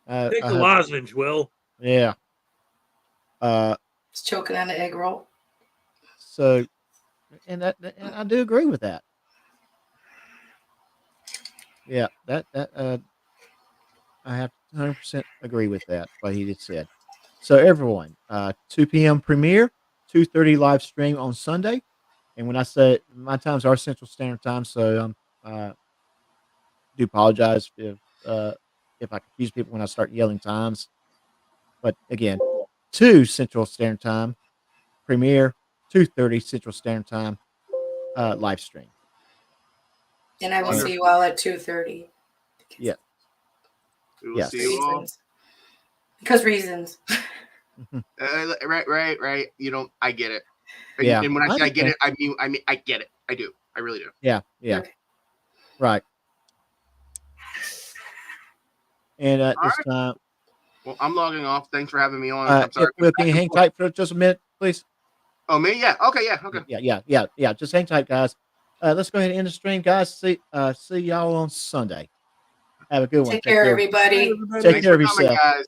I a have- lozenge, Will. yeah. He's choking on the egg roll. So, and I do agree with that. Yeah, that I have to 100% agree with that. What he just said. So everyone, 2 p.m. premiere, 2:30 live stream on Sunday, and when I say my times are Central Standard Time, so do apologize if I confuse people when I start yelling times. But again, 2 Central Standard Time premiere, 2:30 Central Standard Time live stream. And I will Wonderful. see you all at 2:30. Yeah. We will Yes. see you all. Because reasons. Right. I get it. Yeah, And when I say I get understand. it, I mean I get it. I do. I really do. Yeah. Okay. Right. And at All this time, Well, I'm logging off. Thanks for having me on. I'm sorry. Will, can you hang tight for just a minute, please? Oh, me? Yeah. Okay. Yeah. Okay. Yeah. Just hang tight, guys. let's go ahead and end the stream, guys. See y'all on Sunday. Have a good one. Take care, everybody. Everybody. Take Thanks care for of coming, yourself. guys.